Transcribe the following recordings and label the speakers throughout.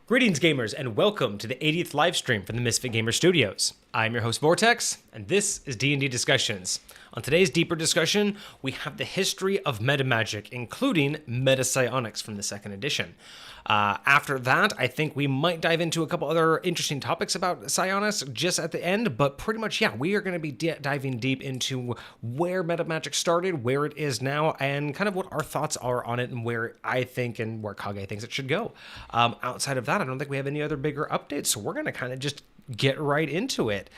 Speaker 1: Greetings, gamers, and welcome to the 80th live stream from the Misfit Gamer Studios. I'm your host, Vortex, and this is D&D Discussions. On today's deeper discussion, we have the history of meta magic, including meta psionics from the second edition. After that, I think we might dive into a couple other interesting topics about psionics just at the end, but pretty much, yeah, we are going to be diving deep into where meta magic started, where it is now, and kind of what our thoughts are on it and where I think and where Kage thinks it should go. Outside of that, I don't think we have any other bigger updates, so we're going to kind of just get right into it.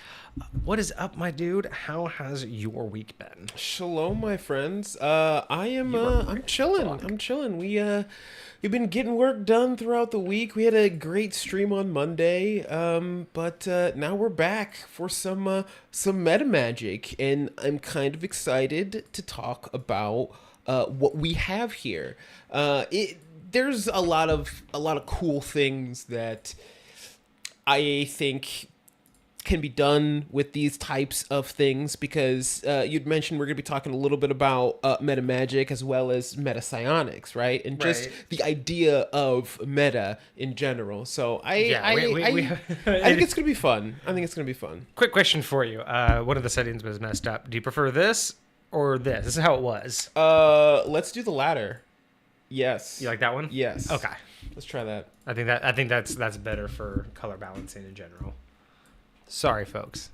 Speaker 1: What is up, my dude? How has your week been?
Speaker 2: Shalom, my friends. I'm chilling. We've been getting work done throughout the week. We had a great stream on Monday. But now we're back for some meta magic, and I'm kind of excited to talk about what we have here. There's a lot of cool things that I think can be done with these types of things, because you'd mentioned we're going to be talking a little bit about meta magic as well as meta psionics, right? And just the idea of meta in general. So I think it's going to be fun.
Speaker 1: Quick question for you. One of the settings was messed up. Do you prefer this or this? This is how it was.
Speaker 2: Let's do the latter. Yes.
Speaker 1: You like that one?
Speaker 2: Yes.
Speaker 1: Okay.
Speaker 2: Let's try that.
Speaker 1: I think that's better for color balancing in general. Sorry, folks.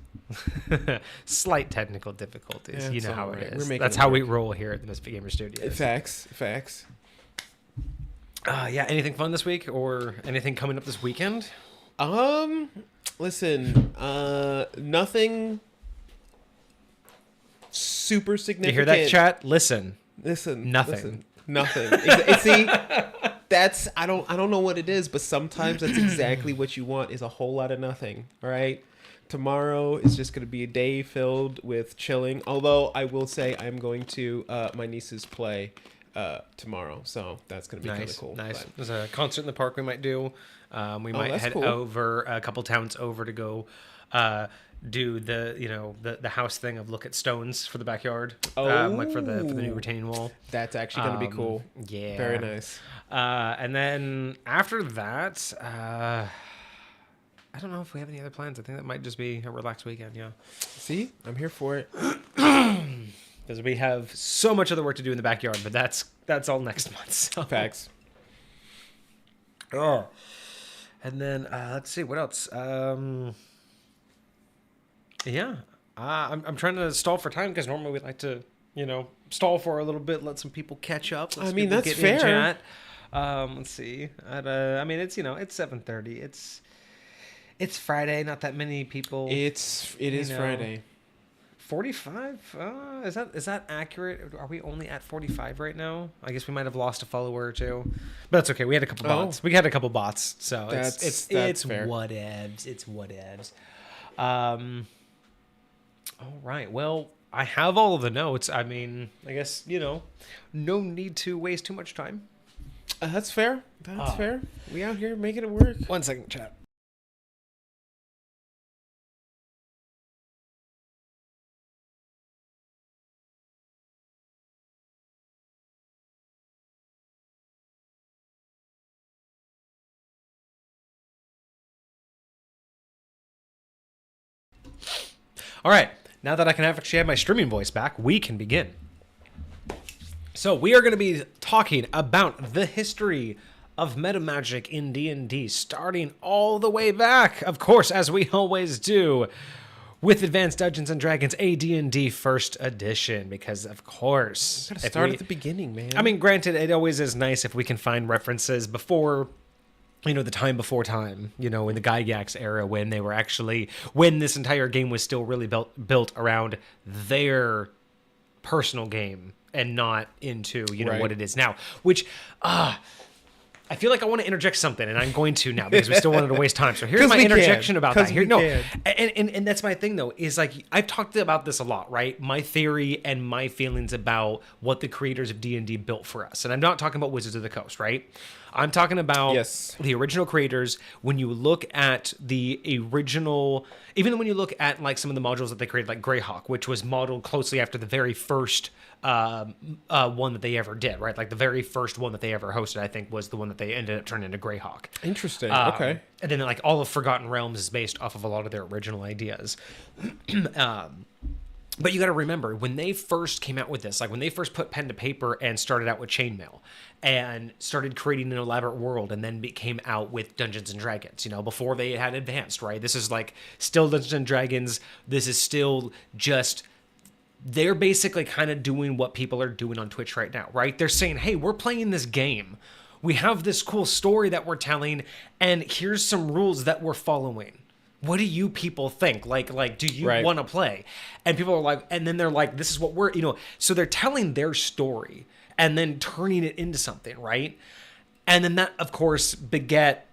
Speaker 1: Slight technical difficulties. You know how it is. That's how we roll here at the Misfit Gamer Studios.
Speaker 2: Facts.
Speaker 1: Yeah. Anything fun this week or anything coming up this weekend?
Speaker 2: Listen. Nothing super significant.
Speaker 1: You hear that, chat? Listen.
Speaker 2: Nothing. See, that's I don't know what it is, but sometimes that's exactly what you want, is a whole lot of nothing. All right. Tomorrow is just going to be a day filled with chilling. Although I will say I'm going to my niece's play tomorrow, so that's going to be kind of cool.
Speaker 1: Nice. There's a concert in the park we might do. We might head over a couple towns over to go do the house thing of look at stones for the backyard. Like for the new retaining wall.
Speaker 2: That's actually going to be cool.
Speaker 1: Yeah.
Speaker 2: Very nice.
Speaker 1: And then after that, I don't know if we have any other plans. I think that might just be a relaxed weekend. Yeah.
Speaker 2: See, I'm here for it.
Speaker 1: Because we have so much other work to do in the backyard, but that's all next month. So.
Speaker 2: Facts.
Speaker 1: Oh. And then let's see what else. Yeah. I'm trying to stall for time because normally we like to, stall for a little bit, let some people catch up.
Speaker 2: I mean, that's fair.
Speaker 1: Let's see. It's it's 7:30. It's Friday. Not that many people.
Speaker 2: It is Friday.
Speaker 1: 45? Is that accurate? Are we only at 45 right now? I guess we might have lost a follower or two, but that's okay. We had a couple bots. We had a couple bots, so it's
Speaker 2: fair.
Speaker 1: Whatevs. It's whatevs. All right. Well, I have all of the notes. I mean, I guess no need to waste too much time.
Speaker 2: That's fair. That's fair. We out here making it work.
Speaker 1: 1 second, chat. All right, now that I can actually have my streaming voice back, we can begin. So we are going to be talking about the history of meta magic in D&D, starting all the way back, of course, as we always do, with Advanced Dungeons & Dragons AD&D First Edition, because of course...
Speaker 2: Gotta start at the beginning, man.
Speaker 1: I mean, granted, it always is nice if we can find references before... the time before time, in the Gygax era when this entire game was still really built around their personal game and not into, what it is now, which, I feel like I want to interject something, and I'm going to now because we still wanted to waste time. So here's my interjection about that. And that's my thing though, is like, I've talked about this a lot, right? My theory and my feelings about what the creators of D&D built for us. And I'm not talking about Wizards of the Coast, right? I'm talking about
Speaker 2: Yes.
Speaker 1: the original creators. When you look at the original, even when you look at like some of the modules that they created, like Greyhawk, which was modeled closely after the very first one that they ever did, right? Like the very first one that they ever hosted, I think, was the one that they ended up turning into Greyhawk.
Speaker 2: Interesting. Okay.
Speaker 1: And then like all of Forgotten Realms is based off of a lot of their original ideas. But you got to remember, when they first came out with this, like when they first put pen to paper and started out with chainmail and started creating an elaborate world and then came out with Dungeons and Dragons, before they had advanced, right? This is like still Dungeons and Dragons. This is still just, they're basically kind of doing what people are doing on Twitch right now, right? They're saying, hey, we're playing this game. We have this cool story that we're telling, and here's some rules that we're following. What do you people think? Like, do you want to play? And people are like, and then they're like, this is what we're, so they're telling their story and then turning it into something, right? And then that, of course, beget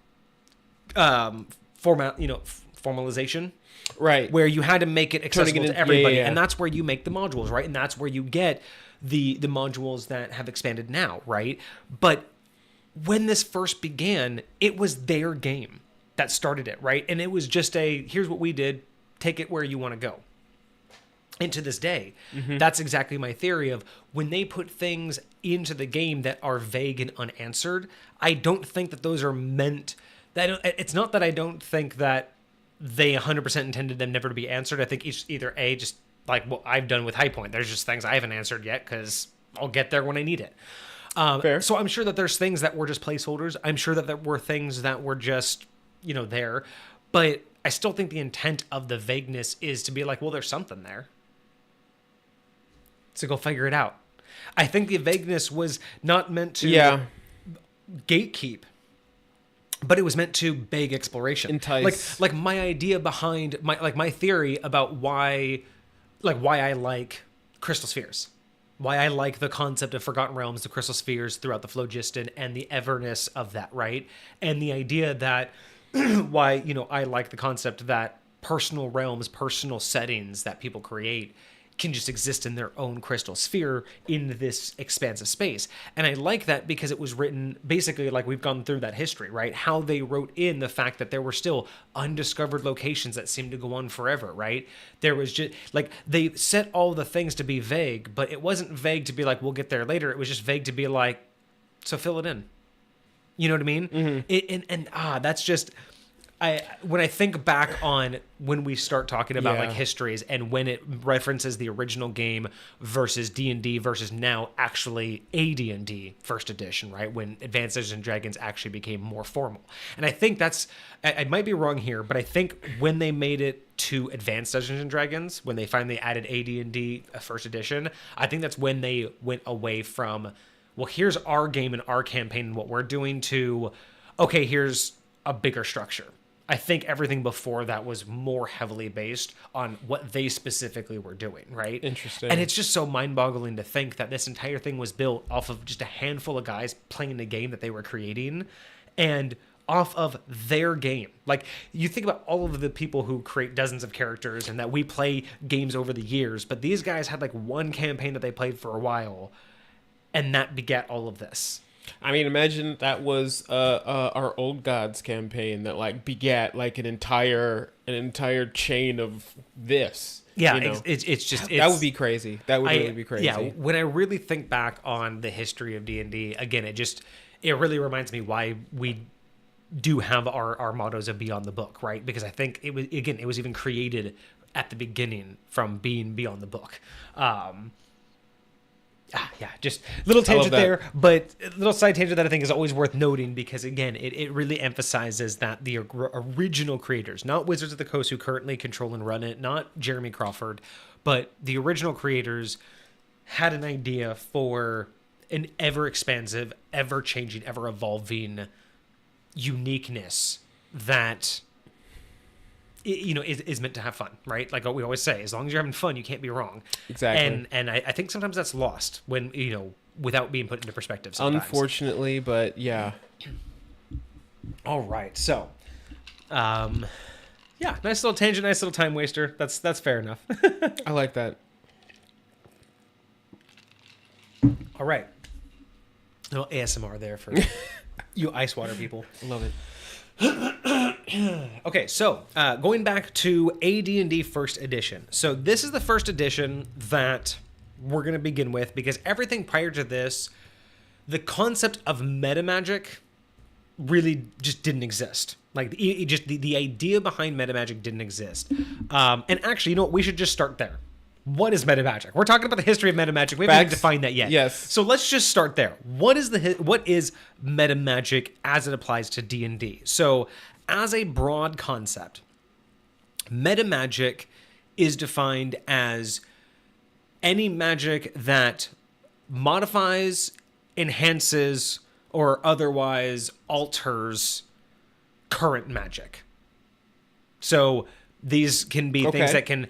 Speaker 1: formalization,
Speaker 2: right?
Speaker 1: Where you had to make it accessible to everybody,
Speaker 2: yeah.
Speaker 1: and that's where you make the modules, right? And that's where you get the modules that have expanded now, right? But when this first began, it was their game that started it, right? And it was just here's what we did, take it where you want to go. And to this day, that's exactly my theory of when they put things into the game that are vague and unanswered, I don't think that those are meant, it's not that I don't think that they 100% intended them never to be answered. I think either A, just like what I've done with High Point, there's just things I haven't answered yet because I'll get there when I need it.
Speaker 2: Fair.
Speaker 1: So I'm sure that there's things that were just placeholders. I'm sure that there were things that were just there, but I still think the intent of the vagueness is to be like, well, there's something there, so go figure it out. I think the vagueness was not meant to gatekeep, but it was meant to beg exploration.
Speaker 2: Entice.
Speaker 1: Like my idea behind my theory about why I like crystal spheres. Why I like the concept of Forgotten Realms, the crystal spheres throughout the phlogiston, and the everness of that, right? And the idea that why, I like the concept that personal realms, personal settings that people create can just exist in their own crystal sphere in this expansive space. And I like that because it was written basically like we've gone through that history, right? How they wrote in the fact that there were still undiscovered locations that seemed to go on forever, right? There was just like they set all the things to be vague, but it wasn't vague to be like, we'll get there later. It was just vague to be like, so fill it in. You know what I mean? Mm-hmm. That's just, when I think back on when we start talking about like histories and when it references the original game versus D&D versus now actually a D&D first edition, right? When Advanced Dungeons and Dragons actually became more formal. And I think I might be wrong here, but I think when they made it to Advanced Dungeons and Dragons, when they finally added AD&D first edition, I think that's when they went away from, well, here's our game and our campaign and what we're doing to, okay, here's a bigger structure. I think everything before that was more heavily based on what they specifically were doing, right?
Speaker 2: Interesting.
Speaker 1: And it's just so mind-boggling to think that this entire thing was built off of just a handful of guys playing the game that they were creating and off of their game. Like, you think about all of the people who create dozens of characters and that we play games over the years, but these guys had like one campaign that they played for a while, and that begat all of this.
Speaker 2: I mean, imagine that was our Old Gods campaign that like begat like an entire chain of this.
Speaker 1: Yeah, it's just
Speaker 2: that would be crazy. That would really be crazy.
Speaker 1: Yeah, when I really think back on the history of D&D, again, it really reminds me why we do have our mottos of Beyond the Book, right? Because I think it was even created at the beginning from being Beyond the Book. Just little tangent there, but a little side tangent that I think is always worth noting because, again, it really emphasizes that the original creators, not Wizards of the Coast who currently control and run it, not Jeremy Crawford, but the original creators had an idea for an ever-expansive, ever-changing, ever-evolving uniqueness that is meant to have fun, right? Like what we always say, as long as you're having fun, you can't be wrong.
Speaker 2: Exactly.
Speaker 1: And I think sometimes that's lost when, without being put into perspective sometimes.
Speaker 2: Unfortunately, but yeah.
Speaker 1: All right. So, nice little tangent, nice little time waster. That's fair enough.
Speaker 2: I like that.
Speaker 1: All right. A little ASMR there for You ice water people.
Speaker 2: Love it.
Speaker 1: Okay, so going back to AD&D First Edition. So this is the first edition that we're going to begin with because everything prior to this, the concept of meta magic really just didn't exist. Like the idea behind meta magic didn't exist. And actually, you know what? We should just start there. What is meta magic? We're talking about the history of meta magic. We haven't even defined that yet.
Speaker 2: Yes.
Speaker 1: So let's just start there. What is meta magic as it applies to D&D? So as a broad concept, meta magic is defined as any magic that modifies, enhances, or otherwise alters current magic. So these can be things that can,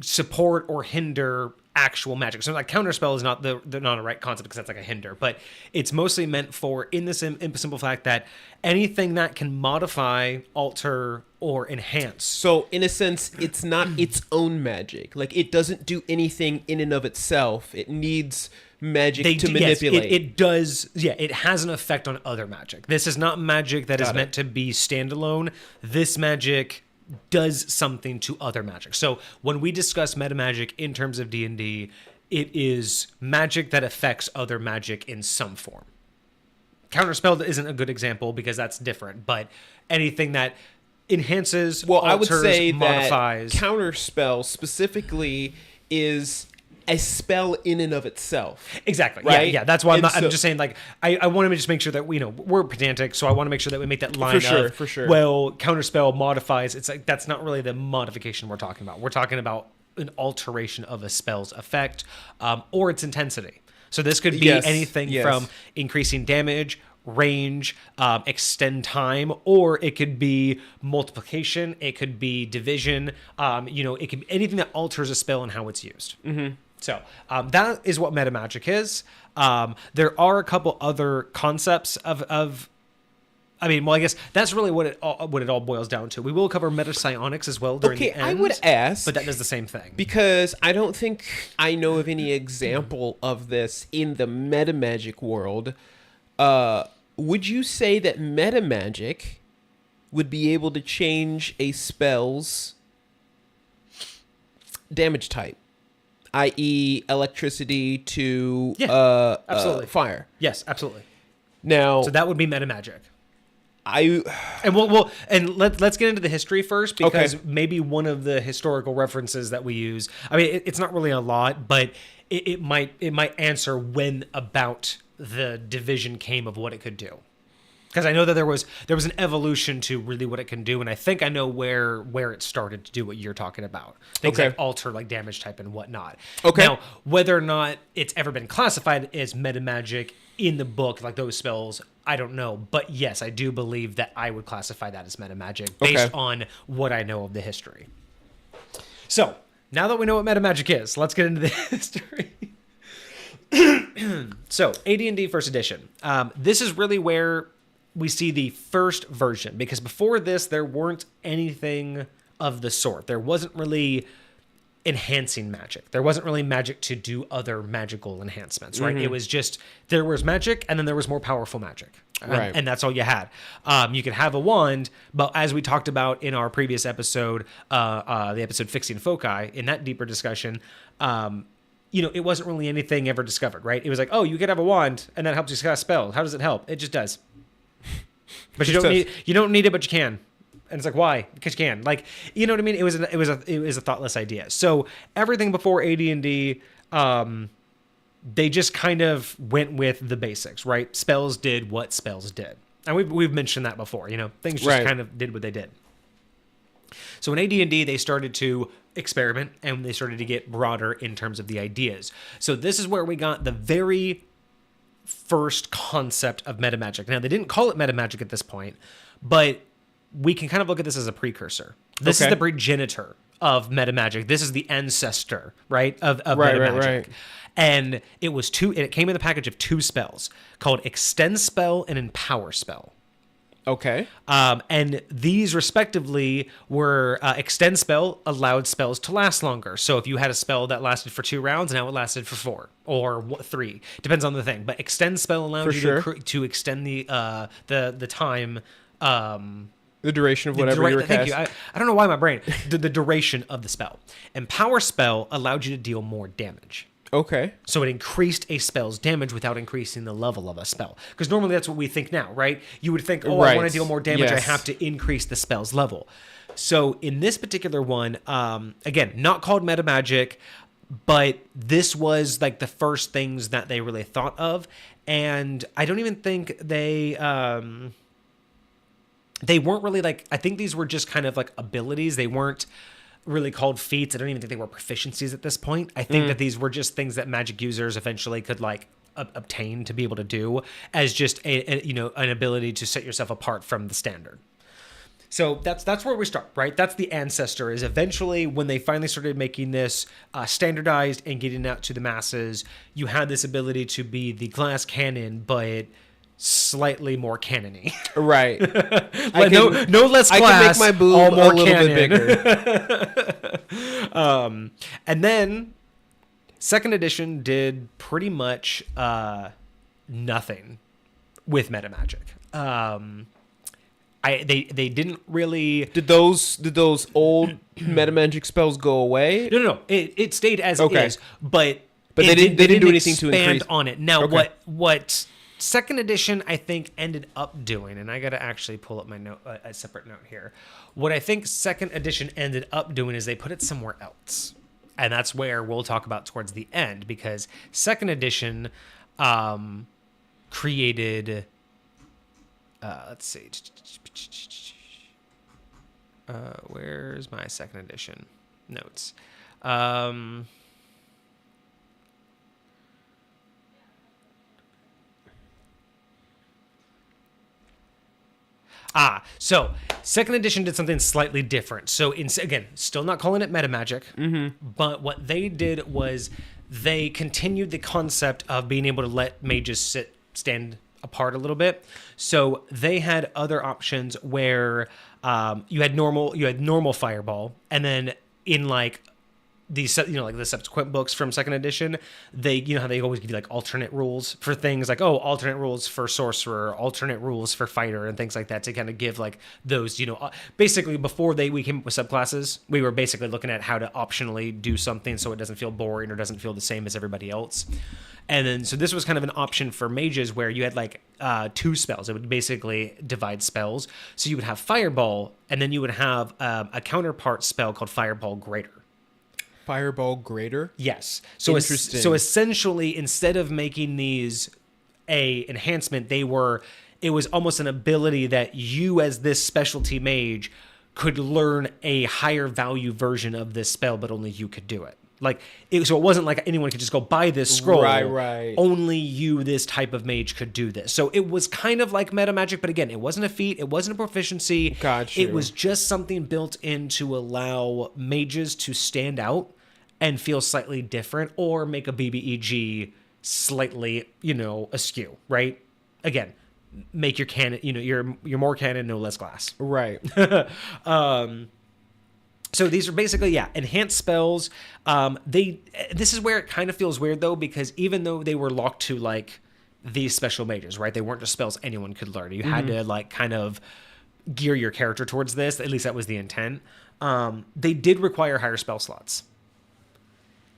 Speaker 1: support or hinder actual magic. So like counterspell is not the not a right concept because that's like a hinder, but it's mostly meant for in the simple fact that anything that can modify, alter, or enhance.
Speaker 2: So in a sense, it's not its own magic. Like it doesn't do anything in and of itself. It needs magic to manipulate.
Speaker 1: Yes, it does. Yeah, it has an effect on other magic. This is not magic that is meant to be standalone. This magic does something to other magic. So when we discuss meta magic in terms of D&D, it is magic that affects other magic in some form. Counterspell isn't a good example because that's different, but anything that enhances, alters,
Speaker 2: I would say
Speaker 1: modifies.
Speaker 2: That counterspell specifically is a spell in and of itself.
Speaker 1: Exactly.
Speaker 2: Right?
Speaker 1: Yeah. That's why I'm just saying, like, I want to just make sure that we're pedantic, so I want to make sure that we make that line
Speaker 2: for sure.
Speaker 1: Well, counterspell modifies. It's like that's not really the modification we're talking about. We're talking about an alteration of a spell's effect or its intensity. So this could be anything from increasing damage, range, extend time, or it could be multiplication. It could be division. It could be anything that alters a spell and how it's used. Mm-hmm. So that is what meta magic is. There are a couple other concepts I guess that's really what it all boils down to. We will cover meta psionics as well during the end.
Speaker 2: I would ask,
Speaker 1: but that does the same thing
Speaker 2: because I don't think I know of any example of this in the meta magic world. Would you say that meta magic would be able to change a spell's damage type, i.e., electricity to
Speaker 1: absolutely.
Speaker 2: Fire?
Speaker 1: Yes, absolutely.
Speaker 2: Now,
Speaker 1: so that would be meta magic.
Speaker 2: And
Speaker 1: let's get into the history first because maybe one of the historical references that we use. I mean, it's not really a lot, but it might answer when about the division came of what it could do. Because I know that there was an evolution to really what it can do, and I think I know where it started to do what you're talking about. Things like alter, like damage type and whatnot. Okay. Now, whether or not it's ever been classified as meta magic in the book, like those spells, I don't know. But yes, I do believe that I would classify that as meta magic based on what I know of the history. So, now that we know what meta magic is, let's get into the history. So, AD&D First Edition. This is really where we see the first version, because before this, there weren't anything of the sort. There wasn't really enhancing magic. There wasn't really magic to do other magical enhancements, right? Mm-hmm. It was just, there was magic, and then there was more powerful magic. Right. And that's all you had. You could have a wand, but as we talked about in our previous episode, the episode Fixing Foci, in that deeper discussion, it wasn't really anything ever discovered, right? It was like, oh, you could have a wand, and that helps you cast spells. How does it help? It just does. But you don't need it, but you can. And it's like, why? Because you can. Like, you know what I mean? It was a thoughtless idea. So everything before AD&D, they just kind of went with the basics, right? Spells did what spells did. And we've mentioned that before, things just kind of did what they did. So in AD&D, they started to experiment and they started to get broader in terms of the ideas. So this is where we got the very first concept of meta magic. Now, they didn't call it meta magic at this point, but we can kind of look at this as a precursor. This is the progenitor of meta magic. This is the ancestor, right, of meta magic. Right. And it came in the package of two spells called Extend Spell and Empower Spell.
Speaker 2: Okay.
Speaker 1: And these respectively were extend spell allowed spells to last longer. So if you had a spell that lasted for 2 rounds, now it lasted for 4 or 3, depends on the thing. But extend spell allowed to extend the time.
Speaker 2: The duration of whatever you were
Speaker 1: Thank
Speaker 2: cast.
Speaker 1: you. I don't know why my brain. The duration of the spell. And power spell allowed you to deal more damage.
Speaker 2: Okay.
Speaker 1: So it increased a spell's damage without increasing the level of a spell. Because normally that's what we think now, right? You would think, oh, I want to deal more damage.
Speaker 2: Yes.
Speaker 1: I have to increase the spell's level. So in this particular one, again, not called meta magic, but this was like the first things that they really thought of. And I don't even think they weren't really like, I think these were just kind of like abilities. They weren't really called feats. I don't even think they were proficiencies at this point. I think that these were just things that magic users eventually could like obtain to be able to do as just an ability to set yourself apart from the standard. So that's where we start, right? That's the ancestor. Is eventually when they finally started making this standardized and getting out to the masses, you had this ability to be the glass cannon, but slightly more cannon-y.
Speaker 2: Right.
Speaker 1: No less glass.
Speaker 2: I can make my boob
Speaker 1: all more
Speaker 2: a little
Speaker 1: cannon.
Speaker 2: bit bigger.
Speaker 1: And then second edition did pretty much nothing with meta magic. They didn't really.
Speaker 2: Did those old meta magic spells go away?
Speaker 1: No. It stayed as it is, but
Speaker 2: they didn't do anything to increase
Speaker 1: on it. Now
Speaker 2: what
Speaker 1: second edition I think ended up doing, and I got to actually pull up my note, a separate note here. What I think second edition ended up doing is they put it somewhere else, and that's where we'll talk about towards the end, because second edition created. Let's see. Where's my second edition notes? So second edition did something slightly different. So again, still not calling it meta magic, but what they did was they continued the concept of being able to let mages stand apart a little bit. So they had other options where you had normal fireball, and then in like these, like the subsequent books from second edition, they, how they always give you like alternate rules for things, like, alternate rules for sorcerer, alternate rules for fighter, and things like that, to kind of give like those, basically before we came up with subclasses, we were basically looking at how to optionally do something so it doesn't feel boring or doesn't feel the same as everybody else. And then, so this was kind of an option for mages where you had like 2 spells. It would basically divide spells. So you would have Fireball, and then you would have a counterpart spell called Fireball Greater.
Speaker 2: Fireball Greater?
Speaker 1: Yes. So
Speaker 2: interesting.
Speaker 1: So essentially, instead of making these a enhancement, it was almost an ability that you as this specialty mage could learn a higher value version of this spell, but only you could do it. So it wasn't like anyone could just go buy this scroll.
Speaker 2: Right.
Speaker 1: Only you, this type of mage, could do this. So it was kind of like meta magic, but again, it wasn't a feat. It wasn't a proficiency.
Speaker 2: Got you.
Speaker 1: It was just something built in to allow mages to stand out and feel slightly different, or make a BBEG slightly, askew, right? Again, make your cannon, you're more cannon, no less glass.
Speaker 2: Right.
Speaker 1: So these are basically, enhanced spells. This is where it kind of feels weird though, because even though they were locked to like these special mages, right? They weren't just spells anyone could learn. You had to like kind of gear your character towards this. At least that was the intent. They did require higher spell slots.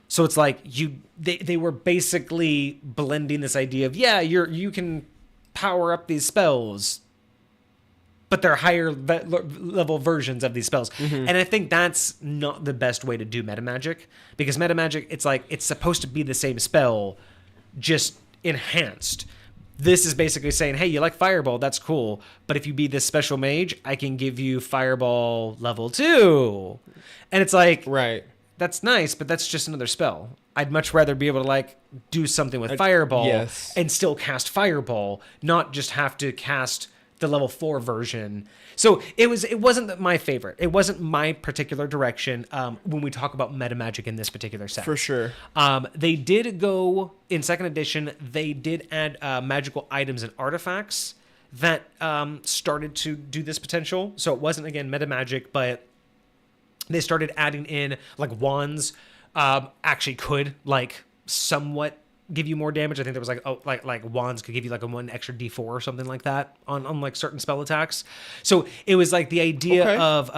Speaker 1: So it's like they were basically blending this idea of, you can power up these spells, but they're higher level versions of these spells. And I think that's not the best way to do meta magic, because meta magic, it's like, it's supposed to be the same spell, just enhanced. This is basically saying, hey, you like Fireball, that's cool, but if you be this special mage, I can give you Fireball level 2. And it's like,
Speaker 2: right.
Speaker 1: That's nice, but that's just another spell. I'd much rather be able to like do something with Fireball and still cast Fireball, not just have to cast the level 4 version. So it wasn't my favorite. It wasn't my particular direction when we talk about meta magic in this particular set.
Speaker 2: For sure.
Speaker 1: They did go in second edition. They did add magical items and artifacts that started to do this potential. So it wasn't, again, meta magic, but they started adding in like wands actually could like somewhat give you more damage. I think there was like wands could give you like a 1 extra d4 or something like that on like certain spell attacks. So it was like the idea of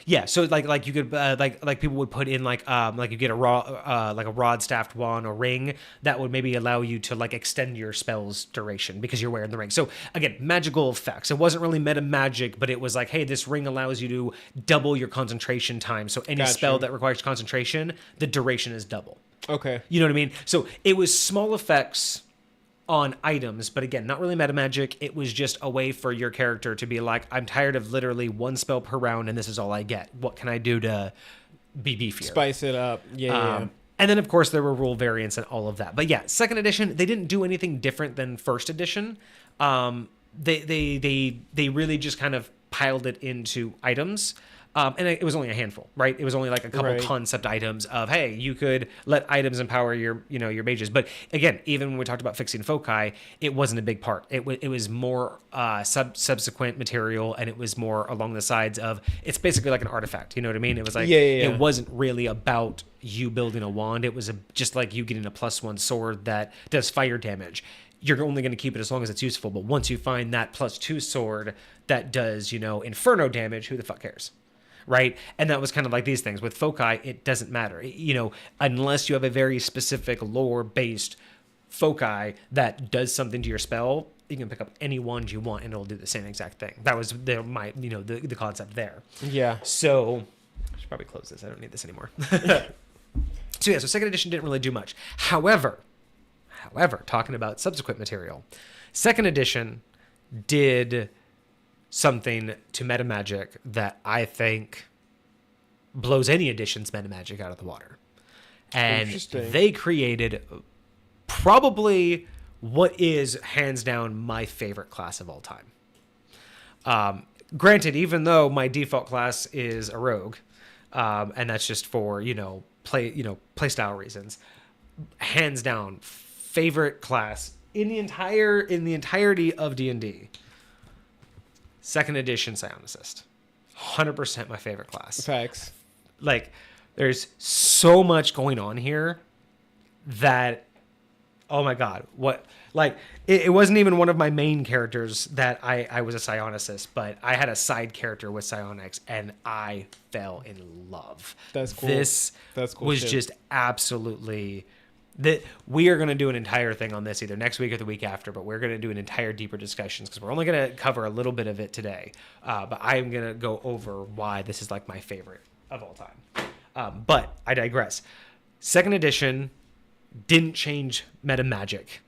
Speaker 1: yeah, so like you could like people would put in like you get a rod staffed wand or ring that would maybe allow you to like extend your spell's duration because you're wearing the ring. So again, magical effects. It wasn't really meta magic, but it was like, hey, this ring allows you to double your concentration time. So any spell that requires concentration, the duration is double.
Speaker 2: Okay.
Speaker 1: You know what I mean? So it was small effects on items, but again, not really meta magic. It was just a way for your character to be like, I'm tired of literally 1 spell per round and this is all I get. What can I do to be beefier?
Speaker 2: Spice it up. Yeah.
Speaker 1: And then of course there were rule variants and all of that. But yeah, second edition, they didn't do anything different than first edition. They really just kind of piled it into items. And it was only a handful, right? It was only like a couple concept items of, hey, you could let items empower your mages. But again, even when we talked about fixing foci, it wasn't a big part. It was more subsequent material, and it was more along the sides of, it's basically like an artifact. You know what I mean? It was like, it wasn't really about you building a wand. It was just like you getting a +1 sword that does fire damage. You're only going to keep it as long as it's useful. But once you find that +2 sword that does, inferno damage, who the fuck cares? Right. And that was kind of like these things with foci. It doesn't matter, unless you have a very specific lore based foci that does something to your spell. You can pick up any wand you want and it'll do the same exact thing. That was the concept there.
Speaker 2: Yeah.
Speaker 1: So I should probably close this. I don't need this anymore. So second edition didn't really do much. However, talking about subsequent material, second edition did something to meta magic that I think blows any edition's meta magic out of the water. And they created probably what is hands down my favorite class of all time. Granted, even though my default class is a rogue, and that's just for, play style reasons, hands down favorite class in the entirety of D&D. Second edition Psionicist. 100% my favorite class.
Speaker 2: Facts.
Speaker 1: Like, there's so much going on here that, oh my God, what, like, it wasn't even one of my main characters that I was a psionicist, but I had a side character with psionics, and I fell in love.
Speaker 2: That's cool.
Speaker 1: That's cool was shit. Just absolutely... That we are going to do an entire thing on this either next week or the week after, but we're going to do an entire deeper discussions because we're only going to cover a little bit of it today. But I am going to go over why this is like my favorite of all time. But I digress. Second edition didn't change meta magic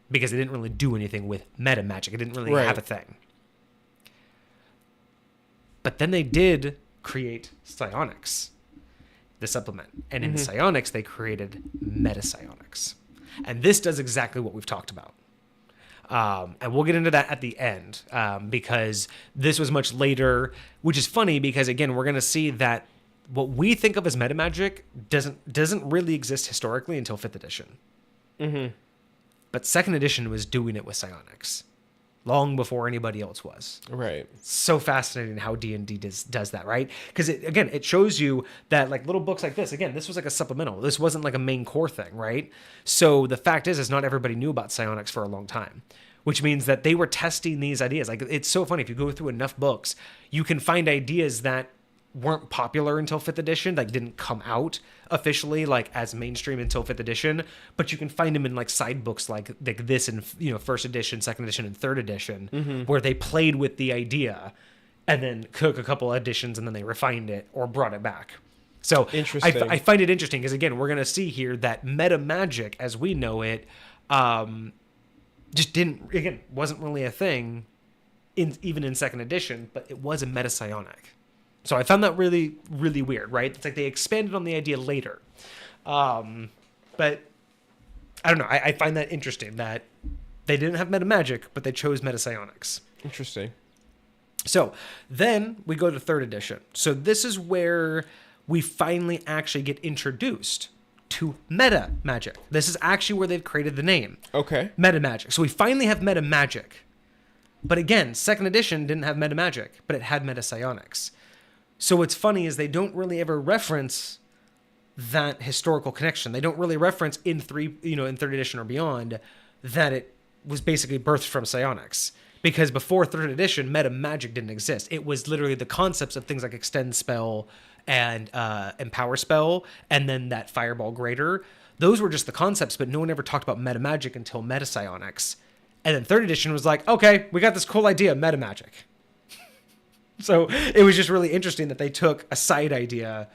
Speaker 1: because it didn't really do anything with meta magic. It didn't really have a thing. But then they did create psionics, the supplement. And in the psionics, they created meta psionics. And this does exactly what we've talked about. And we'll get into that at the end because this was much later, which is funny because, again, we're going to see that what we think of as meta magic doesn't really exist historically until 5th edition. Mm-hmm. But 2nd edition was doing it with psionics long before anybody else was.
Speaker 2: Right.
Speaker 1: It's so fascinating how D&D does that, right? Because, it shows you that, like, little books like this, again, this was like a supplemental. This wasn't like a main core thing, right? So the fact is not everybody knew about psionics for a long time, which means that they were testing these ideas. Like, it's so funny. If you go through enough books, you can find ideas that weren't popular until 5th edition, like didn't come out officially like as mainstream until 5th edition, but you can find them in like side books like this in 1st edition, 2nd edition, and 3rd edition, where they played with the idea and then took a couple editions and then they refined it or brought it back. So
Speaker 2: interesting.
Speaker 1: I find it interesting because, again, we're going to see here that meta magic as we know it just wasn't really a thing even in 2nd edition, but it was a meta psionic. So I found that really, really weird, right? It's like they expanded on the idea later. But I don't know. I find that interesting that they didn't have meta magic, but they chose meta psionics.
Speaker 2: Interesting.
Speaker 1: So then we go to 3rd edition. So this is where we finally actually get introduced to meta magic. This is actually where they've created the name.
Speaker 2: Okay.
Speaker 1: Meta magic. So we finally have meta magic. But again, second edition didn't have meta magic, but it had meta psionics. So what's funny is they don't really ever reference that historical connection. They don't really reference in third edition or beyond, that it was basically birthed from psionics. Because before third edition, meta magic didn't exist. It was literally the concepts of things like extend spell and empower spell, and then that fireball greater. Those were just the concepts, but no one ever talked about meta magic until meta psionics. And then third edition was like, okay, we got this cool idea, meta magic. So it was just really interesting that they took a side idea,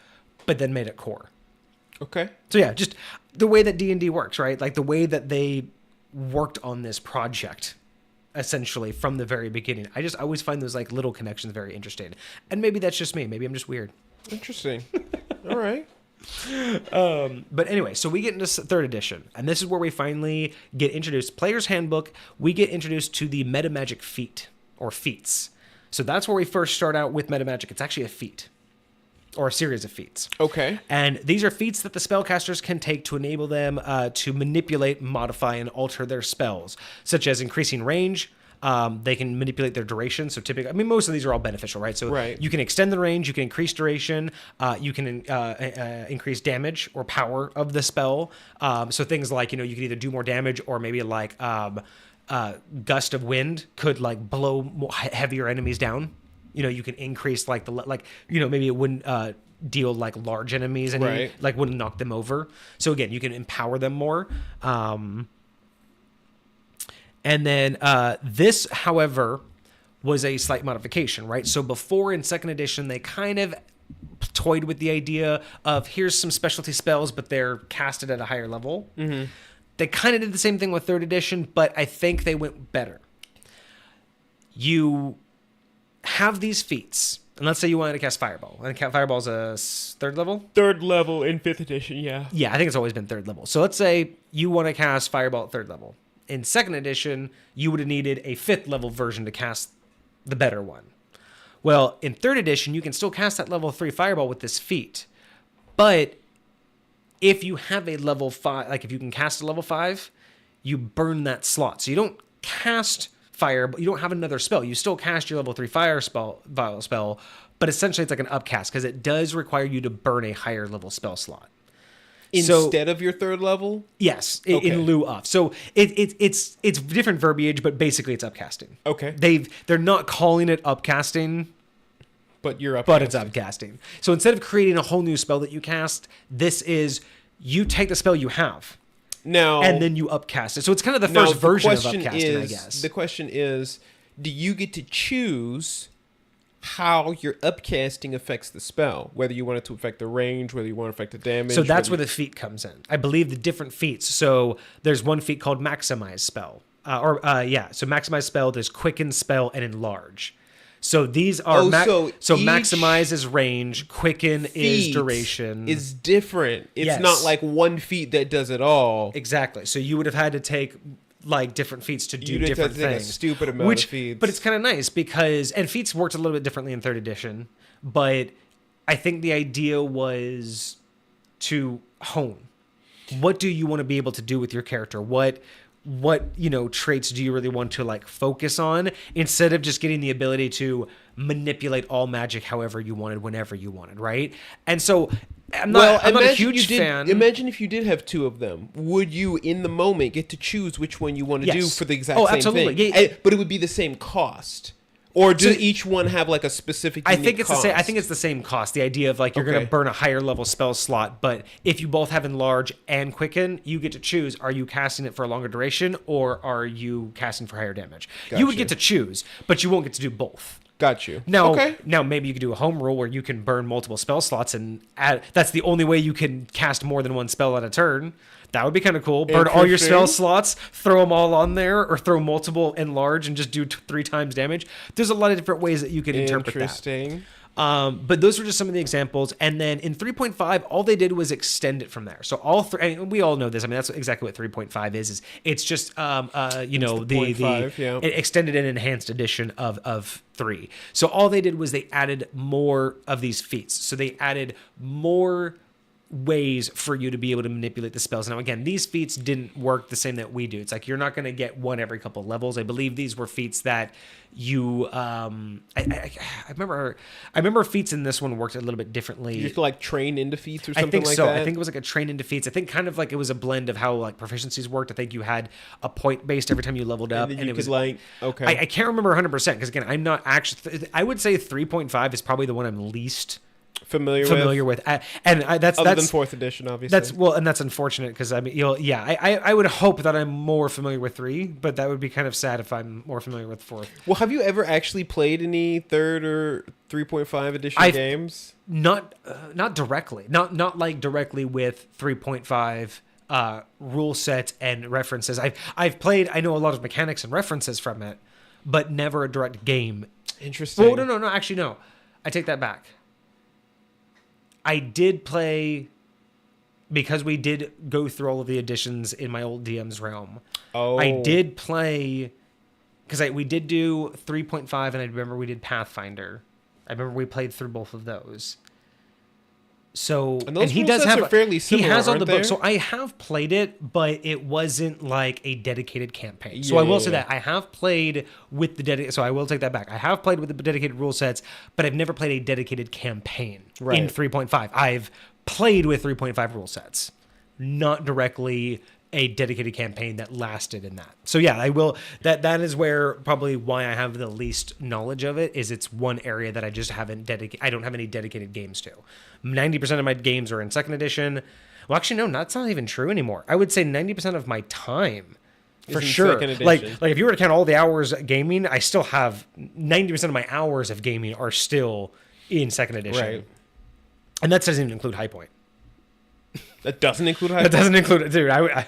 Speaker 1: but then made it core.
Speaker 2: Okay.
Speaker 1: So yeah, just the way that D&D works, right? Like the way that they worked on this project, essentially from the very beginning. I always find those like little connections very interesting. And maybe that's just me. Maybe I'm just weird.
Speaker 2: Interesting. All right.
Speaker 1: But anyway, so we get into third edition, and this is where we finally get introduced. Player's Handbook, we get introduced to the meta magic feat, or feats. So that's where we first start out with meta magic. It's actually a feat, or a series of feats.
Speaker 2: Okay.
Speaker 1: And these are feats that the spellcasters can take to enable them to manipulate, modify, and alter their spells, such as increasing range. They can manipulate their duration. So typically, I mean, most of these are all beneficial, right? So you can extend the range, you can increase duration, you can increase damage or power of the spell. So things like, you can either do more damage, or maybe like gust of wind could like blow more heavier enemies down. You can increase like maybe it wouldn't deal like large enemies and like wouldn't knock them over. So again, you can empower them more. And then this, however, was a slight modification, right? So before in second edition, they kind of toyed with the idea of here's some specialty spells, but they're casted at a higher level. Mm-hmm. They kind of did the same thing with third edition, but I think they went better. You have these feats, and let's say you wanted to cast Fireball. And Fireball's a third level?
Speaker 2: Third level in 5th edition, yeah.
Speaker 1: Yeah, I think it's always been third level. So let's say you want to cast Fireball at third level. In second edition, you would have needed a 5th level version to cast the better one. Well, in third edition, you can still cast that level 3 Fireball with this feat. But if you have a level 5, like if you can cast a level 5, you burn that slot. So you don't cast fire, but you don't have another spell. You still cast your level 3 fire spell, but essentially it's like an upcast because it does require you to burn a higher level spell slot.
Speaker 2: Instead of your third level?
Speaker 1: Yes, in lieu of. So it's different verbiage, but basically it's upcasting.
Speaker 2: Okay.
Speaker 1: They're not calling it upcasting,
Speaker 2: but you're upcasting.
Speaker 1: But it's upcasting. So instead of creating a whole new spell that you cast, this is you take the spell you have.
Speaker 2: Now,
Speaker 1: and then you upcast it. So it's kind of the first version of upcasting, I guess.
Speaker 2: The question is, do you get to choose how your upcasting affects the spell, whether you want it to affect the range, whether you want to affect the damage?
Speaker 1: So that's where the feat comes in. I believe the different feats. So there's one feat called Maximize Spell. So Maximize Spell, there's Quicken Spell, and Enlarge. So these are so Maximize is range, Quicken is duration.
Speaker 2: Is different. It's not like one feat that does it all.
Speaker 1: Exactly. So you would have had to take like different feats to do different things.
Speaker 2: A stupid amount of feats.
Speaker 1: But it's kind of nice because feats worked a little bit differently in third edition, but I think the idea was to hone. What do you want to be able to do with your character? What traits do you really want to like focus on instead of just getting the ability to manipulate all magic however you wanted, whenever you wanted, right? And so I'm not a huge fan.
Speaker 2: Imagine if you did have 2 of them. Would you, in the moment, get to choose which one you want to do for the exact same
Speaker 1: absolutely.
Speaker 2: thing?
Speaker 1: Yeah.
Speaker 2: But it would be the same cost. Or does each one have like a specific unique
Speaker 1: I think it's
Speaker 2: cost?
Speaker 1: I think it's the same cost. The idea of like you're going to burn a higher level spell slot, but if you both have Enlarge and Quicken, you get to choose: are you casting it for a longer duration or are you casting for higher damage?
Speaker 2: Gotcha.
Speaker 1: You would get to choose, but you won't get to do both.
Speaker 2: Got you.
Speaker 1: Now maybe you could do a home rule where you can burn multiple spell slots and add. That's the only way you can cast more than one spell at a turn. That would be kind of cool. Burn all your spell slots, throw them all on there, or throw multiple Enlarge and just do 3 times damage. There's a lot of different ways that you could interpret that.
Speaker 2: Interesting.
Speaker 1: But those were just some of the examples. And then in 3.5, all they did was extend it from there. So all three, and we all know this. I mean, that's exactly what 3.5 is it's just, the extended and enhanced edition of 3. So all they did was they added more of these feats. So they added more ways for you to be able to manipulate the spells. Now, again, these feats didn't work the same that we do. It's like you're not going to get one every couple of levels. I believe these were feats that you. I remember feats in this one worked a little bit differently.
Speaker 2: You could like train into feats or something
Speaker 1: I think
Speaker 2: like
Speaker 1: so.
Speaker 2: that?
Speaker 1: I think it was like a train into feats. I think kind of like it was a blend of how like proficiencies worked. I think you had a point based every time you leveled up,
Speaker 2: And then you
Speaker 1: it
Speaker 2: could
Speaker 1: was
Speaker 2: like, okay.
Speaker 1: I can't remember 100% because again, I'm not actually. I would say 3.5 is probably the one I'm least
Speaker 2: familiar with.
Speaker 1: That's
Speaker 2: Other than 4th edition, obviously.
Speaker 1: That's unfortunate because I mean, I would hope that I'm more familiar with 3, but that would be kind of sad if I'm more familiar with 4th.
Speaker 2: Well, have you ever actually played any 3rd or 3.5 edition games?
Speaker 1: Not directly, not like directly with 3.5 rule set and references. I've played. I know a lot of mechanics and references from it, but never a direct game.
Speaker 2: Interesting.
Speaker 1: Well, no. Actually, no. I take that back. I did play, because we did go through all of the editions in my old DM's realm.
Speaker 2: Oh.
Speaker 1: I did play, because we did do 3.5, and I remember we did Pathfinder. I remember we played through both of those. So,
Speaker 2: and those
Speaker 1: he
Speaker 2: rule
Speaker 1: does
Speaker 2: sets
Speaker 1: have
Speaker 2: are fairly similar,
Speaker 1: he has on
Speaker 2: aren't
Speaker 1: the book.
Speaker 2: they?
Speaker 1: So I have played it, but it wasn't like a dedicated campaign. So I will say that I have played with the dedicated. So I will take that back. I have played with the dedicated rule sets, but I've never played a dedicated campaign in 3.5. I've played with 3.5 rule sets, not directly a dedicated campaign that lasted in that. So yeah, I will. That is where probably why I have the least knowledge of it is it's one area that I just haven't I don't have any dedicated games to. 90% of my games are in 2nd edition. Well, actually, no, that's not even true anymore. I would say 90% of my time, for sure. Like if you were to count all the hours gaming, I still have 90% of my hours of gaming are still in 2nd edition.
Speaker 2: Right.
Speaker 1: And that doesn't even include High Point.
Speaker 2: That doesn't include High
Speaker 1: That
Speaker 2: Point?
Speaker 1: doesn't include, dude. I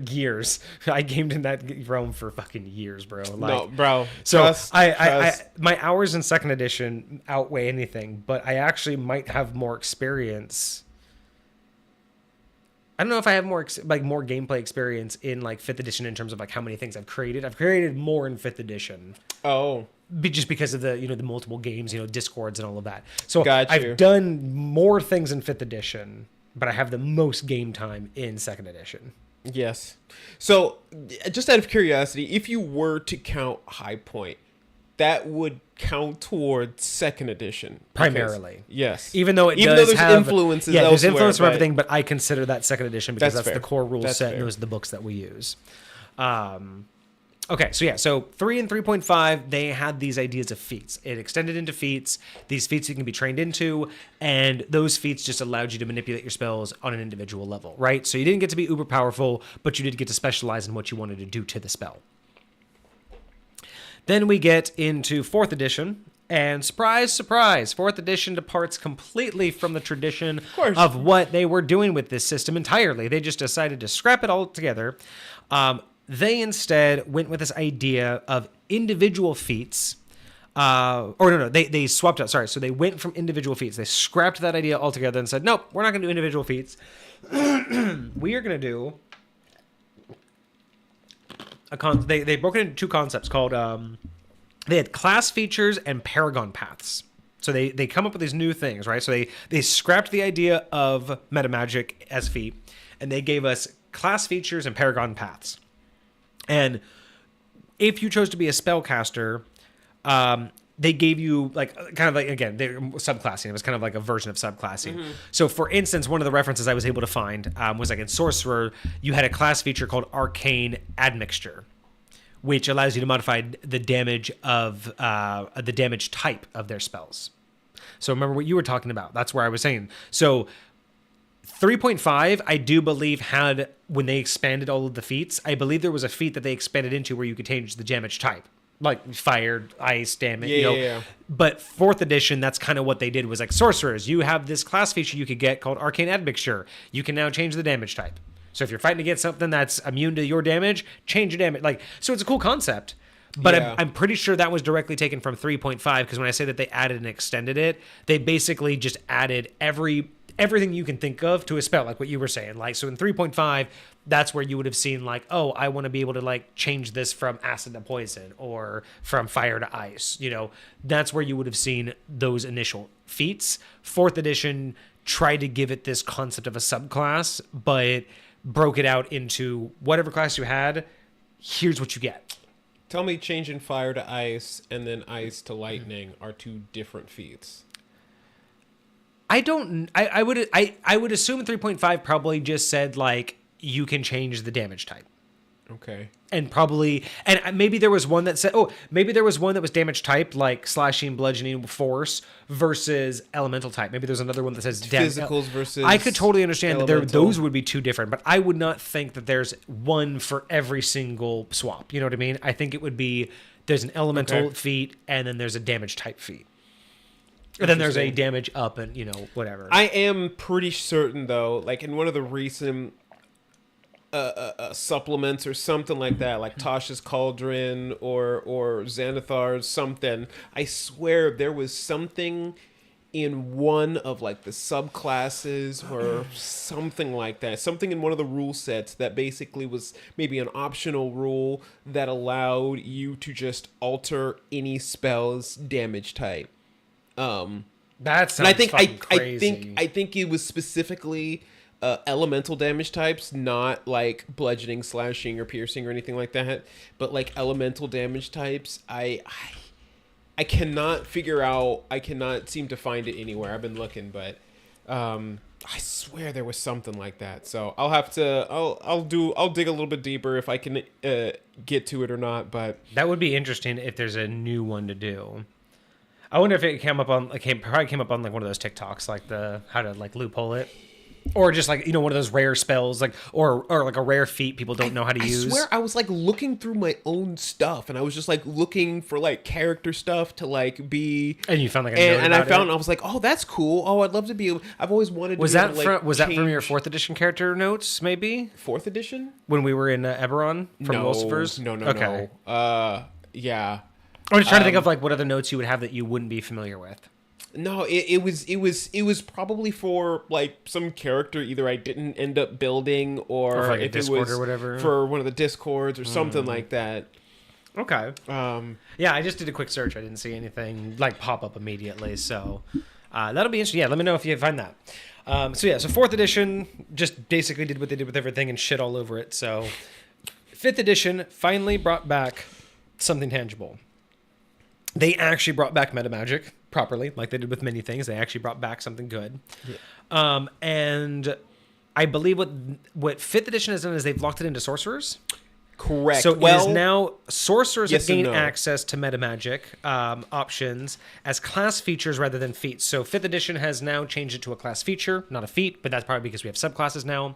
Speaker 1: years. I gamed in that realm for fucking years, bro. Like,
Speaker 2: No, bro.
Speaker 1: So
Speaker 2: Trust.
Speaker 1: my hours in 2nd edition outweigh anything, but I actually might have more experience. I don't know if I have more gameplay experience in like 5th edition in terms of like how many things I've created. I've created more in 5th edition.
Speaker 2: Oh.
Speaker 1: Just because of the the multiple games, discords and all of that. So
Speaker 2: Got you.
Speaker 1: I've done more things in 5th edition, but I have the most game time in 2nd edition.
Speaker 2: Yes. So, just out of curiosity, if you were to count High Point, that would count towards 2nd edition.
Speaker 1: Primarily.
Speaker 2: Yes.
Speaker 1: Even though
Speaker 2: there's
Speaker 1: have
Speaker 2: influences
Speaker 1: yeah, there's
Speaker 2: elsewhere,
Speaker 1: influence from
Speaker 2: but-
Speaker 1: everything, but I consider that 2nd edition because
Speaker 2: That's
Speaker 1: that's the
Speaker 2: fair.
Speaker 1: core rule
Speaker 2: That's
Speaker 1: set
Speaker 2: fair.
Speaker 1: and those are the books that we use. Okay, so 3 and 3.5, they had these ideas of feats. It extended into feats. These feats you can be trained into, and those feats just allowed you to manipulate your spells on an individual level, right? So you didn't get to be uber powerful, but you did get to specialize in what you wanted to do to the spell. Then we get into 4th edition, and surprise, surprise, 4th edition departs completely from the tradition of what they were doing with this system entirely. They just decided to scrap it all together. They instead went with this idea of individual feats. They swapped out. Sorry. So they went from individual feats. They scrapped that idea altogether and said, nope, we're not going to do individual feats. We are going to do they broke it into 2 concepts called, they had class features and paragon paths. So they come up with these new things, right? So they scrapped the idea of meta magic as feat, and they gave us class features and paragon paths. And if you chose to be a spellcaster, they gave you they're subclassing. It was kind of like a version of subclassing. Mm-hmm. So for instance, one of the references I was able to find was like in Sorcerer, you had a class feature called Arcane Admixture, which allows you to modify the damage of the damage type of their spells. So remember what you were talking about. That's where I was saying. So 3.5, I do believe had, when they expanded all of the feats, I believe there was a feat that they expanded into where you could change the damage type. Like fire, ice, damage,
Speaker 2: Yeah.
Speaker 1: But 4th edition, that's kind of what they did was like sorcerers. You have this class feature you could get called Arcane Admixture. You can now change the damage type. So if you're fighting against something that's immune to your damage, change your damage. So it's a cool concept. But
Speaker 2: Yeah.
Speaker 1: I'm pretty sure that was directly taken from 3.5 because when I say that they added and extended it, they basically just added everything you can think of to a spell, like what you were saying. Like, so in 3.5, that's where you would have seen like, oh, I want to be able to like change this from acid to poison or from fire to ice. That's where you would have seen those initial feats. 4th edition tried to give it this concept of a subclass, but broke it out into whatever class you had, here's what you get.
Speaker 2: Tell me changing fire to ice and then ice to lightning are two different feats.
Speaker 1: I would assume 3.5 probably just said like you can change the damage type.
Speaker 2: Okay.
Speaker 1: And maybe there was one that said, maybe there was one that was damage type, like slashing, bludgeoning, force versus elemental type. Maybe there's another one that says
Speaker 2: physicals versus.
Speaker 1: I could totally understand
Speaker 2: elemental.
Speaker 1: that those would be two different, but I would not think that there's one for every single swap. You know what I mean? I think it would be there's an elemental feat and then there's a damage type feat. And then there's a damage up and, whatever.
Speaker 2: I am pretty certain, though, like in one of the recent supplements or something like that, like Tasha's Cauldron or Xanathar's something, I swear there was something in one of like the subclasses or something like that, something in one of the rule sets that basically was maybe an optional rule that allowed you to just alter any spell's damage type.
Speaker 1: That sounds crazy.
Speaker 2: I think it was specifically elemental damage types, not like bludgeoning, slashing, or piercing or anything like that, but like elemental damage types. I cannot figure out. I cannot seem to find it anywhere. I've been looking, but I swear there was something like that. So I'll have to. I'll dig a little bit deeper if I can get to it or not. But
Speaker 1: that would be interesting if there's a new one to do. I wonder if it probably came up on like one of those TikToks, like the how to like loophole it, or just like one of those rare spells, like or like a rare feat people don't know how to use. I
Speaker 2: swear I was like looking through my own stuff, and I was just like looking for like character stuff to like be.
Speaker 1: And you found like a note
Speaker 2: and I found I was like, oh, that's cool. Oh, I'd love to be. I've always wanted.
Speaker 1: Was
Speaker 2: to
Speaker 1: that
Speaker 2: be able to,
Speaker 1: was that from your 4th edition character notes? Maybe
Speaker 2: 4th edition
Speaker 1: when we were in Eberron from Lucifer's.
Speaker 2: No.
Speaker 1: Okay.
Speaker 2: Yeah.
Speaker 1: I'm just trying to think of like what other notes you would have that you wouldn't be familiar with.
Speaker 2: No, it was probably for like some character either I didn't end up building or
Speaker 1: like
Speaker 2: if
Speaker 1: a Discord
Speaker 2: it was
Speaker 1: or whatever
Speaker 2: for one of the Discords or something like that.
Speaker 1: Okay. Yeah, I just did a quick search. I didn't see anything like pop up immediately, so that'll be interesting. Yeah, let me know if you find that. So 4th edition just basically did what they did with everything and shit all over it. So 5th edition finally brought back something tangible. They actually brought back meta magic properly, like they did with many things. They actually brought back something good. Yeah. And I believe what 5th edition has done is they've locked it into sorcerers.
Speaker 2: Correct.
Speaker 1: So it is now sorcerers have gained access to meta magic options as class features rather than feats. So 5th edition has now changed it to a class feature, not a feat, but that's probably because we have subclasses now.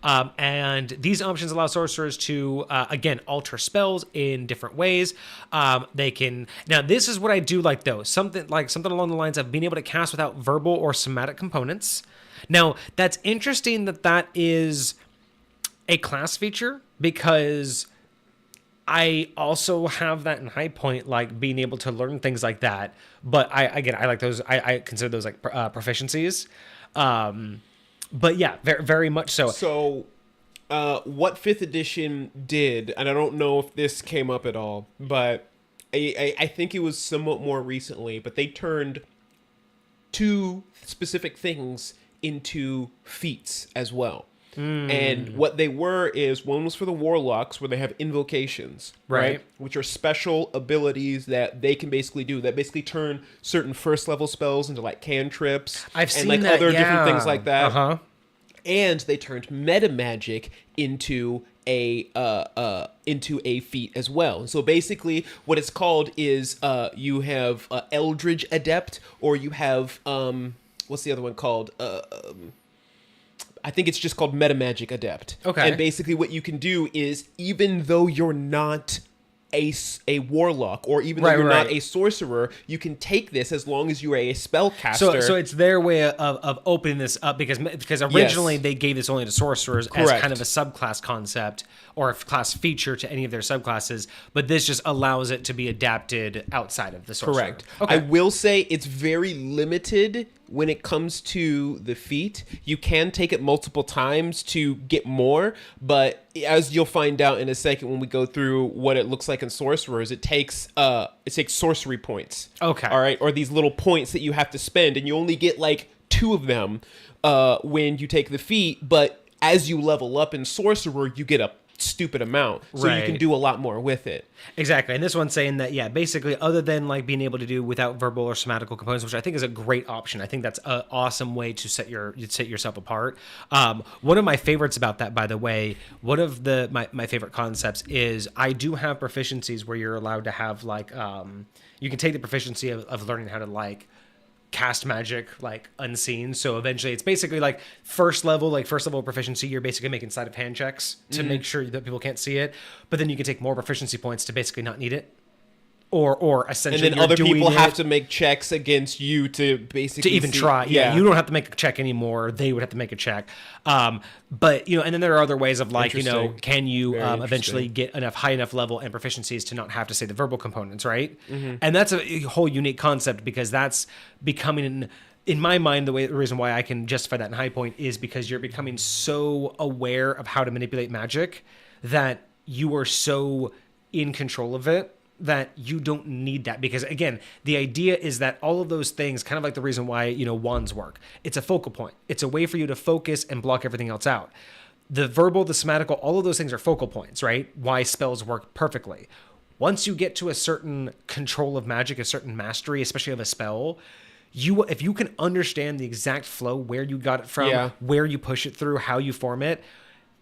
Speaker 1: And these options allow sorcerers to, again, alter spells in different ways. They can... Now, this is what I do like, though. Something along the lines of being able to cast without verbal or somatic components. Now, that's interesting that is a class feature, because I also have that in High Point, like being able to learn things like that. But I like those... I consider those like proficiencies. But yeah, very, very much so.
Speaker 2: So, what 5th edition did, and I don't know if this came up at all, but I think it was somewhat more recently, but they turned 2 specific things into feats as well. And what they were is, one was for the warlocks, where they have invocations, right? Which are special abilities that they can basically do, that basically turn certain first level spells into like cantrips.
Speaker 1: I've seen
Speaker 2: like
Speaker 1: that,
Speaker 2: other different things like that.
Speaker 1: Uh-huh.
Speaker 2: And they turned meta magic into a feat as well. And so basically what it's called is you have Eldritch Adept, or you have what's the other one called? I think it's just called Meta Magic Adept.
Speaker 1: Okay.
Speaker 2: And basically what you can do is, even though you're not a warlock, or even though you're not a sorcerer, you can take this as long as you are a spellcaster.
Speaker 1: So it's their way of opening this up, because originally they gave this only to sorcerers as kind of a subclass concept or a class feature to any of their subclasses, but this just allows it to be adapted outside of the sorcerer.
Speaker 2: Correct.
Speaker 1: Okay.
Speaker 2: I will say it's very limited when it comes to the feat. You can take it multiple times to get more, but as you'll find out in a second when we go through what it looks like in sorcerers, it takes sorcery points.
Speaker 1: Okay.
Speaker 2: All right, or these little points that you have to spend, and you only get like 2 2 of them when you take the feat, but as you level up in sorcerer, you get a stupid amount, so you can do a lot more with it.
Speaker 1: Exactly. And this one's saying that, yeah, basically, other than like being able to do without verbal or somatical components, which I think is a great option. I think that's an awesome way to set yourself apart. One of my favorites about that, by the way, one of my favorite concepts is I do have proficiencies where you're allowed to have like you can take the proficiency of learning how to like cast magic like unseen. So eventually it's basically like first level proficiency, you're basically making sleight of hand checks to make sure that people can't see it, but then you can take more proficiency points to basically not need it, or essentially,
Speaker 2: and then other people have to make checks against you to basically
Speaker 1: to even try. Yeah, you don't have to make a check anymore. They would have to make a check. But and then there are other ways of like, can you eventually get high enough level and proficiencies to not have to say the verbal components, right? And that's a whole unique concept, because that's becoming, in my mind, the reason why I can justify that in High Point is because you're becoming so aware of how to manipulate magic that you are so in control of it that you don't need that. Because again, the idea is that all of those things, kind of like the reason why, wands work. It's a focal point. It's a way for you to focus and block everything else out. The verbal, the somatical, all of those things are focal points, right? Why spells work perfectly. Once you get to a certain control of magic, a certain mastery, especially of a spell, if you can understand the exact flow, where you got it from, where you push it through, how you form it,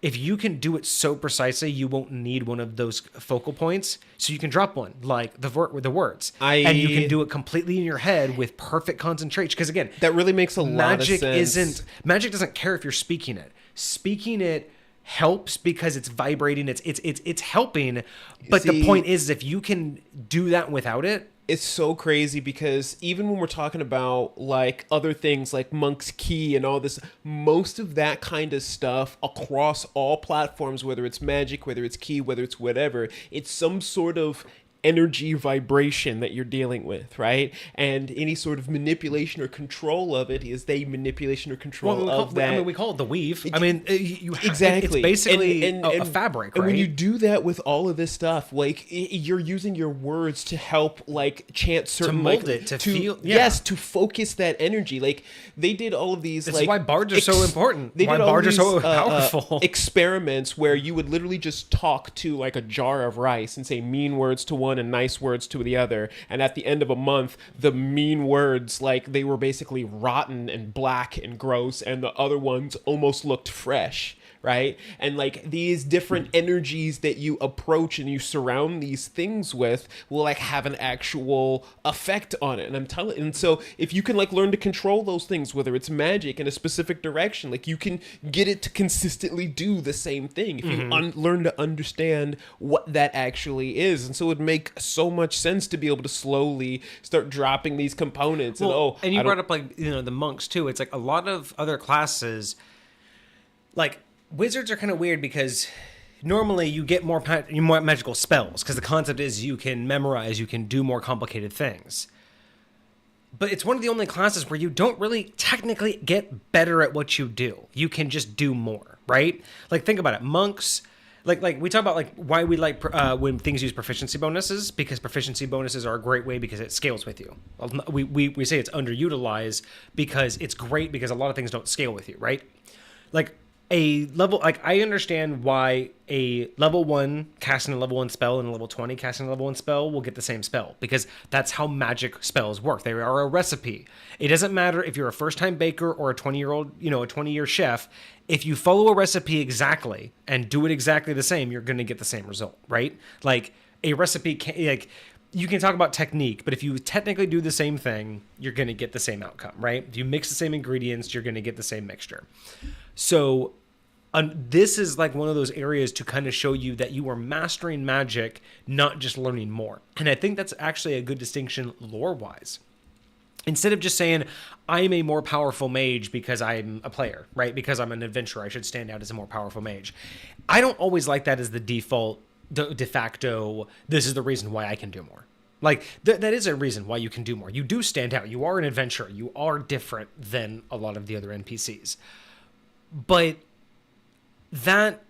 Speaker 1: if you can do it so precisely, you won't need one of those focal points. So you can drop one, like the words. And you can do it completely in your head with perfect concentration. Because again,
Speaker 2: that really makes a lot of sense.
Speaker 1: Magic doesn't care if you're speaking it. Speaking it helps because it's vibrating, it's helping. But the point is, if you can do that without it,
Speaker 2: it's so crazy, because even when we're talking about like other things like Monk's Key and all this, most of that kind of stuff across all platforms, whether it's Magic, whether it's Key, whether it's whatever, it's some sort of energy vibration that you're dealing with, right? And any sort of manipulation or control of it is the manipulation or control of that.
Speaker 1: I mean, we call it the weave.
Speaker 2: Exactly.
Speaker 1: It's basically a fabric, right?
Speaker 2: And when you do that with all of this stuff, like you're using your words to help like chant certain,
Speaker 1: to mold it, to feel,
Speaker 2: yes, to focus that energy. Like they did all of these.
Speaker 1: This
Speaker 2: like,
Speaker 1: is why bards are so important.
Speaker 2: They
Speaker 1: why
Speaker 2: did
Speaker 1: bards
Speaker 2: all
Speaker 1: are so powerful.
Speaker 2: Experiments where you would literally just talk to like a jar of rice and say mean words to one and nice words to the other, and at the end of a month the mean words, like, they were basically rotten and black and gross, and the other ones almost looked fresh, right? And like these different energies that you approach and you surround these things with will like have an actual effect on it. And so if you can like learn to control those things, whether it's magic in a specific direction, like you can get it to consistently do the same thing if you learn to understand what that actually is. And so it would make so much sense to be able to slowly start dropping these components.
Speaker 1: And you brought up like, the monks too. It's like a lot of other classes, like wizards are kind of weird because normally you get more magical spells because the concept is you can memorize, you can do more complicated things. But it's one of the only classes where you don't really technically get better at what you do. You can just do more, right? Like think about it. Monks, like we talk about like why we like when things use proficiency bonuses, because proficiency bonuses are a great way because it scales with you. We say it's underutilized because it's great because a lot of things don't scale with you, right? Like I understand why a level 1 casting a level 1 spell and a level 20 casting a level 1 spell will get the same spell, because that's how magic spells work. They are a recipe. It doesn't matter if you're a first-time baker or a 20-year-old, a 20-year chef. If you follow a recipe exactly and do it exactly the same, you're going to get the same result, right? Like a recipe you can talk about technique, but if you technically do the same thing, you're going to get the same outcome, right? If you mix the same ingredients, you're going to get the same mixture. So this is like one of those areas to kind of show you that you are mastering magic, not just learning more. And I think that's actually a good distinction lore-wise. Instead of just saying, I'm a more powerful mage because I'm a player, right? Because I'm an adventurer, I should stand out as a more powerful mage. I don't always like that as the default, de facto, this is the reason why I can do more. Like, that is a reason why you can do more. You do stand out. You are an adventurer. You are different than a lot of the other NPCs. But that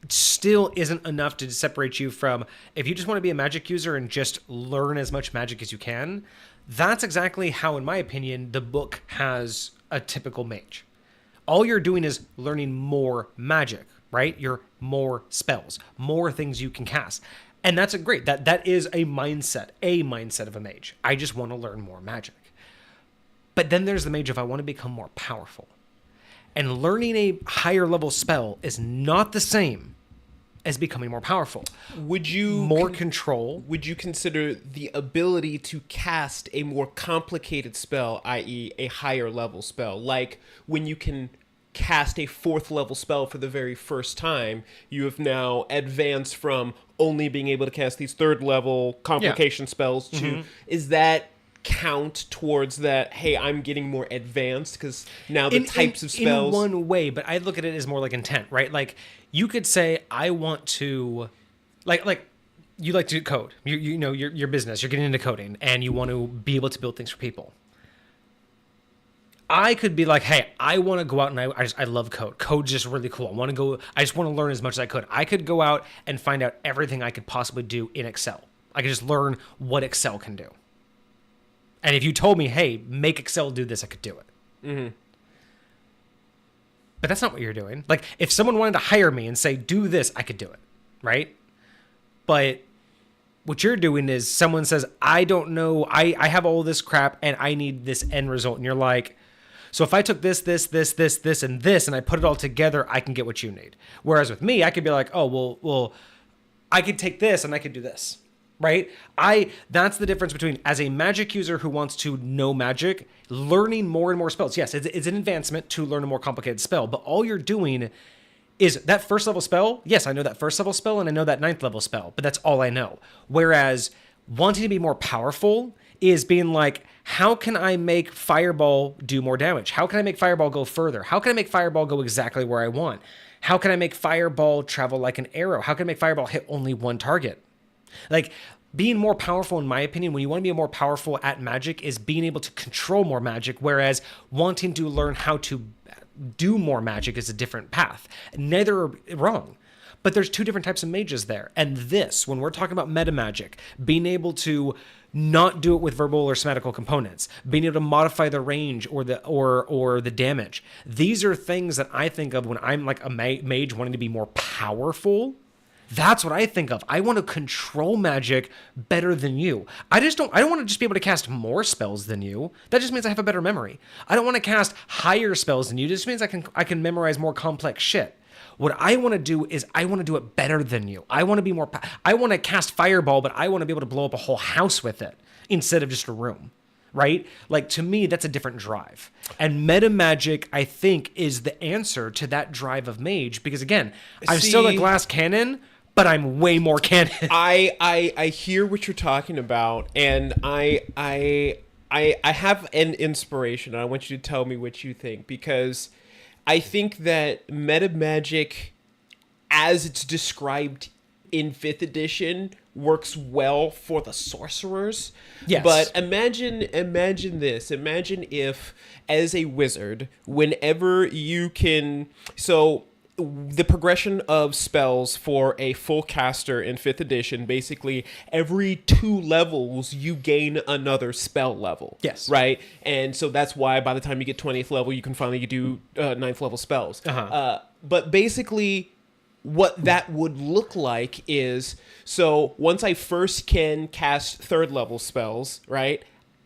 Speaker 1: still isn't enough to separate you from, if you just want to be a magic user and just learn as much magic as you can, that's exactly how, in my opinion, the book has a typical mage. All you're doing is learning more magic, right? You're more spells, more things you can cast. And that's great. That is a mindset of a mage. I just want to learn more magic. But then there's the mage of I want to become more powerful. And learning a higher level spell is not the same as becoming more powerful.
Speaker 2: Would you
Speaker 1: more control?
Speaker 2: Would you consider the ability to cast a more complicated spell, i.e. a higher level spell, like when you can cast a 4th level spell for the very first time, you have now advanced from only being able to cast these 3rd level complication spells to, is that count towards that, hey, I'm getting more advanced because now the types of spells...
Speaker 1: In one way, but I look at it as more like intent, right? Like, you could say, I want to... Like you like to code. You know, your business, you're getting into coding, and you want to be able to build things for people. I could be like, hey, I want to go out and I love code. Code's just really cool. I just want to learn as much as I could. I could go out and find out everything I could possibly do in Excel. I could just learn what Excel can do. And if you told me, hey, make Excel do this, I could do it.
Speaker 2: Mm-hmm.
Speaker 1: But that's not what you're doing. Like, if someone wanted to hire me and say, do this, I could do it, right? But what you're doing is someone says, I don't know, I have all this crap and I need this end result. And you're like, so if I took this, and this, and I put it all together, I can get what you need. Whereas with me, I could be like, oh, well, I could take this and I could do this, right? That's the difference between, as a magic user who wants to know magic, learning more and more spells. Yes, it's an advancement to learn a more complicated spell, but all you're doing is that 1st level spell. Yes, I know that 1st level spell and I know that 9th level spell, but that's all I know. Whereas wanting to be more powerful is being like, how can I make Fireball do more damage? How can I make Fireball go further? How can I make Fireball go exactly where I want? How can I make Fireball travel like an arrow? How can I make Fireball hit only one target? Like, being more powerful, in my opinion, when you want to be more powerful at magic, is being able to control more magic, whereas wanting to learn how to do more magic is a different path. Neither are wrong. But there's 2 different types of mages there. And this, when we're talking about meta magic, being able to not do it with verbal or somatical components, being able to modify the range or the damage, these are things that I think of when I'm like a mage wanting to be more powerful. That's what I think of. I want to control magic better than you. I don't want to just be able to cast more spells than you. That just means I have a better memory. I don't want to cast higher spells than you. It just means I can memorize more complex shit. What I want to do is I want to do it better than you. I want to be more... I want to cast Fireball, but I want to be able to blow up a whole house with it instead of just a room, right? Like, to me, that's a different drive. And meta magic, I think, is the answer to that drive of mage. Because, again, I'm still a glass cannon, but I'm way more cannon.
Speaker 2: I hear what you're talking about, and I have an inspiration, and I want you to tell me what you think, because I think that meta magic, as it's described in 5th edition, works well for the sorcerers.
Speaker 1: Yes.
Speaker 2: But imagine this. Imagine if, as a wizard, whenever you can... So the progression of spells for a full caster in 5th edition, basically every 2 levels you gain another spell level.
Speaker 1: Yes.
Speaker 2: Right? And so that's why by the time you get 20th level, you can finally do 9th level spells. But basically what that would look like is, so once I first can cast 3rd level spells, right,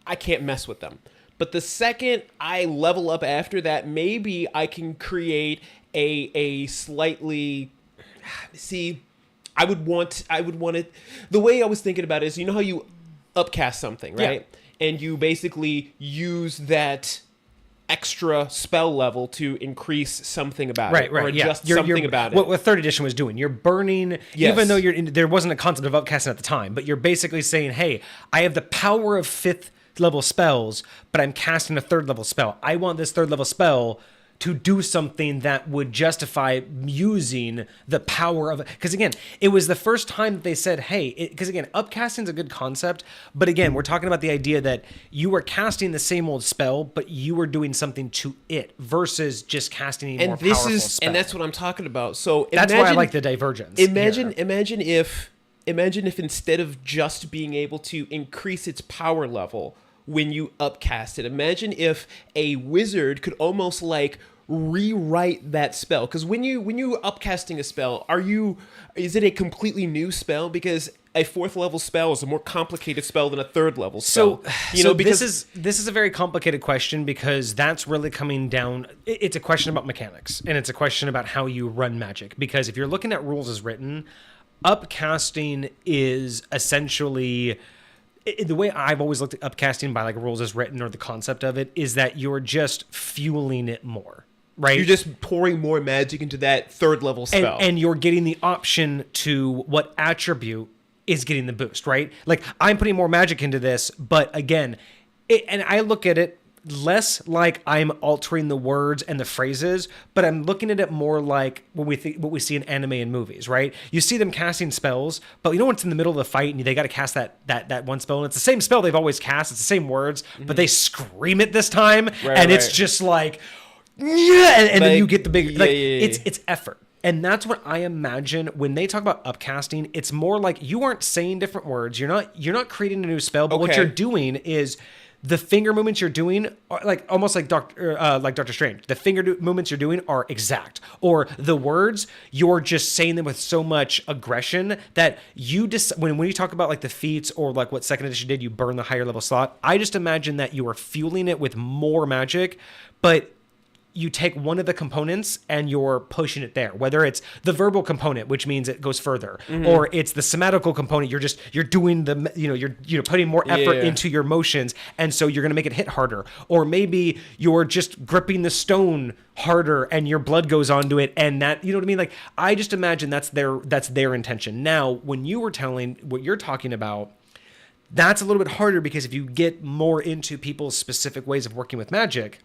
Speaker 2: I can't mess with them. But the second I level up after that, maybe I can create a slightly... See, I would want it... The way I was thinking about it is, you know how you upcast something, right? Yeah. And you basically use that extra spell level to increase something about it. Or adjust something about it.
Speaker 1: What 3rd edition was doing. You're burning... Yes. Even though there wasn't a concept of upcasting at the time, but you're basically saying, hey, I have the power of 5th level spells, but I'm casting a 3rd level spell. I want this 3rd level spell to do something that would justify using the power of it. Because again, it was the first time that they said, hey, because again, upcasting is a good concept, but again, we're talking about the idea that you were casting the same old spell, but you were doing something to it versus just casting a more powerful spell.
Speaker 2: And that's what I'm talking about. So
Speaker 1: that's why I like the divergence.
Speaker 2: Imagine if instead of just being able to increase its power level, when you upcast it. Imagine if a wizard could almost like rewrite that spell. Because when you upcasting a spell, is it a completely new spell? Because a 4th level spell is a more complicated spell than a 3rd level spell.
Speaker 1: Because this is a very complicated question, because that's really coming down. It's a question about mechanics, and it's a question about how you run Magic. Because if you're looking at rules as written, upcasting is essentially, the way I've always looked at upcasting by like rules as written, or the concept of it, is that you're just fueling it more. Right?
Speaker 2: You're just pouring more magic into that 3rd level spell.
Speaker 1: And you're getting the option to what attribute is getting the boost, right? Like, I'm putting more magic into this, but again, and I look at it less like I'm altering the words and the phrases, but I'm looking at it more like what we see in anime and movies, right? You see them casting spells, but you know when it's in the middle of the fight and they got to cast that one spell, and it's the same spell they've always cast, it's the same words, but they scream it this time, it's just like, yeah, and then you get the big, it's effort. And that's what I imagine when they talk about upcasting. It's more like you aren't saying different words. You're not creating a new spell, but what you're doing is the finger movements you're doing are like almost like Doctor Strange. The finger movements you're doing are exact, or the words you're just saying them with so much aggression that you just when you talk about like the feats or like what 2nd edition did, you burn the higher level slot. I just imagine that you are fueling it with more magic, but you take one of the components and you're pushing it there, whether it's the verbal component, which means it goes further, or it's the somatical component. You're doing you're putting more effort into your motions. And so you're going to make it hit harder, or maybe you're just gripping the stone harder and your blood goes onto it. And that, you know what I mean? Like, I just imagine that's their intention. Now, when you were telling what you're talking about, that's a little bit harder, because if you get more into people's specific ways of working with magic,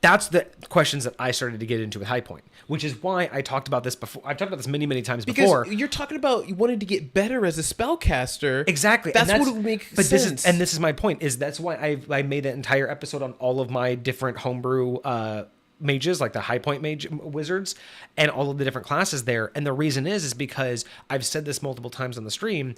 Speaker 1: that's the questions that I started to get into with High Point, which is why I talked about this before. I've talked about this many, many times before.
Speaker 2: Because you're talking about you wanted to get better as a spellcaster.
Speaker 1: Exactly.
Speaker 2: That's what would make sense.
Speaker 1: This is my point, is that's why I made that entire episode on all of my different homebrew mages, like the High Point mage wizards, and all of the different classes there. And the reason is because I've said this multiple times on the stream.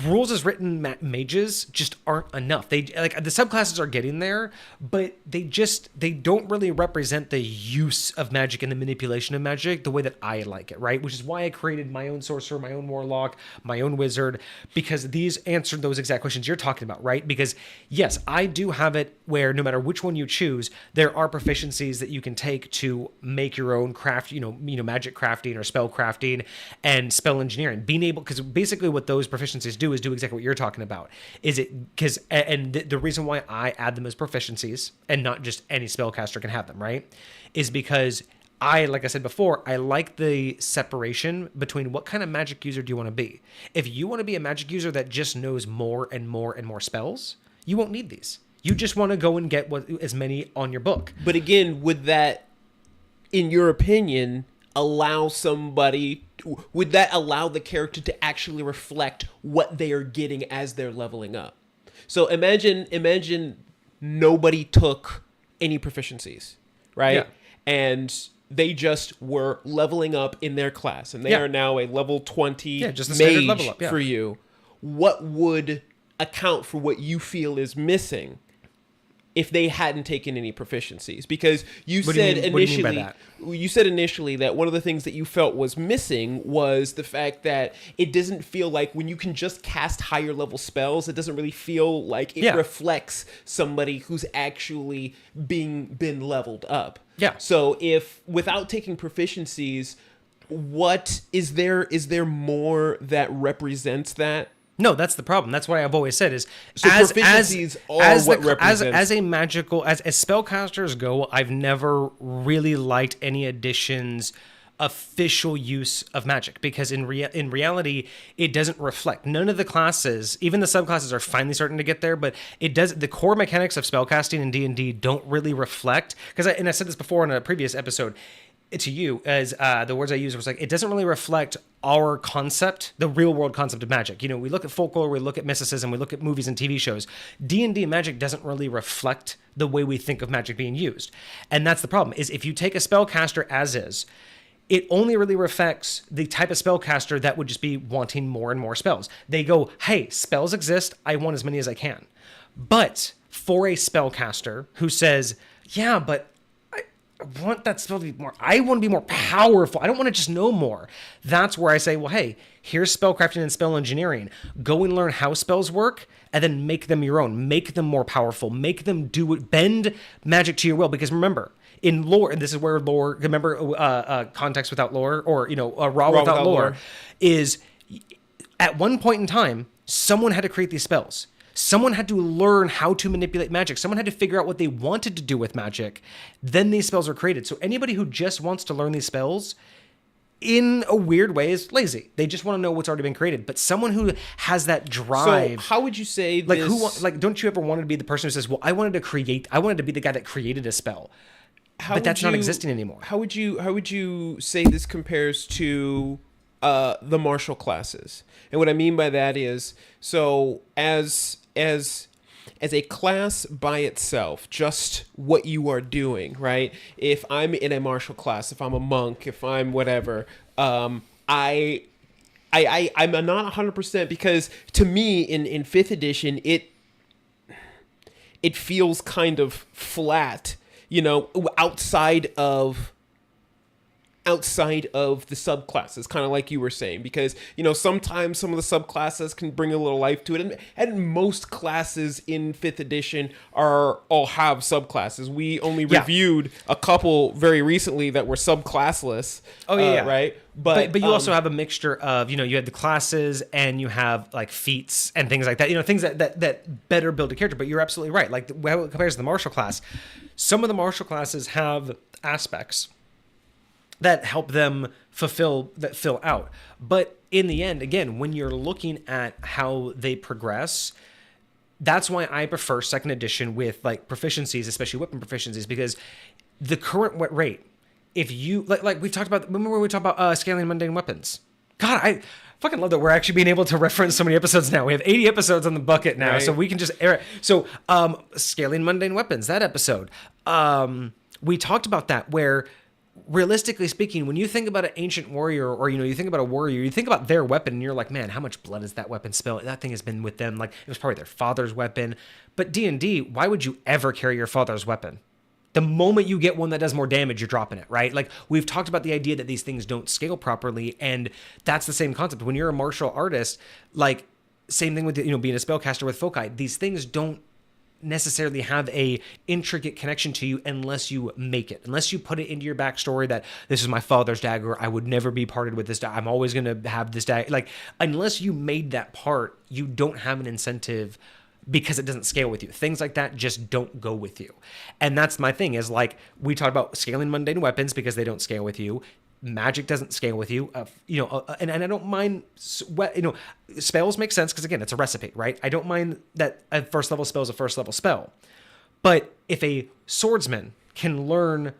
Speaker 1: Rules as written mages just aren't enough. They like the subclasses are getting there, but they don't really represent the use of magic and the manipulation of magic the way that I like it, right? Which is why I created my own sorcerer, my own warlock, my own wizard, because these answered those exact questions you're talking about, right? Because yes, I do have it where no matter which one you choose, there are proficiencies that you can take to make your own craft, magic crafting or spell crafting and spell engineering. Being able, because basically what those proficiencies do is do exactly what you're talking about. Is it because the reason why I add them as proficiencies and not just any spellcaster can have them, right? Is because like I said before, I like the separation between what kind of magic user do you want to be. If you want to be a magic user that just knows more and more and more spells, you won't need these. You just want to go and get as many on your book.
Speaker 2: But again, would that, in your opinion, allow the character to actually reflect what they are getting as they're leveling up? So imagine nobody took any proficiencies, right?
Speaker 1: Yeah.
Speaker 2: And they just were leveling up in their class, and they are now a level 20
Speaker 1: just a standard
Speaker 2: mage
Speaker 1: level up,
Speaker 2: for you. What would account for what you feel is missing if they hadn't taken any proficiencies? Because you said initially that one of the things that you felt was missing was the fact that it doesn't feel like when you can just cast higher level spells, it doesn't really feel like it reflects somebody who's actually been leveled up.
Speaker 1: Yeah.
Speaker 2: So if without taking proficiencies, what is there more that represents that?
Speaker 1: No, that's the problem. That's what I've always said is
Speaker 2: so proficiencies are what represents.
Speaker 1: As spellcasters go, I've never really liked any additions official use of magic, because in reality it doesn't reflect. None of the classes, even the subclasses, are finally starting to get there, but the core mechanics of spellcasting in D&D don't really reflect, because I said this before in a previous episode to you, as the words I used was like, it doesn't really reflect our concept, the real world concept of magic. We look at folklore, we look at mysticism, we look at movies and TV shows. D&D magic doesn't really reflect the way we think of magic being used. And that's the problem, is if you take a spellcaster as is, it only really reflects the type of spellcaster that would just be wanting more and more spells. They go, hey, spells exist. I want as many as I can. But for a spellcaster who says, yeah, but I want that spell to be more, I want to be more powerful. I don't want to just know more. That's where I say, well, hey, here's spellcrafting and spell engineering. Go and learn how spells work and then make them your own. Make them more powerful. Make them do it. Bend magic to your will. Because remember, in lore, and this is where lore, remember context without lore, or, raw without lore, is at one point in time, someone had to create these spells. Someone had to learn how to manipulate magic. Someone had to figure out what they wanted to do with magic. Then these spells are created. So anybody who just wants to learn these spells, in a weird way, is lazy. They just want to know what's already been created. But someone who has that drive...
Speaker 2: So how would you say
Speaker 1: like,
Speaker 2: this...
Speaker 1: don't you ever want to be the person who says, well, I wanted to be the guy that created a spell. But that's not existing anymore.
Speaker 2: How would you say this compares to the martial classes? And what I mean by that is, so as a class by itself, just what you are doing, right? If I'm in a martial class, if I'm a monk, if I'm whatever, I'm not 100%, because to me in 5th edition it feels kind of flat, outside of the subclasses, kind of like you were saying, because sometimes some of the subclasses can bring a little life to it, and most classes in 5th edition all have subclasses. We only reviewed a couple very recently that were subclassless. Right.
Speaker 1: But you also have a mixture of, you have the classes and you have like feats and things like that, things that better build a character. But you're absolutely right. Like how it compares to the martial class, some of the martial classes have aspects that help them fill out. But in the end, again, when you're looking at how they progress, that's why I prefer 2nd edition with like proficiencies, especially weapon proficiencies, because the current rate, if you like we talked about, remember when we talked about scaling mundane weapons? God, I fucking love that we're actually being able to reference so many episodes now. We have 80 episodes on the bucket now, right? So we can just air it. So scaling mundane weapons, that episode, we talked about that, where realistically speaking, when you think about an ancient warrior, or you think about a warrior, you think about their weapon and you're like, man, how much blood is that weapon spilled? That thing has been with them, like it was probably their father's weapon. But D&D, why would you ever carry your father's weapon? The moment you get one that does more damage, you're dropping it, right? Like we've talked about the idea that these things don't scale properly, and that's the same concept. When you're a martial artist, like same thing with being a spellcaster with foci, these things don't necessarily have a intricate connection to you unless you make it, unless you put it into your backstory that this is my father's dagger, I would never be parted with this dagger, I'm always going to have this dagger. Like unless you made that part, you don't have an incentive, because it doesn't scale with you. Things like that just don't go with you. And that's my thing, is like we talked about scaling mundane weapons because they don't scale with you. Magic doesn't scale with you, and I don't mind, spells make sense because again, it's a recipe, right? I don't mind that a 1st level spell is a 1st level spell, but if a swordsman can learn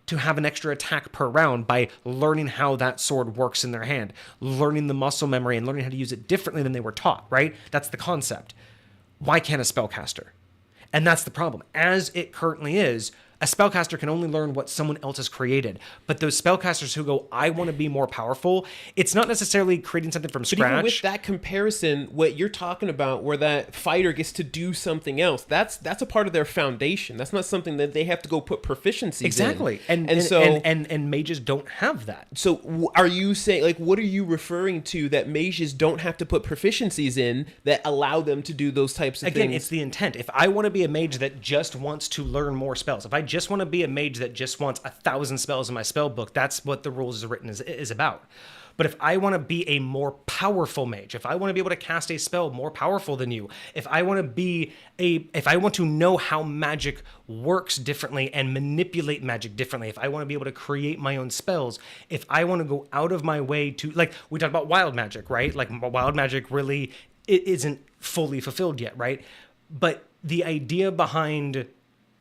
Speaker 1: to have an extra attack per round by learning how that sword works in their hand, learning the muscle memory and learning how to use it differently than they were taught, right? That's the concept. Why can't a spellcaster? And that's the problem. As it currently is, a spellcaster can only learn what someone else has created. But those spellcasters who go, I want to be more powerful, it's not necessarily creating something from scratch. But even
Speaker 2: with that comparison, what you're talking about, where that fighter gets to do something else, that's a part of their foundation. That's not something that they have to go put proficiencies
Speaker 1: exactly.
Speaker 2: in.
Speaker 1: And mages don't have that.
Speaker 2: So are you saying, like, what are you referring to that mages don't have to put proficiencies in that allow them to do those types of things?
Speaker 1: Again, it's the intent. If I want to be a mage that just wants to learn more spells, if I just want to be a mage that just wants 1,000 spells in my spell book, that's what the rules is written is about. But if I want to be a more powerful mage, if I want to be able to cast a spell more powerful than you, if I want to know how magic works differently and manipulate magic differently, if I want to be able to create my own spells, if I want to go out of my way to, like we talked about wild magic, right? Like wild magic really isn't fully fulfilled yet, right? But the idea behind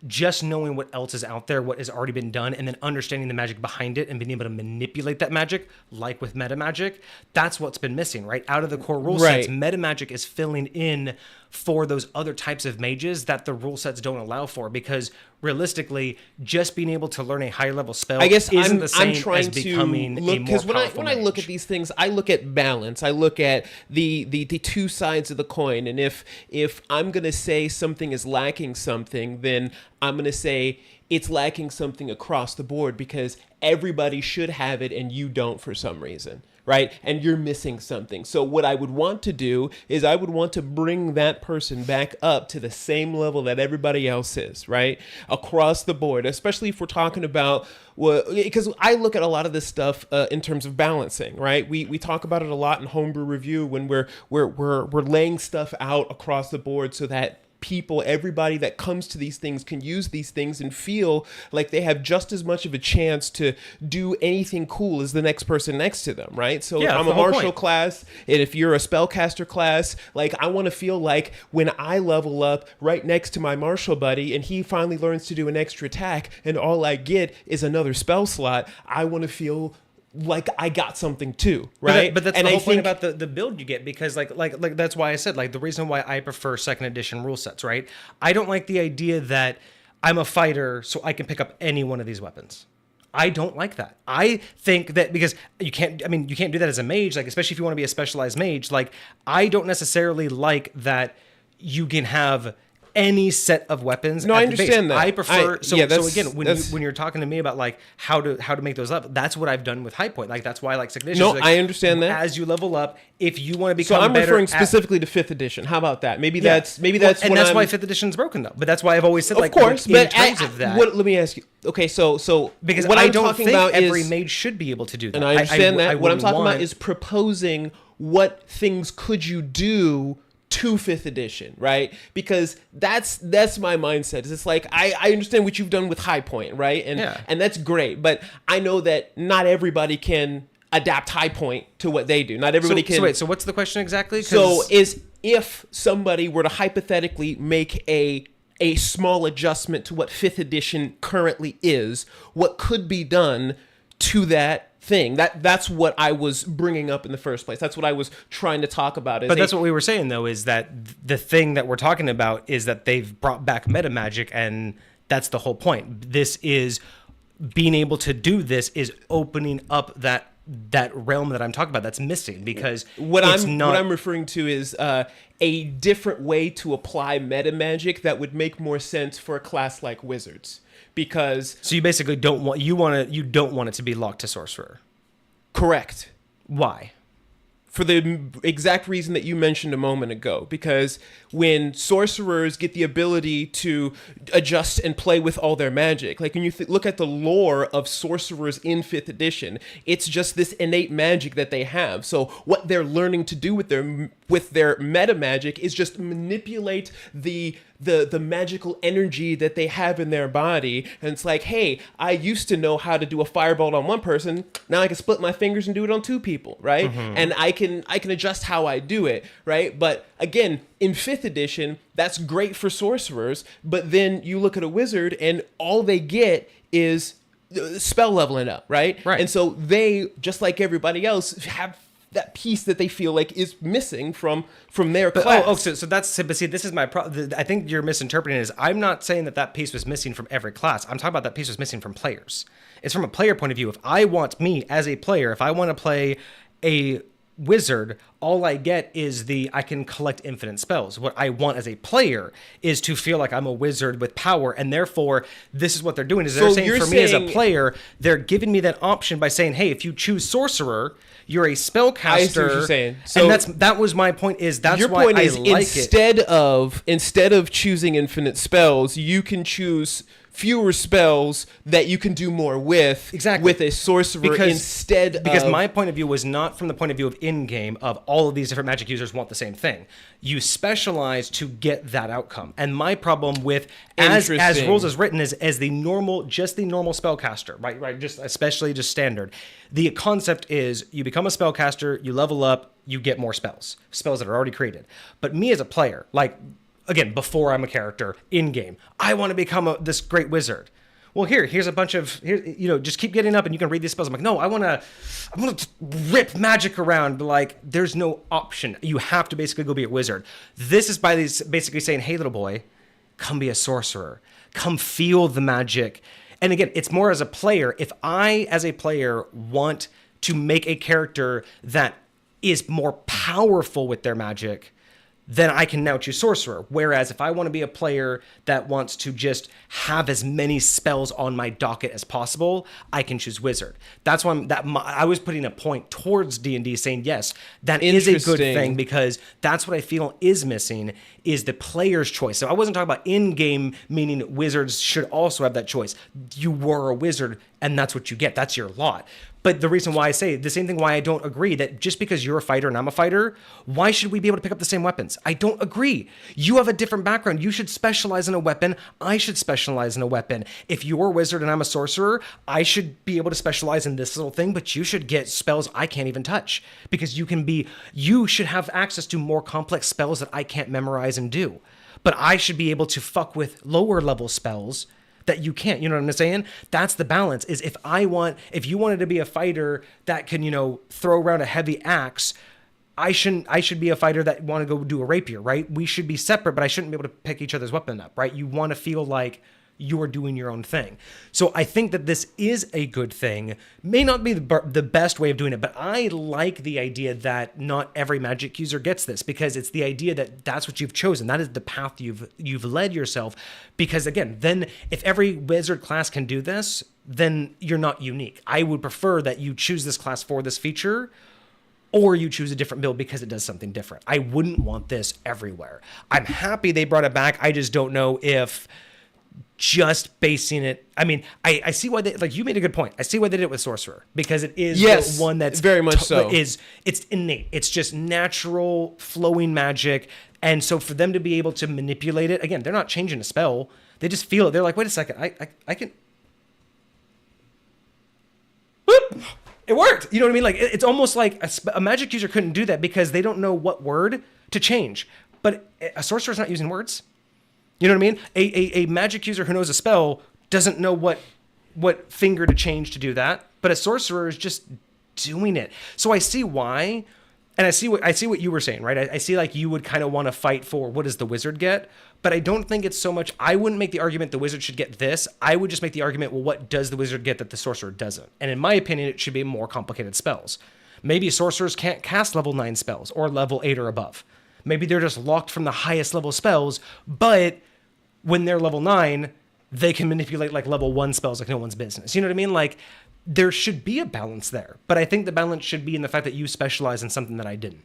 Speaker 1: just knowing what else is out there, what has already been done, and then understanding the magic behind it and being able to manipulate that magic, like with meta magic, that's what's been missing, right? Out of the core rule sets, meta magic is filling in for those other types of mages that the rule sets don't allow for, because realistically, just being able to learn a higher level spell
Speaker 2: I guess
Speaker 1: isn't the same
Speaker 2: I'm trying
Speaker 1: as becoming
Speaker 2: to
Speaker 1: a
Speaker 2: look,
Speaker 1: more
Speaker 2: because
Speaker 1: powerful
Speaker 2: when I look
Speaker 1: mage.
Speaker 2: at these things, I look at balance. I look at the two sides of the coin, and if I'm gonna say something is lacking something, then I'm gonna say it's lacking something across the board, because everybody should have it and you don't for some reason, right? And you're missing something. So what I would want to do is I would want to bring that person back up to the same level that everybody else is, right? Across the board, especially if we're talking about, well, because I look at a lot of this stuff in terms of balancing, right? We talk about it a lot in Homebrew Review when we're laying stuff out across the board so that people, everybody that comes to these things can use these things and feel like they have just as much of a chance to do anything cool as the next person next to them, right? So
Speaker 1: Yeah,
Speaker 2: if I'm
Speaker 1: that's
Speaker 2: a
Speaker 1: the whole
Speaker 2: martial
Speaker 1: point.
Speaker 2: class, and if you're a spellcaster class, like I want to feel like when I level up right next to my martial buddy and he finally learns to do an extra attack and all I get is another spell slot, I want to feel like I got something too, right?
Speaker 1: But that's
Speaker 2: and
Speaker 1: the whole
Speaker 2: I
Speaker 1: point
Speaker 2: think
Speaker 1: about the build you get, because like that's why I said, like, the reason why I prefer second edition rule sets, right? I don't like the idea that I'm a fighter so I can pick up any one of these weapons. I don't like that. I think that because you can't do that as a mage, like, especially if you want to be a specialized mage. Like, I don't necessarily like that you can have any set of weapons.
Speaker 2: No,
Speaker 1: at
Speaker 2: I
Speaker 1: the base.
Speaker 2: again,
Speaker 1: I prefer. So again,
Speaker 2: that's
Speaker 1: when you're talking to me about like how to make those up, that's what I've done with High Point. Like, that's why I like second edition.
Speaker 2: No,
Speaker 1: Like,
Speaker 2: I understand that.
Speaker 1: As you level up, if you want to
Speaker 2: So
Speaker 1: become
Speaker 2: I'm
Speaker 1: better
Speaker 2: referring
Speaker 1: at-
Speaker 2: specifically to fifth edition. How about that? Maybe
Speaker 1: Yeah.
Speaker 2: that's
Speaker 1: and
Speaker 2: what
Speaker 1: that's
Speaker 2: I'm,
Speaker 1: why fifth edition's broken though. But that's why I've always said,
Speaker 2: of
Speaker 1: like,
Speaker 2: course.
Speaker 1: in
Speaker 2: But
Speaker 1: terms of that,
Speaker 2: let me ask you. Okay, so
Speaker 1: because
Speaker 2: what
Speaker 1: I
Speaker 2: I'm
Speaker 1: don't
Speaker 2: talking
Speaker 1: think
Speaker 2: about
Speaker 1: every
Speaker 2: is,
Speaker 1: mage should be able to do that.
Speaker 2: and I understand that. What I'm
Speaker 1: wouldn't
Speaker 2: talking about
Speaker 1: want-
Speaker 2: is proposing what things could you do to fifth edition, right? Because that's my mindset. It's like I understand what you've done with High Point, right? And that's great, but I know that not everybody can adapt High Point to what they do. Not everybody can.
Speaker 1: So wait, so what's the question exactly? 'Cause-
Speaker 2: So is if somebody were to hypothetically make a small adjustment to what fifth edition currently is, what could be done to that thing? That's what I was bringing up in the first place. That's what I was trying to talk about.
Speaker 1: But that's what we were saying, though, is that the thing that we're talking about is that they've brought back meta magic, and that's the whole point. This is being able to do this is opening up that realm that I'm talking about that's missing, because
Speaker 2: what
Speaker 1: it's
Speaker 2: I'm
Speaker 1: not.
Speaker 2: what I'm referring to is a different way to apply meta magic that would make more sense for a class like Wizards. Because
Speaker 1: So you basically don't want it to be locked to sorcerer.
Speaker 2: correct.
Speaker 1: Why?
Speaker 2: For the exact reason that you mentioned a moment ago, because when sorcerers get the ability to adjust and play with all their magic, like when you look at the lore of sorcerers in 5th edition, it's just this innate magic that they have. So what they're learning to do with their meta magic is just manipulate the magical energy that they have in their body. And it's like, hey, I used to know how to do a firebolt on one person, now I can split my fingers and do it on two people, right?
Speaker 1: Mm-hmm.
Speaker 2: And I can adjust how I do it, right? But again, in 5th edition, that's great for sorcerers, but then you look at a wizard and all they get is spell leveling up, right?
Speaker 1: Right.
Speaker 2: And so they, just like everybody else, have that piece that they feel like is missing from their class.
Speaker 1: So that's, but see, this is my problem. I think you're misinterpreting it. Is I'm not saying that piece was missing from every class. I'm talking about that piece was missing from players. It's from a player point of view. If I want me as a player, if I want to play a wizard, all I get is I can collect infinite spells. What I want as a player is to feel like I'm a wizard with power, and therefore this is what they're doing. Is they're saying for me as a player, they're giving me that option by saying, hey, if you choose sorcerer, you're a spellcaster.
Speaker 2: I see what you're saying. So
Speaker 1: and that was my point. That's
Speaker 2: your
Speaker 1: why
Speaker 2: point
Speaker 1: I
Speaker 2: is
Speaker 1: like
Speaker 2: instead of choosing infinite spells, you can choose fewer spells that you can do more with.
Speaker 1: Exactly.
Speaker 2: With a sorcerer
Speaker 1: because my point of view was not from the point of view of in-game of all of these different magic users want the same thing. You specialize to get that outcome. And my problem with as rules is written is as the normal spellcaster, right? Just especially just standard. The concept is you become a spellcaster, you level up, you get more spells that are already created. But me as a player, like, again, before I'm a character in game, I want to become this great wizard. well, here's a bunch of just keep getting up and you can read these spells. I'm like, no, I want to rip magic around. But like, there's no option. You have to basically go be a wizard. This is by these basically saying, hey, little boy, come be a sorcerer. Come feel the magic. And again, it's more as a player. If I, as a player, want to make a character that is more powerful with their magic, then I can now choose sorcerer. Whereas if I want to be a player that wants to just have as many spells on my docket as possible, I can choose wizard. That's why I was putting a point towards D&D saying, yes, that is a good thing, because that's what I feel is missing is the player's choice. So I wasn't talking about in-game, meaning wizards should also have that choice. You were a wizard and that's what you get. That's your lot. But the reason why I say the same thing, why I don't agree that just because you're a fighter and I'm a fighter, why should we be able to pick up the same weapons? I don't agree. You have a different background. You should specialize in a weapon. I should specialize in a weapon. If you're a wizard and I'm a sorcerer, I should be able to specialize in this little thing, but you should get spells I can't even touch because you should have access to more complex spells that I can't memorize and do. But I should be able to fuck with lower level spells that you can't, you know what I'm saying? That's the balance. Is if you wanted to be a fighter that can, throw around a heavy axe, I should be a fighter that want to go do a rapier, right? We should be separate, but I shouldn't be able to pick each other's weapon up, right? You want to feel like you're doing your own thing. So I think that this is a good thing. May not be the best way of doing it, but I like the idea that not every magic user gets this, because it's the idea that that's what you've chosen. That is the path you've led yourself. Because again, then if every wizard class can do this, then you're not unique. I would prefer that you choose this class for this feature, or you choose a different build because it does something different. I wouldn't want this everywhere. I'm happy they brought it back. I just don't know if just basing it. I mean, I see why you made a good point. I see why they did it with sorcerer, because it is the one that's
Speaker 2: very much so.
Speaker 1: It's innate. It's just natural flowing magic. And so for them to be able to manipulate it, again, they're not changing a spell. They just feel it. They're like, wait a second, I can. Whoop! It worked. You know what I mean? Like it's almost like a magic user couldn't do that because they don't know what word to change. But a sorcerer's not using words. You know what I mean? A magic user who knows a spell doesn't know what finger to change to do that, but a sorcerer is just doing it. So I see why, and I see what you were saying, right? I see like you would kind of want to fight for what does the wizard get, but I don't think it's so much. I wouldn't make the argument the wizard should get this. I would just make the argument, well, what does the wizard get that the sorcerer doesn't? And in my opinion, it should be more complicated spells. Maybe sorcerers can't cast level 9 spells or level 8 or above. Maybe they're just locked from the highest level spells, but when they're level 9, they can manipulate like level 1 spells like no one's business. You know what I mean? Like there should be a balance there, but I think the balance should be in the fact that you specialize in something that I didn't.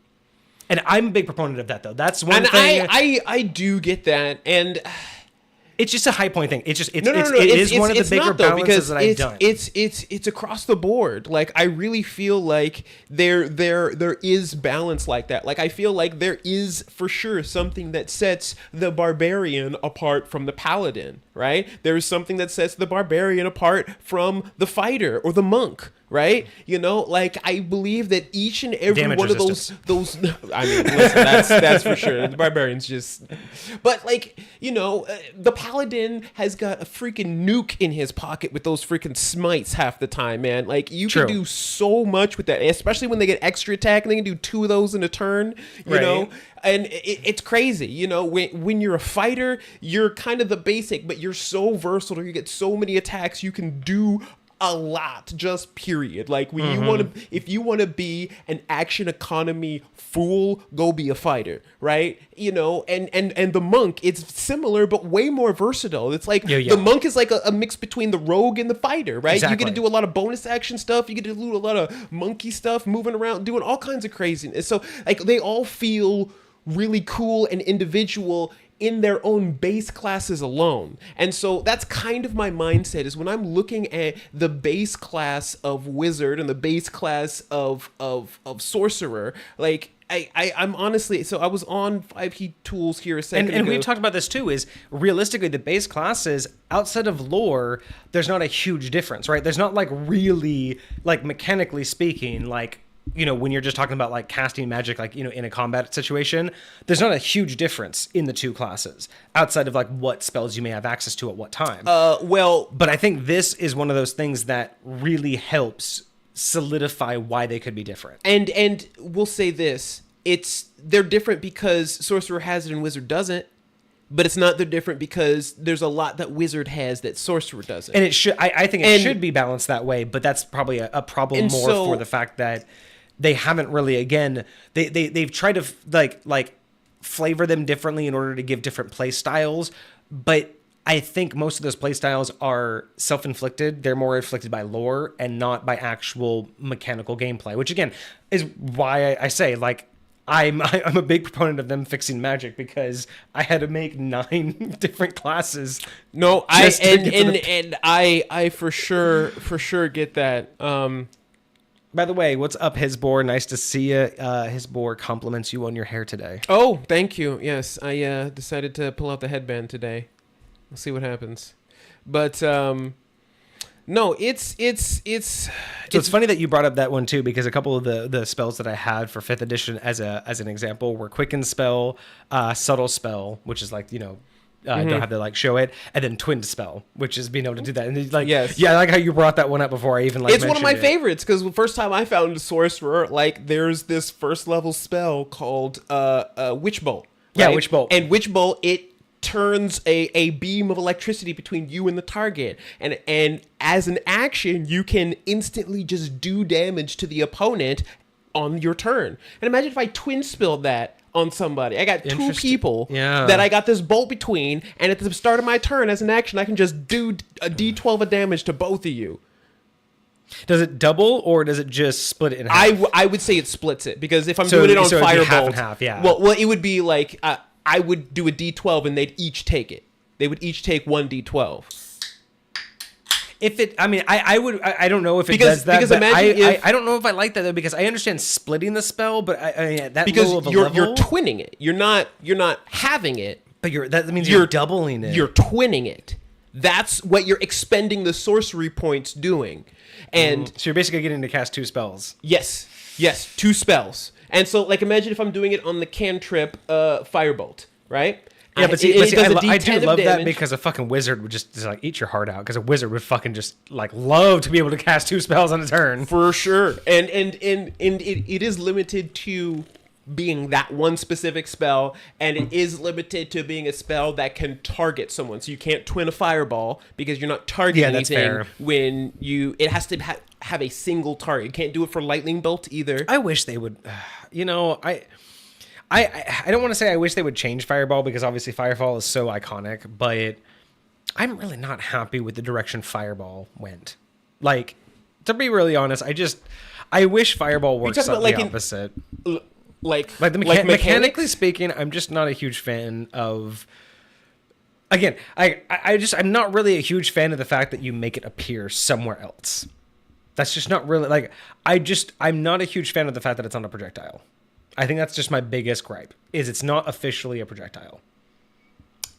Speaker 1: And I'm a big proponent of that though. That's one thing.
Speaker 2: I do get that. And
Speaker 1: it's just a high point thing. It is one of the bigger balances that I've done.
Speaker 2: It's across the board. Like I really feel like there is balance like that. Like I feel like there is for sure something that sets the barbarian apart from the paladin, right? There is something that sets the barbarian apart from the fighter or the monk. Right? Like I believe that each and every
Speaker 1: damage
Speaker 2: one
Speaker 1: resistance.
Speaker 2: of those, I mean, listen, that's for sure. The barbarians just, but like, the paladin has got a freaking nuke in his pocket with those freaking smites half the time, man. Like you can do so much with that, especially when they get extra attack and they can do 2 of those in a turn, you know? And it's crazy, when you're a fighter, you're kind of the basic, but you're so versatile. You get so many attacks. You can do a lot, just period. Like when if you want to be an action economy fool, go be a fighter, right? And the monk, it's similar but way more versatile. It's like the monk is like a mix between the rogue and the fighter, right?
Speaker 1: Exactly.
Speaker 2: You get to do a lot of bonus action stuff. You get to do a lot of monkey stuff, moving around, doing all kinds of craziness. So like they all feel really cool and individual in their own base classes alone. And so that's kind of my mindset, is when I'm looking at the base class of wizard and the base class of sorcerer, like I'm honestly, so I was on 5 Heat Tools here a second ago.
Speaker 1: And we've talked about this too, is realistically the base classes outside of lore, there's not a huge difference, right? There's not like really, like mechanically speaking, like when you're just talking about like casting magic, like, in a combat situation, there's not a huge difference in the two classes outside of like what spells you may have access to at what time. But I think this is one of those things that really helps solidify why they could be different.
Speaker 2: And we'll say this, they're different because Sorcerer has it and Wizard doesn't. But it's not they're different because there's a lot that Wizard has that Sorcerer doesn't.
Speaker 1: And it should, I think it should be balanced that way, but that's probably a problem more for the fact that they haven't really, again, they've tried to like flavor them differently in order to give different play styles, but I think most of those play styles are self-inflicted. They're more inflicted by lore and not by actual mechanical gameplay, which again is why I say, like, I'm a big proponent of them fixing magic, because I had to make 9 different classes.
Speaker 2: No, I for sure get that.
Speaker 1: By the way, what's up, Hisbor? Nice to see you. Hisbor compliments you on your hair today.
Speaker 2: Oh, thank you. Yes, I decided to pull out the headband today. We'll see what happens. But no, it's
Speaker 1: funny that you brought up that one too, because a couple of the spells that I had for 5th edition as an example were Quicken Spell, Subtle Spell, which is like, I don't have to like show it, and then Twin Spell, which is being able to do that. And like,
Speaker 2: yes.
Speaker 1: Yeah, I like how you brought that one up before I even like.
Speaker 2: It's one of my favorites, because the first time I found a Sorcerer, like, there's this first level spell called Witch Bolt. Right?
Speaker 1: Yeah, Witch Bolt.
Speaker 2: And Witch Bolt, it turns a beam of electricity between you and the target, and as an action you can instantly just do damage to the opponent on your turn. And imagine if I twin spilled that on somebody. I got 2 people that I got this bolt between, and at the start of my turn as an action I can just do a d12 of damage to both of you.
Speaker 1: Does it double, or does it just split it in half?
Speaker 2: I would say it splits it, because if I'm doing it on Firebolt,
Speaker 1: half and half, yeah.
Speaker 2: Well, it would be like I would do a d12 and they'd each take it. They would each take 1 d12.
Speaker 1: I don't know if it does that. Because I don't know if I like that though, because I understand splitting the spell, but that low of a level,
Speaker 2: you're twinning it. You're not having it.
Speaker 1: But that means you're doubling it.
Speaker 2: You're twinning it. That's what you're expending the sorcery points doing. And
Speaker 1: so you're basically getting to cast 2 spells.
Speaker 2: Yes, 2 spells. And so, like, imagine if I'm doing it on the cantrip Firebolt, right?
Speaker 1: Yeah, but see, I do love that, because a fucking wizard would just like eat your heart out, because a wizard would fucking just like love to be able to cast 2 spells on a turn.
Speaker 2: For sure. And it is limited to being that one specific spell, and it is limited to being a spell that can target someone. So you can't twin a fireball, because you're not targeting anything.
Speaker 1: Fair.
Speaker 2: When it has to have a single target. You can't do it for lightning bolt either.
Speaker 1: I wish they would, I don't want to say I wish they would change Fireball, because obviously Firefall is so iconic, but I'm really not happy with the direction Fireball went. Like, to be really honest, I wish Fireball worked something the opposite. Mechanically speaking, I'm just not a huge fan of. Again, I'm not really a huge fan of the fact that you make it appear somewhere else. That's just not really like. I'm not a huge fan of the fact that it's on a projectile. I think that's just my biggest gripe. Is it's not officially a projectile.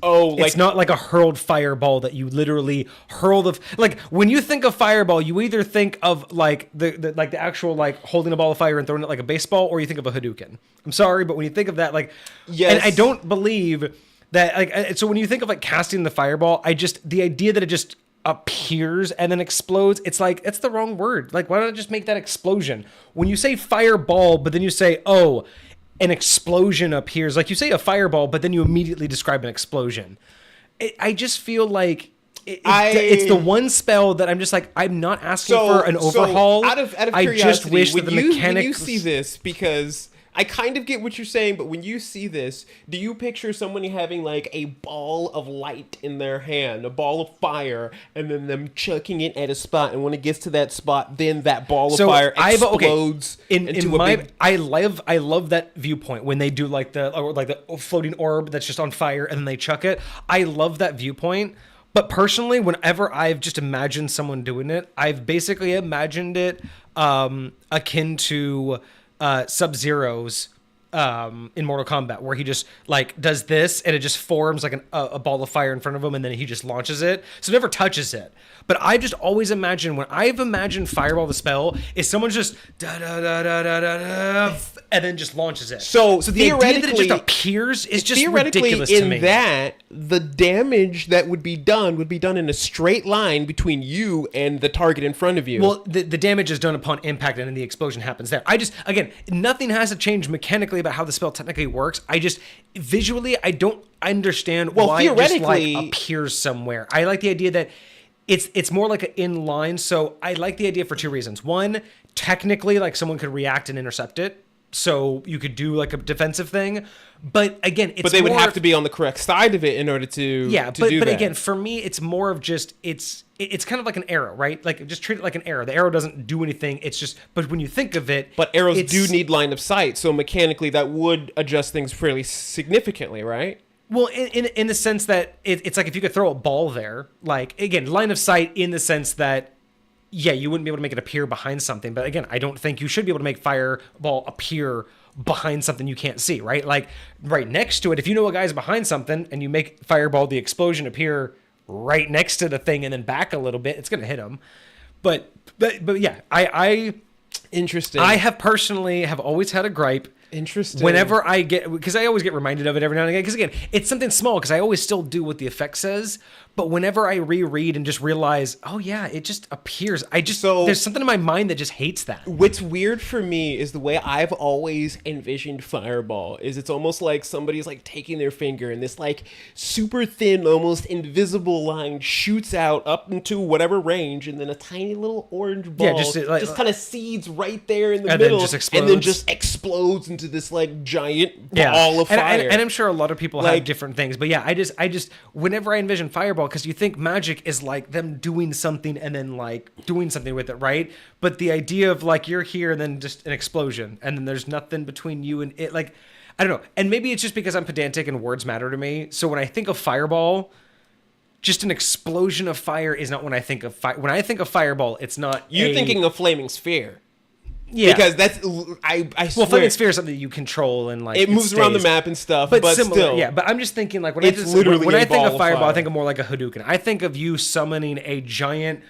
Speaker 2: Oh,
Speaker 1: it's not like a hurled fireball that you literally hurl like when you think of fireball, you either think of like the actual like holding a ball of fire and throwing it like a baseball, or you think of a Hadouken. I'm sorry, but when you think of that, like, yes. And I don't believe that, like, so when you think of like casting the fireball, the idea that it just appears and then explodes, it's like, it's the wrong word. Like, why don't I just make that explosion? When you say fireball, but then you say, oh, an explosion appears, like you say a fireball, but then you immediately describe an explosion. I just feel like it's the one spell that I'm just like, I'm not asking for an overhaul.
Speaker 2: Out of curiosity, I just wish that the mechanics. When you see this, because I kind of get what you're saying, but when you see this, do you picture someone having like a ball of light in their hand, a ball of fire, and then them chucking it at a spot, and when it gets to that spot, then that ball of fire explodes into a big...
Speaker 1: I love that viewpoint when they do like the floating orb that's just on fire and then they chuck it. I love that viewpoint. But personally, whenever I've just imagined someone doing it, I've basically imagined it akin to Sub-Zero's in Mortal Kombat, where he just like does this and it just forms like a ball of fire in front of him, and then he just launches it. So it never touches it. But I just always imagine, when I've imagined Fireball the spell, is someone just da da da da da da, and then just launches it.
Speaker 2: So
Speaker 1: the idea that it just appears is just ridiculous to me.
Speaker 2: In that, the damage that would be done in a straight line between you and the target in front of you.
Speaker 1: Well, the damage is done upon impact, and then the explosion happens there. Again, nothing has to change mechanically about how the spell technically works. Visually, I don't understand why it just like appears somewhere. I like the idea that it's more like an inline. So I like the idea for two reasons. One, technically, like someone could react and intercept it, so you could do like a defensive thing. But again,
Speaker 2: but they would have to be on the correct side of it in order to do that.
Speaker 1: But again, for me, it's more of just it's kind of like an arrow, right? Like just treat it like an arrow. The arrow doesn't do anything. It's just, but when you think of it,
Speaker 2: but arrows do need line of sight, so mechanically that would adjust things fairly significantly, right?
Speaker 1: Well, in the sense that it's like if you could throw a ball there, like again, line of sight in the sense that, yeah, you wouldn't be able to make it appear behind something. But again, I don't think you should be able to make Fireball appear behind something you can't see, right? Like right next to it, if you know a guy's behind something and you make Fireball the explosion appear right next to the thing and then back a little bit, it's going to hit him. But yeah, I
Speaker 2: interesting.
Speaker 1: I have personally always had a gripe.
Speaker 2: Interesting.
Speaker 1: Whenever I get, because I always get reminded of it every now and again, because again, it's something small, because I always still do what the effect says, but whenever I reread and just realize, oh yeah, it just appears, there's something in my mind that just hates that.
Speaker 2: What's weird for me is the way I've always envisioned Fireball is it's almost like somebody's like taking their finger and this like super thin, almost invisible line shoots out up into whatever range, and then a tiny little orange ball just kind of seeds right there in the middle, and then just explodes into this like giant ball of fire.
Speaker 1: And I'm sure a lot of people have different things, but yeah, I just whenever I envision Fireball, because you think magic is like them doing something and then like doing something with it, right? But the idea of like you're here and then just an explosion and then there's nothing between you and it, like, I don't know. And maybe it's just because I'm pedantic and words matter to me. So when I think of Fireball, just an explosion of fire is not when I think of fire. When I think of Fireball, it's not.
Speaker 2: You're thinking of flaming sphere.
Speaker 1: Yeah,
Speaker 2: because that's I swear.
Speaker 1: Well, flaming sphere is something that you control and like
Speaker 2: it moves around the map and stuff, but similar, still,
Speaker 1: yeah. But I'm just thinking like when I think of Fireball, I think of more like a Hadouken. I think of you summoning a giant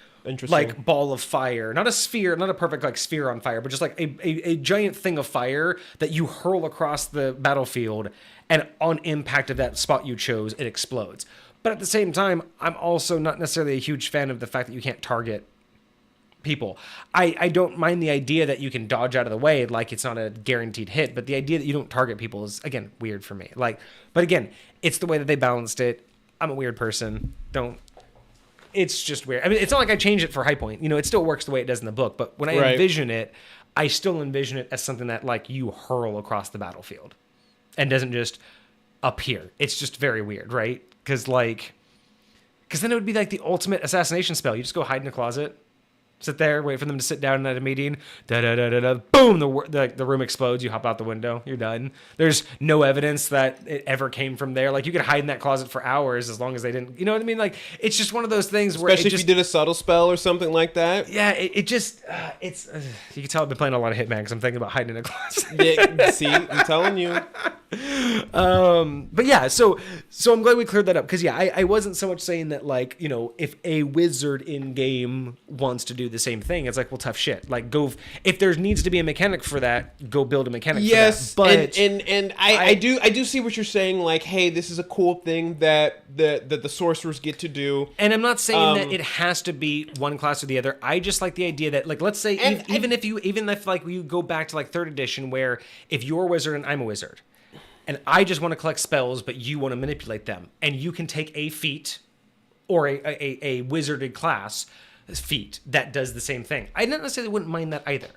Speaker 1: like ball of fire, not a sphere, not a perfect like sphere on fire, but just like a giant thing of fire that you hurl across the battlefield, and on impact of that spot you chose, it explodes. But at the same time, I'm also not necessarily a huge fan of the fact that you can't target people. I don't mind the idea that you can dodge out of the way, like it's not a guaranteed hit, but the idea that you don't target people is, again, weird for me. Like, but again, it's the way that they balanced it. I'm a weird person. It's just weird. I mean, it's not like I changed it for High Point. You know, it still works the way it does in the book, but when I envision it, I still envision it as something that like you hurl across the battlefield and doesn't just appear. It's just very weird, right? Because then it would be like the ultimate assassination spell. You just go hide in a closet, sit there, wait for them to sit down at a meeting. Boom! The room explodes. You hop out the window. You're done. There's no evidence that it ever came from there. Like you could hide in that closet for hours as long as they didn't. You know what I mean? Like it's just one of those things where,
Speaker 2: especially if you did a subtle spell or something like that.
Speaker 1: Yeah, it's you can tell I've been playing a lot of Hitman because I'm thinking about hiding in a closet.
Speaker 2: Yeah, see, I'm telling you.
Speaker 1: But yeah, so I'm glad we cleared that up, because yeah, I wasn't so much saying that like, you know, if a wizard in game wants to do the same thing, it's like, well, tough shit. Like go, if there needs to be a mechanic for that, go build a mechanic.
Speaker 2: Yes,
Speaker 1: for that. But
Speaker 2: and I do see what you're saying. Like, hey, this is a cool thing that the sorcerers get to do.
Speaker 1: And I'm not saying that it has to be one class or the other. I just like the idea that, like, let's say even if like you go back to like 3rd edition, where if you're a wizard and I'm a wizard, and I just want to collect spells, but you want to manipulate them, and you can take a feat or a wizarded class feat that does the same thing. I not necessarily wouldn't mind that either.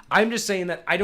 Speaker 1: I'm just saying that I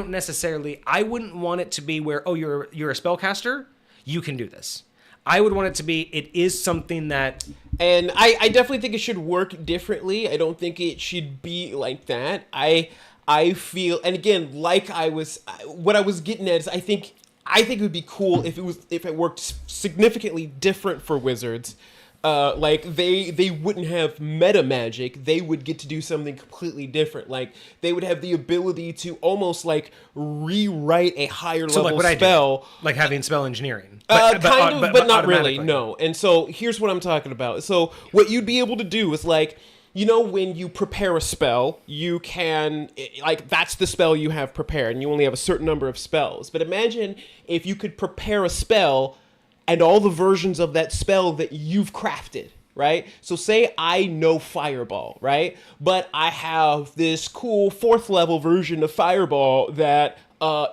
Speaker 1: wouldn't want it to be where, oh, you're a spellcaster, you can do this. I would want it to be, it is something that...
Speaker 2: And I definitely think it should work differently. I don't think it should be like that. I feel, and again, what I was getting at is I think it would be cool if it worked significantly different for wizards. Like they wouldn't have meta magic. They would get to do something completely different. Like they would have the ability to almost like rewrite a higher
Speaker 1: So
Speaker 2: level
Speaker 1: like what
Speaker 2: spell.
Speaker 1: I did, like having spell engineering.
Speaker 2: Kind of, but not really.
Speaker 1: automatically.
Speaker 2: No. And so here's what I'm talking about. So what you'd be able to do is like, you know, when you prepare a spell, you can, like, that's the spell you have prepared, and you only have a certain number of spells. But imagine if you could prepare a spell and all the versions of that spell that you've crafted, right? So say I know Fireball, right? But I have this cool 4th level version of Fireball that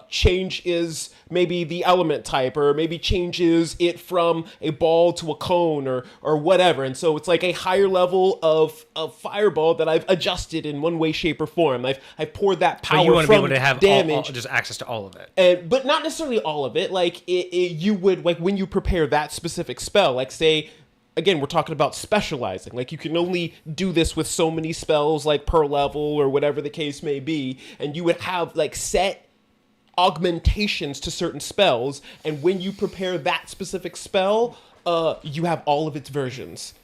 Speaker 2: changes maybe the element type, or maybe changes it from a ball to a cone, or whatever. And so it's like a higher level of Fireball that I've adjusted in one way, shape, or form. I've poured that power
Speaker 1: But you want to
Speaker 2: from
Speaker 1: be able to have
Speaker 2: damage.
Speaker 1: just access to all of it.
Speaker 2: But not necessarily all of it. Like you would, like when you prepare that specific spell, like say, again, we're talking about specializing. Like you can only do this with so many spells, like per level or whatever the case may be. And you would have like set augmentations to certain spells. And when you prepare that specific spell, you have all of its versions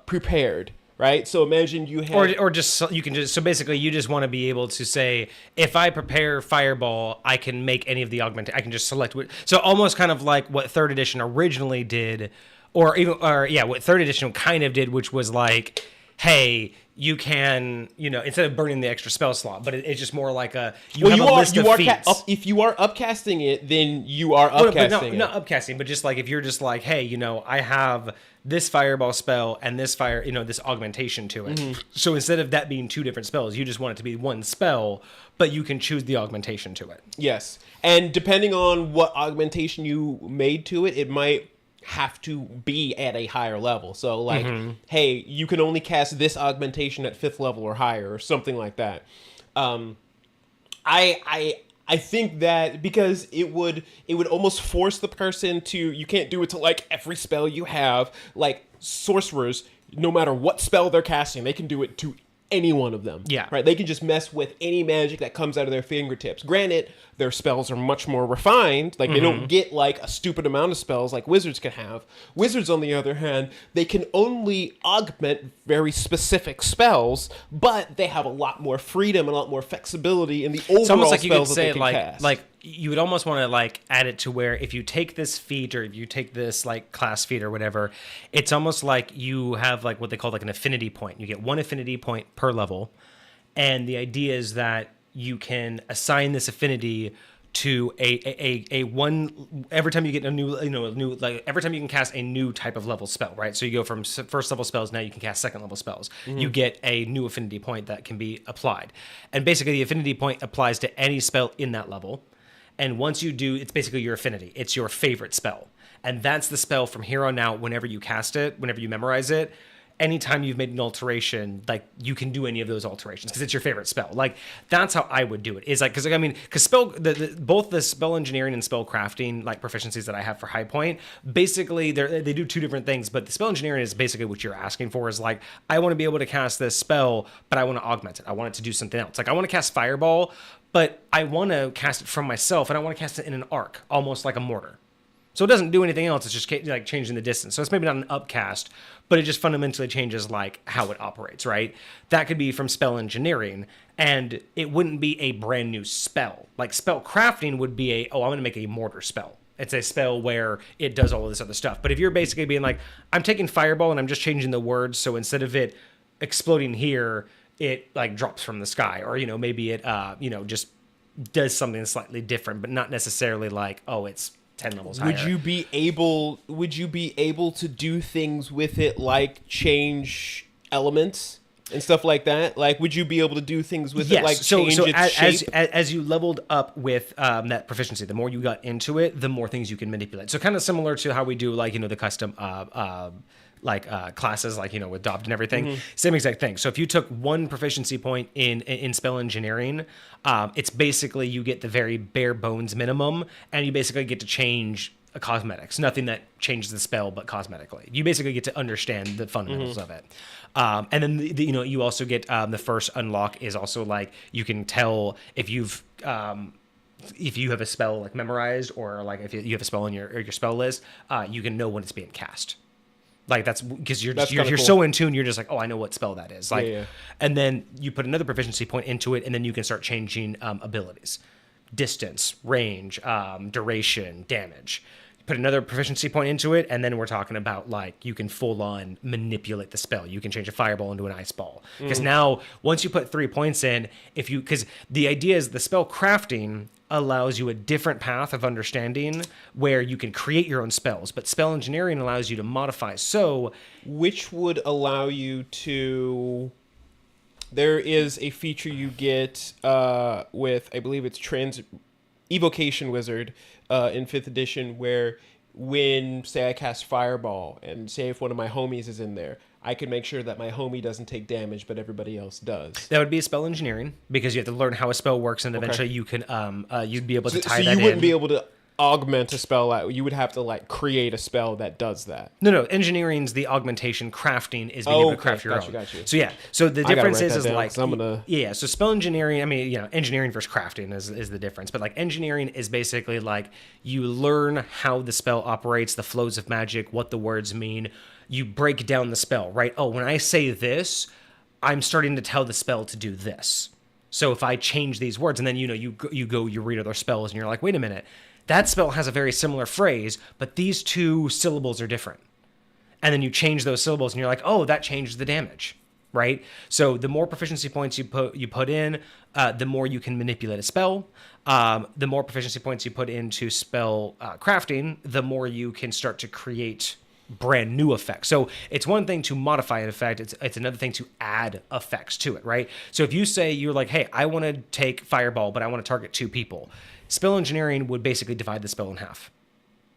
Speaker 2: prepared. Right, so imagine you have,
Speaker 1: or just you can just so basically you just want to be able to say, if I prepare Fireball, I can make any of the augment. I can just select what. So almost kind of like what 3rd edition originally did, or what 3rd edition kind of did, which was like, hey, you can, instead of burning the extra spell slot, but it's just more like a list of feats.
Speaker 2: If you are upcasting it, then you are upcasting it.
Speaker 1: Not upcasting, but just like if you're just like, hey, I have this Fireball spell and this this augmentation to it. Mm-hmm. So instead of that being 2 different spells, you just want it to be one spell, but you can choose the augmentation to it.
Speaker 2: Yes, and depending on what augmentation you made to it, it might have to be at a higher level. So like, hey, you can only cast this augmentation at 5th level or higher, or something like that. I think that because it would almost force the person to, you can't do it to like every spell you have. Like sorcerers, no matter what spell they're casting, they can do it to any one of them.
Speaker 1: Yeah.
Speaker 2: Right? They can just mess with any magic that comes out of their fingertips. Granted, their spells are much more refined. Like, they don't get, like, a stupid amount of spells like wizards can have. Wizards, on the other hand, they can only augment very specific spells, but they have a lot more freedom and a lot more flexibility in the overall
Speaker 1: it's almost like you could
Speaker 2: spells that
Speaker 1: say,
Speaker 2: they can cast.
Speaker 1: like you would almost want to like add it to where if you take this feat, or if you take this like class feat or whatever, it's almost like you have like what they call like an affinity point. You get 1 affinity point per level, and the idea is that you can assign this affinity to a one every time you get a new like every time you can cast a new type of level spell, right? So you go from 1st level spells, now you can cast 2nd level spells. You get a new affinity point that can be applied, and basically the affinity point applies to any spell in that level. And once you do, it's basically your affinity. It's your favorite spell. And that's the spell from here on out. Whenever you cast it, whenever you memorize it, anytime you've made an alteration, like you can do any of those alterations because it's your favorite spell. Like that's how I would do it. Is like, because spell, both the spell engineering and spell crafting like proficiencies that I have for High Point, basically they do 2 different things. But the spell engineering is basically what you're asking for. Is like, I want to be able to cast this spell, but I want to augment it. I want it to do something else. Like I want to cast Fireball, but I want to cast it from myself, and I want to cast it in an arc, almost like a mortar. So it doesn't do anything else. It's just like changing the distance. So it's maybe not an upcast, but it just fundamentally changes like how it operates, right? That could be from spell engineering, and it wouldn't be a brand new spell. Like spell crafting would be I'm going to make a mortar spell. It's a spell where it does all of this other stuff. But if you're basically being like, I'm taking Fireball and I'm just changing the words, so instead of it exploding here, it like drops from the sky, or maybe it just does something slightly different, but not necessarily like, it's 10 levels higher.
Speaker 2: Would you be able to do things with it like change elements and stuff like that? Like, would you be able to do things with it like change its shape?
Speaker 1: As you leveled up with that proficiency, the more you got into it, the more things you can manipulate. So kind of similar to how we do like the custom classes, like with Dobbed and everything. Same exact thing. So if you took 1 proficiency point in spell engineering, it's basically you get the very bare bones minimum, and you basically get to change cosmetics. Nothing that changes the spell, but cosmetically. You basically get to understand the fundamentals of it. And then you also get the first unlock is also like you can tell if you have a spell like memorized, or like if you have a spell in your spell list, you can know when it's being cast. Like that's because
Speaker 2: That's
Speaker 1: you're
Speaker 2: kinda cool.
Speaker 1: so in tune. You're just like, oh, I know what spell that is. Like,
Speaker 2: yeah.
Speaker 1: and then you put another proficiency point into it, and then you can start changing abilities, distance, range, duration, damage. Put another proficiency point into it, and then we're talking about like you can full on manipulate the spell. You can change a fireball into an ice ball. Because now, once you put 3 points in, because the idea is the spell crafting allows you a different path of understanding where you can create your own spells, but spell engineering allows you to modify. So,
Speaker 2: Which would allow you to. There is a feature you get with, I believe it's Evocation Wizard in 5th edition, where when, say, I cast Fireball, and say if one of my homies is in there, I can make sure that my homie doesn't take damage, but everybody else does.
Speaker 1: that would be spell engineering because you have to learn how a spell works, and eventually you can you'd be able to tie
Speaker 2: So
Speaker 1: that
Speaker 2: you
Speaker 1: in.
Speaker 2: wouldn't be able to augment a spell. You would have to like create a spell that does that.
Speaker 1: No, engineering's the augmentation. Crafting is being able to craft your own.
Speaker 2: Gotcha.
Speaker 1: So yeah, so the
Speaker 2: gotta
Speaker 1: difference
Speaker 2: write that
Speaker 1: is
Speaker 2: down,
Speaker 1: like
Speaker 2: 'cause I'm gonna-
Speaker 1: yeah. So spell engineering, I mean, engineering versus crafting is the difference. But like engineering is basically like you learn how the spell operates, the flows of magic, what the words mean. You break down the spell, right? Oh, when I say this, I'm starting to tell the spell to do this. So if I change these words, and then you read other spells, and you're like, wait a minute, that spell has a very similar phrase, but these 2 syllables are different. And then you change those syllables, and you're like, oh, that changes the damage, right? So the more proficiency points you put in, the more you can manipulate a spell. The more proficiency points you put into spell crafting, the more you can start to create brand new effects. So it's one thing to modify an effect, it's another thing to add effects to it, right? So if you say you're like, hey, I want to take Fireball, but I want to target 2 people, spell engineering would basically divide the spell in half.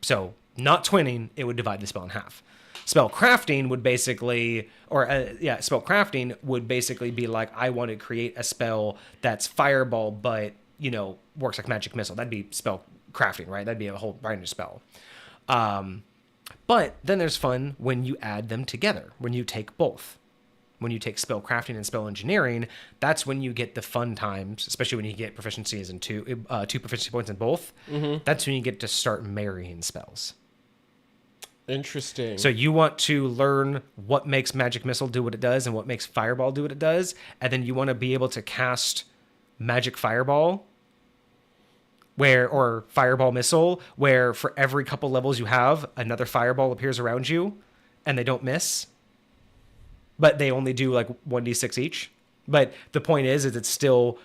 Speaker 1: So not twinning, it would divide the spell in half. Spell crafting would basically, spell crafting would basically be like, I want to create a spell that's Fireball, but works like magic missile. That'd be spell crafting, right? That'd be a whole brand new spell. But then there's fun when you add them together, when you take both. When you take spell crafting and spell engineering, that's when you get the fun times, especially when you get proficiencies in two proficiency points in both. Mm-hmm. That's when you get to start marrying spells.
Speaker 2: Interesting.
Speaker 1: So you want to learn what makes Magic Missile do what it does and what makes Fireball do what it does, and then you want to be able to cast Magic Fireball or Fireball Missile, where for every couple levels you have, another Fireball appears around you, and they don't miss. But they only do like 1d6 each. But the point is it's still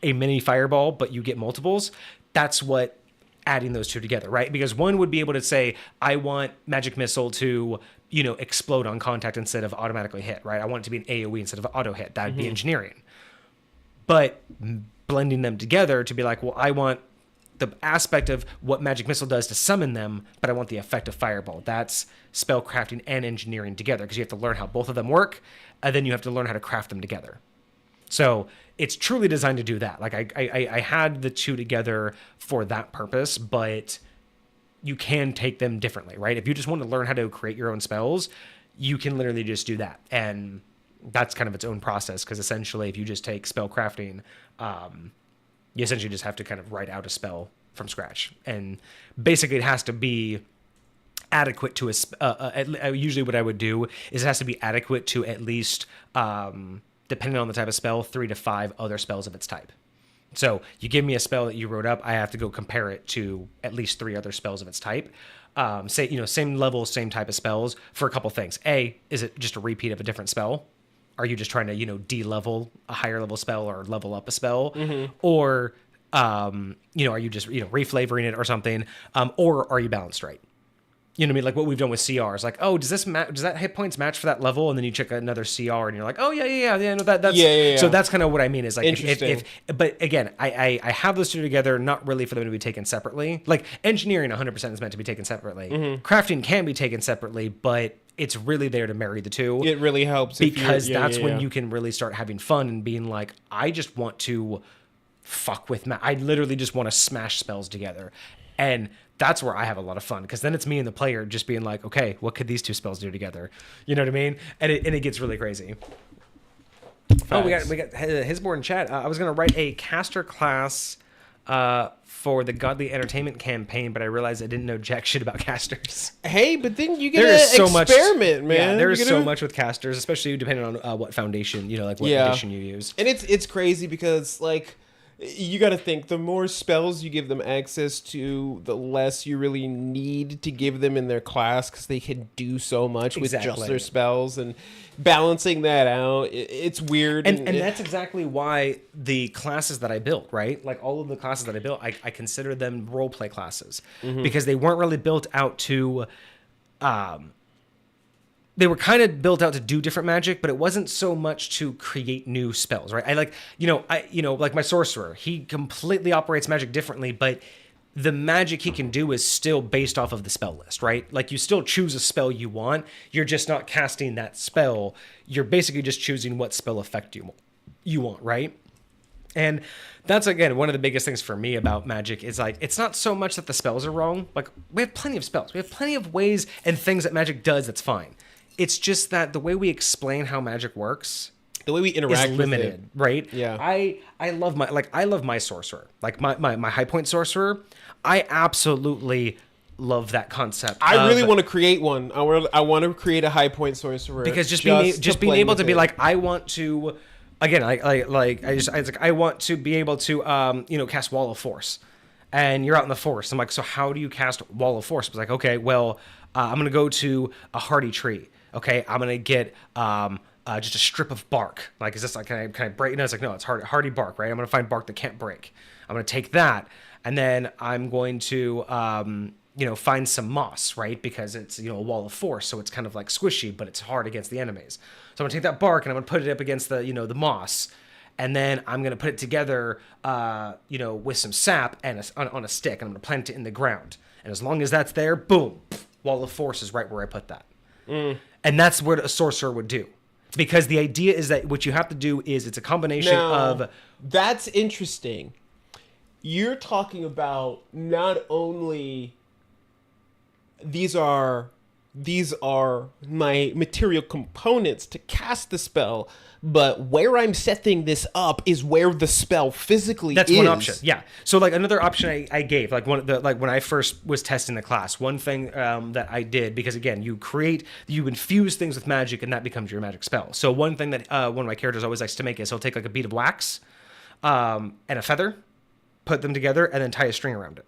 Speaker 1: a mini Fireball, but you get multiples. That's what adding those 2 together, right? Because one would be able to say, I want Magic Missile to, explode on contact instead of automatically hit, right? I want it to be an AoE instead of auto hit. That would be engineering. But blending them together to be like, well, I want the aspect of what Magic Missile does to summon them, but I want the effect of Fireball. That's spellcrafting and engineering together, because you have to learn how both of them work, and then you have to learn how to craft them together. So it's truly designed to do that. Like I had the 2 together for that purpose, but you can take them differently, right? If you just want to learn how to create your own spells, you can literally just do that. And that's kind of its own process, because essentially if you just take spell crafting, you essentially just have to kind of write out a spell from scratch. And basically it has to be adequate to usually what I would do is it has to be adequate to at least, depending on the type of spell, 3 to 5 other spells of its type. So you give me a spell that you wrote up, I have to go compare it to at least 3 other spells of its type. Same level, same type of spells for a couple things. A, is it just a repeat of a different spell? Are you just trying to, de-level a higher level spell or level up a spell? Mm-hmm. Or, are you just, reflavoring it or something? Or are you balanced right? You know what I mean? Like what we've done with CRs. Like, oh, does that hit points match for that level? And then you check another CR and you're like, oh, yeah. No, that's...
Speaker 2: Yeah.
Speaker 1: So that's kind of what I mean is like,
Speaker 2: interesting.
Speaker 1: But again, I have those 2 together, not really for them to be taken separately. Like engineering 100% is meant to be taken separately. Mm-hmm. Crafting can be taken separately, but it's really there to marry the 2.
Speaker 2: It really helps.
Speaker 1: Because that's when you can really start having fun and being like, I just want to fuck with I literally just want to smash spells together. And that's where I have a lot of fun, because then it's me and the player just being like, okay, what could these 2 spells do together? You know what I mean? And it gets really crazy. Facts. Oh, we got Hisborn in chat. I was gonna write a caster class for the Godly Entertainment campaign, but I realized I didn't know jack shit about casters.
Speaker 2: Hey, but then you get
Speaker 1: There is
Speaker 2: to
Speaker 1: so
Speaker 2: experiment, man.
Speaker 1: Yeah, there is
Speaker 2: You
Speaker 1: so
Speaker 2: gotta-
Speaker 1: much with casters, especially depending on what foundation, like what edition you use.
Speaker 2: And it's crazy because like you got to think the more spells you give them access to, the less you really need to give them in their class because they can do so much with just their spells, and balancing that out, it's weird.
Speaker 1: And that's exactly why the classes that I built, right? Like all of the classes that I built, I consider them roleplay classes because they weren't really built out to. They were kind of built out to do different magic, but it wasn't so much to create new spells, right? I like, like my sorcerer, he completely operates magic differently, but the magic he can do is still based off of the spell list, right? Like you still choose a spell you want. You're just not casting that spell. You're basically just choosing what spell effect you want, right? And that's, again, one of the biggest things for me about magic is like, it's not so much that the spells are wrong. Like we have plenty of spells. We have plenty of ways and things that magic does that's fine. It's just that the way we explain how magic works,
Speaker 2: the way we interact
Speaker 1: is limited,
Speaker 2: with it.
Speaker 1: right?
Speaker 2: Yeah.
Speaker 1: I love my sorcerer. Like my high point sorcerer, I absolutely love that concept.
Speaker 2: I really want to create one. I want to create a high point sorcerer
Speaker 1: because just being able to be like, I want to, again, I want to be able to cast Wall of Force, and you're out in the forest. I'm like, so how do you cast Wall of Force? I was like, okay, well, I'm gonna go to a hardy tree. Okay, I'm gonna get just a strip of bark. Like, is this like, can I break? No, it's like, no, it's hardy bark, right? I'm gonna find bark that can't break. I'm gonna take that, and then I'm going to find some moss, right? Because it's a wall of force, so it's kind of like squishy, but it's hard against the enemies. So I'm gonna take that bark and I'm gonna put it up against the moss, and then I'm gonna put it together, with some sap and on a stick, and I'm gonna plant it in the ground. And as long as that's there, boom, wall of force is right where I put that. And that's what a sorcerer would do. Because the idea is that what you have to do is it's a combination of...
Speaker 2: That's interesting. You're talking about not only these are my material components to cast the spell, but where I'm setting this up is where the spell physically is.
Speaker 1: That's one option. Yeah. So like another option I gave, like when I first was testing the class, one thing that I did, because again, you infuse things with magic and that becomes your magic spell. So one thing that one of my characters always likes to make is he'll take like a bead of wax and a feather, put them together, and then tie a string around it.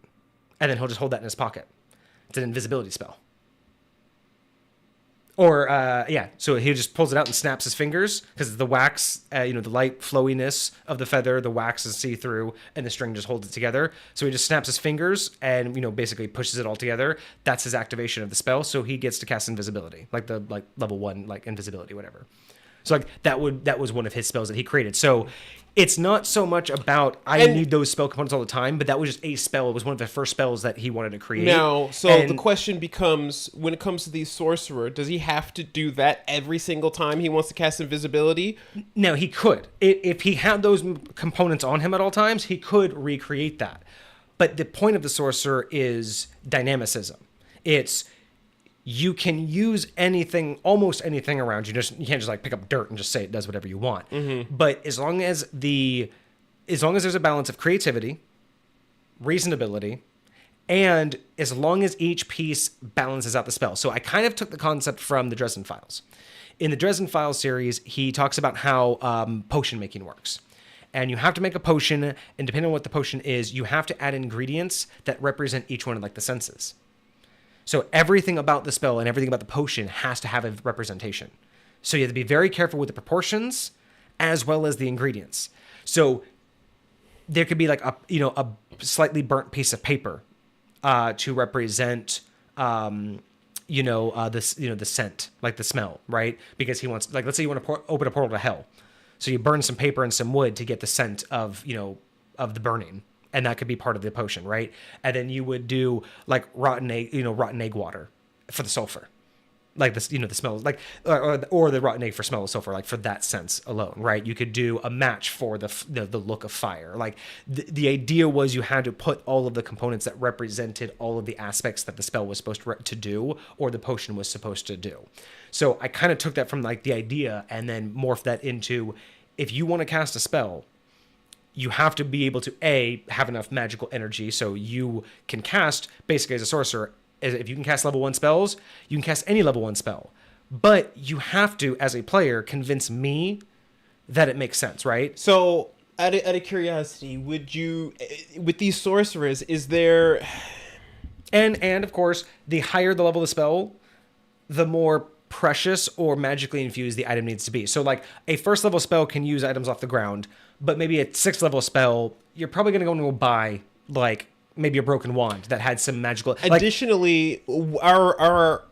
Speaker 1: And then he'll just hold that in his pocket. It's an invisibility spell. Or, so he just pulls it out and snaps his fingers because the wax, the light flowiness of the feather, the wax is see-through, and the string just holds it together. So he just snaps his fingers and, basically pushes it all together. That's his activation of the spell, so he gets to cast invisibility, like level 1, like invisibility, whatever. So like that was one of his spells that he created. So it's not so much about I need those spell components all the time, but that was just a spell. It was one of the first spells that he wanted to create.
Speaker 2: Now, the question becomes, when it comes to the sorcerer, does he have to do that every single time he wants to cast invisibility?
Speaker 1: No, he could. If he had those components on him at all times, he could recreate that. But the point of the sorcerer is dynamicism. It's you can use anything, almost anything around you. You can't just like pick up dirt and just say it does whatever you want. Mm-hmm. But as long as there's a balance of creativity, reasonability, and as long as each piece balances out the spell. So I kind of took the concept from the Dresden Files. In the Dresden Files series, he talks about how potion making works. And you have to make a potion, and depending on what the potion is, you have to add ingredients that represent each one of like the senses. So everything about the spell and everything about the potion has to have a representation. So you have to be very careful with the proportions as well as the ingredients. So there could be like a slightly burnt piece of paper to represent the scent, like the smell, right? Because he wants, like, let's say you want to open a portal to hell. So you burn some paper and some wood to get the scent of the burning. And that could be part of the potion, right? And then you would do like rotten egg water for the sulfur, like this, the smell, like or the rotten egg for smell of sulfur, like for that sense alone, right? You could do a match for the look of fire. Like the idea was you had to put all of the components that represented all of the aspects that the spell was supposed to do, or the potion was supposed to do. So I kind of took that from like the idea and then morphed that into, if you want to cast a spell, you have to be able to have enough magical energy so you can cast, basically as a sorcerer, if you can cast level 1 spells, you can cast any level 1 spell. But you have to, as a player, convince me that it makes sense, right?
Speaker 2: So, out of curiosity, would you, with these sorcerers, is there...
Speaker 1: And of course, the higher the level of the spell, the more precious or magically infused the item needs to be. So like a first level spell can use items off the ground, but maybe a 6th level spell, you're probably going to go and buy like maybe a broken wand that had some magical...
Speaker 2: Additionally, our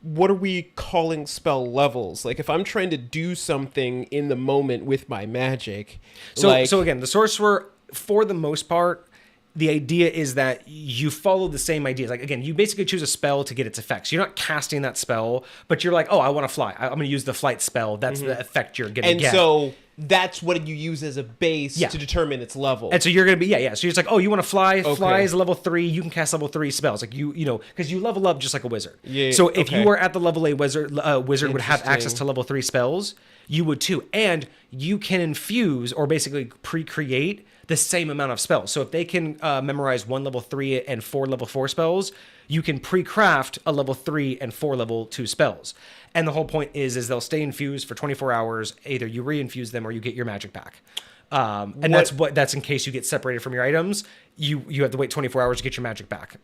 Speaker 2: what are we calling spell levels? Like if I'm trying to do something in the moment with my magic...
Speaker 1: So again, the sorcerer, for the most part, the idea is that you follow the same ideas. Like, again, you basically choose a spell to get its effects. You're not casting that spell, but you're like, oh, I want to fly. I'm going to use the flight spell. That's the effect you're going to get.
Speaker 2: And so that's what you use as a base to determine its level.
Speaker 1: And so you're going to be, So you're just like, oh, you want to fly? Okay. Fly is level 3. You can cast level 3 spells. Like, because you level up just like a wizard. Yeah. So if you were at the level A wizard, wizard would have access to level 3 spells. You would too. And you can infuse or basically pre-create the same amount of spells. So if they can memorize 1 level 3 and 4 level 4 spells, you can pre-craft a level 3 and 4 level 2 spells. And the whole point is they'll stay infused for 24 hours. Either you re-infuse them or you get your magic back. And that's in case you get separated from your items. You have to wait 24 hours to get your magic back.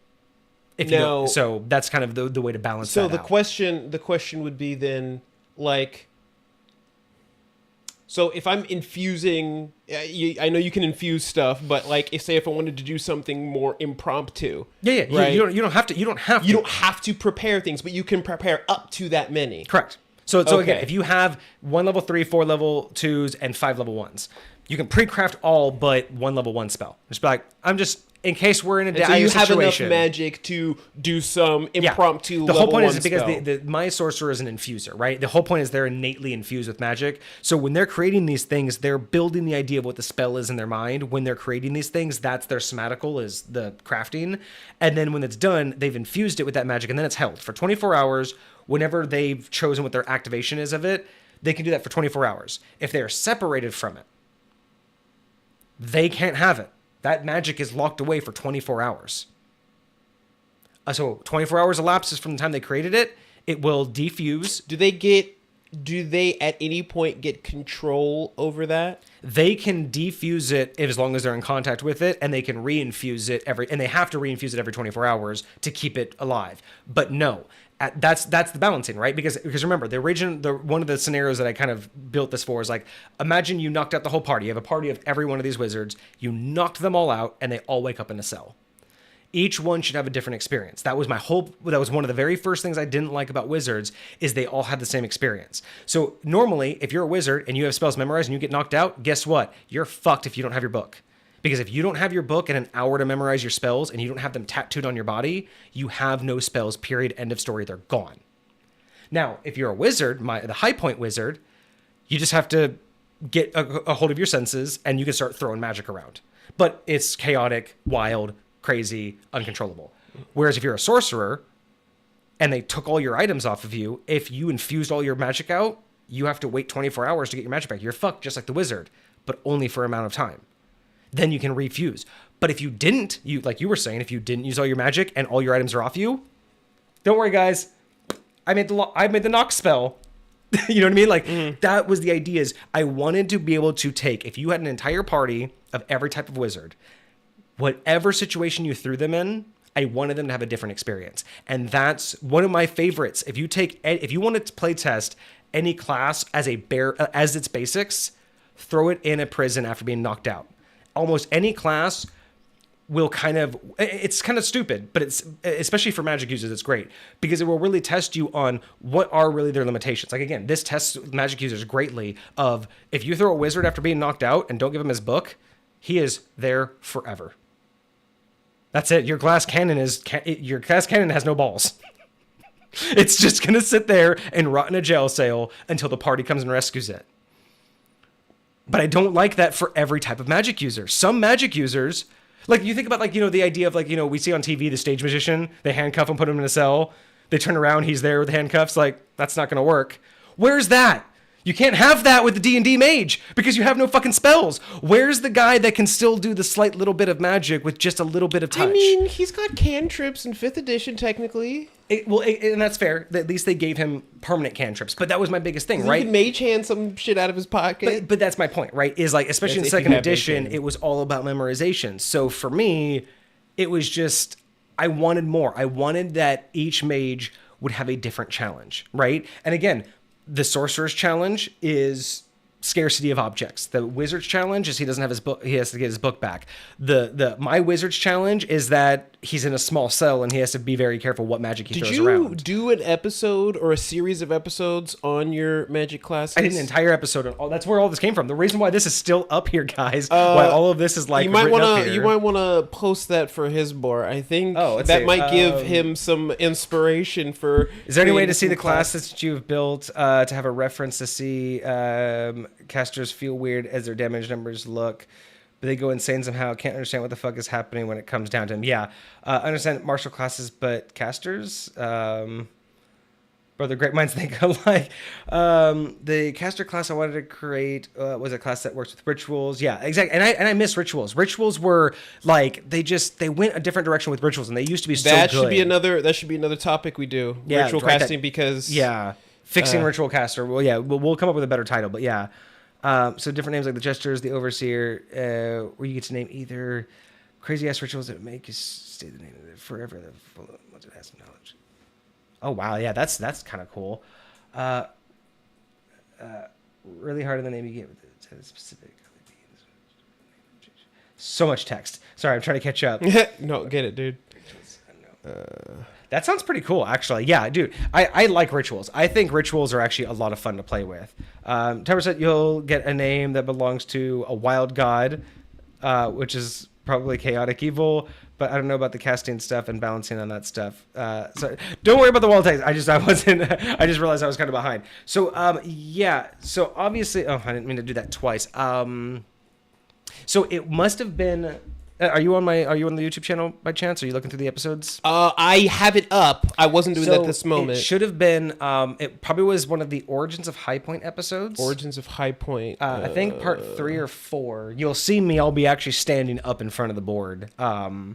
Speaker 1: So that's kind of the way to balance that out.
Speaker 2: So the question would be then, like... So if I'm infusing, I know you can infuse stuff, but like if I wanted to do something more impromptu,
Speaker 1: right? You don't have to. You don't have
Speaker 2: to prepare things, but you can prepare up to that many.
Speaker 1: Correct. So again, if you have 1 level 3, 4 level 2s, and 5 level 1s, you can pre-craft all but 1 level 1 spell. Just be like, I'm just in case we're in a dire situation.
Speaker 2: So you have enough magic to do some impromptu.
Speaker 1: The whole point is
Speaker 2: because
Speaker 1: my sorcerer is an infuser, right? The whole point is they're innately infused with magic. So when they're creating these things, they're building the idea of what the spell is in their mind. When they're creating these things, that's their somatical, is the crafting. And then when it's done, they've infused it with that magic, and then it's held for 24 hours. Whenever they've chosen what their activation is of it, they can do that for 24 hours. If they are separated from it, they can't have it. That magic is locked away for 24 hours. So 24 hours elapses from the time they created it. It will defuse.
Speaker 2: Do they at any point get control over that?
Speaker 1: They can defuse it as long as they're in contact with it, and they can reinfuse it and they have to reinfuse it every 24 hours to keep it alive. But no, that's the balancing, right? Because remember, one of the scenarios that I kind of built this for is like, imagine you knocked out the whole party. You have a party of every one of these wizards. You knocked them all out, and they all wake up in a cell. Each one should have a different experience. That was one of the very first things I didn't like about wizards, is they all had the same experience. So normally, if you're a wizard and you have spells memorized and you get knocked out, guess what? You're fucked if you don't have your book. Because if you don't have your book and an hour to memorize your spells and you don't have them tattooed on your body, you have no spells, period, end of story, they're gone. Now, if you're a wizard, the high point wizard, you just have to get a hold of your senses and you can start throwing magic around. But it's chaotic, wild, crazy, uncontrollable. Whereas if you're a sorcerer and they took all your items off of you, if you infused all your magic out, you have to wait 24 hours to get your magic back. You're fucked just like the wizard, but only for an amount of time. Then you can refuse. But if you didn't, like you were saying, if you didn't use all your magic and all your items are off you, don't worry, guys. I made the knock spell. You know what I mean? Like that was the idea. Is I wanted to be able to take, if you had an entire party of every type of wizard, whatever situation you threw them in, I wanted them to have a different experience. And that's one of my favorites. If you want to play test any class as its basics, throw it in a prison after being knocked out. Almost any class will it's kind of stupid, but it's, especially for magic users, it's great because it will really test you on what are really their limitations. Like again, this tests magic users greatly of if you throw a wizard after being knocked out and don't give him his book, he is there forever. That's it. Your glass cannon has no balls. It's just going to sit there and rot in a jail cell until the party comes and rescues it. But I don't like that for every type of magic user. Some magic users, like you think about the idea of we see on TV, the stage magician, they handcuff him, put him in a cell. They turn around, he's there with the handcuffs. Like, that's not going to work. Where's that? You can't have that with the D&D mage because you have no fucking spells. Where's the guy that can still do the slight little bit of magic with just a little bit of touch?
Speaker 2: I mean, he's got cantrips in 5th edition, technically.
Speaker 1: And that's fair. At least they gave him permanent cantrips. But that was my biggest thing, right?
Speaker 2: He can mage hand some shit out of his pocket.
Speaker 1: But that's my point, right? Is like, especially in 2nd edition, it was all about memorization. So for me, it was just, I wanted more. I wanted that each mage would have a different challenge, right? And again, the sorcerer's challenge is scarcity of objects. The wizard's challenge is he doesn't have his book. He has to get his book back. My wizard's challenge is that he's in a small cell and he has to be very careful what magic he throws around.
Speaker 2: Did you do an episode or a series of episodes on your magic classes?
Speaker 1: I did an entire episode on all. That's where all this came from. The reason why this is still up here, guys, why all of this is like
Speaker 2: you might
Speaker 1: want
Speaker 2: to post that for his board. I think might give him some inspiration for.
Speaker 1: Is there any way to see the classes that you've built to have a reference to see casters feel weird as their damage numbers look, but they go insane somehow? Can't understand what the fuck is happening when it comes down to them. Yeah, understand martial classes, but casters, brother, great minds think alike. The caster class I wanted to create was a class that works with rituals. Yeah, exactly. And I miss rituals. Rituals were like they went a different direction with rituals, and they used to be so good.
Speaker 2: That should be another topic we do.
Speaker 1: Yeah,
Speaker 2: ritual casting because
Speaker 1: fixing ritual caster. Well, yeah, we'll come up with a better title, but yeah. So different names like the Jesters, the Overseer, where you get to name either crazy ass rituals that make you stay the name of it forever. Once it has some knowledge. Oh wow, yeah, that's kind of cool. Really hard in the name you get with it. Specific. So much text. Sorry, I'm trying to catch up.
Speaker 2: No, get it, dude.
Speaker 1: That sounds pretty cool, actually. Yeah, dude, I like rituals. I think rituals are actually a lot of fun to play with. 10% you'll get a name that belongs to a wild god, which is probably chaotic evil, but I don't know about the casting stuff and balancing on that stuff. So don't worry about the wild text. I just realized I was kind of behind. So so obviously, I didn't mean to do that twice. So it must have been. Are you on the YouTube channel by chance? Are you looking through the episodes?
Speaker 2: I have it up. I wasn't doing that this moment.
Speaker 1: It should have been. It probably was one of the Origins of High Point episodes.
Speaker 2: Origins of High Point.
Speaker 1: I think part 3 or 4. You'll see me. I'll be actually standing up in front of the board.
Speaker 2: Where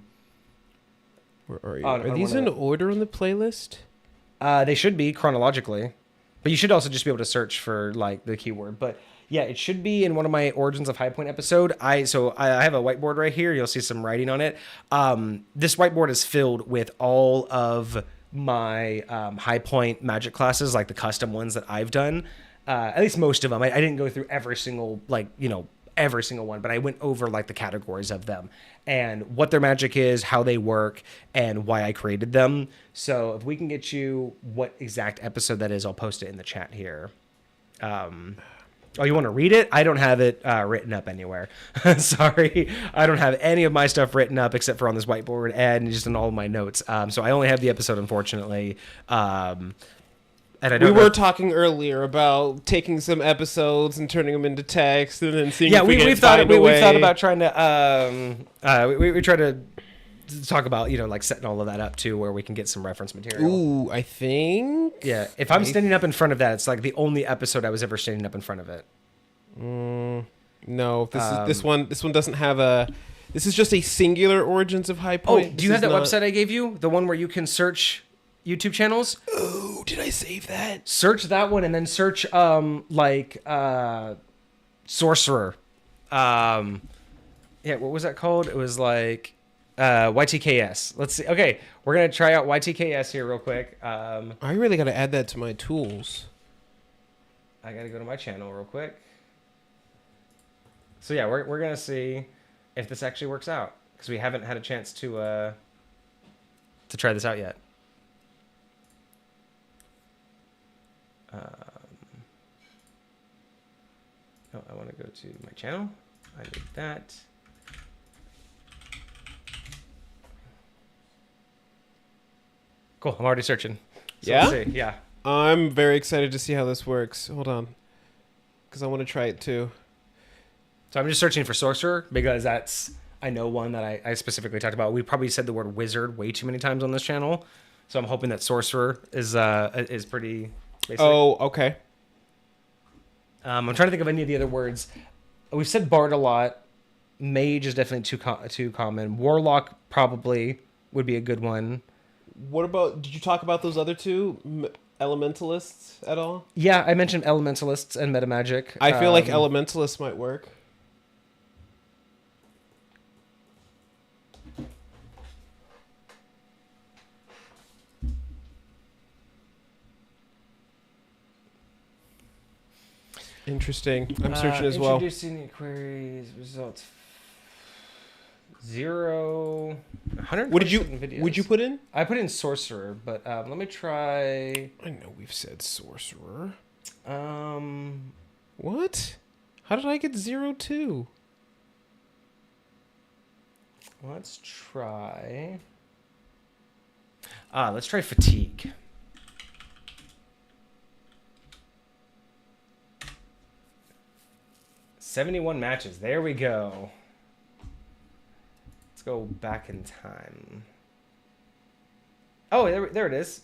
Speaker 2: are you? Are these in order on the playlist?
Speaker 1: They should be chronologically, but you should also just be able to search for like the keyword. But yeah, it should be in one of my Origins of High Point episode. I have a whiteboard right here. You'll see some writing on it. This whiteboard is filled with all of my High Point magic classes, like the custom ones that I've done. At least most of them. I didn't go through every single one, but I went over like the categories of them and what their magic is, how they work, and why I created them. So if we can get you what exact episode that is, I'll post it in the chat here. Oh, you want to read it? I don't have it written up anywhere. Sorry. I don't have any of my stuff written up except for on this whiteboard and just in all of my notes. So I only have the episode, unfortunately. And
Speaker 2: we were talking earlier about taking some episodes and turning them into text and then seeing if we've thought
Speaker 1: about trying to we try to talk about like setting all of that up too, where we can get some reference material.
Speaker 2: Ooh, I think
Speaker 1: if I'm standing up in front of that, it's like the only episode I was ever standing up in front of it.
Speaker 2: No, this one doesn't have a. This is just a singular Origins of High Point.
Speaker 1: Oh, do you have that website I gave you? The one where you can search YouTube channels?
Speaker 2: Oh, did I save that?
Speaker 1: Search that one and then search sorcerer. What was that called? It was like YTKS. Let's see. Okay, we're gonna try out YTKS here real quick.
Speaker 2: I really gotta add that to my tools.
Speaker 1: I gotta go to my channel real quick. So yeah, we're gonna see if this actually works out because we haven't had a chance to try this out yet. No, I want to go to my channel. I need that. Cool. I'm already searching. So
Speaker 2: yeah?
Speaker 1: Let's see. Yeah.
Speaker 2: I'm very excited to see how this works. Hold on. Because I want to try it too.
Speaker 1: So I'm just searching for sorcerer because that's, I know one that I specifically talked about. We probably said the word wizard way too many times on this channel. So I'm hoping that sorcerer is pretty basic.
Speaker 2: Oh, okay.
Speaker 1: I'm trying to think of any of the other words. We've said bard a lot. Mage is definitely too common. Warlock probably would be a good one.
Speaker 2: What about? Did you talk about those other two elementalists at all?
Speaker 1: Yeah, I mentioned elementalists and metamagic.
Speaker 2: I feel like elementalists might work. Interesting. I'm searching as well.
Speaker 1: Introducing the queries, results 0, 100.
Speaker 2: What would you put in?
Speaker 1: I put in sorcerer, but let me try.
Speaker 2: I know we've said sorcerer.
Speaker 1: Um,
Speaker 2: What? How did I get 0 too?
Speaker 1: Let's try. Let's try fatigue. $71 matches. There we go. Let's go back in time. Oh, there it is.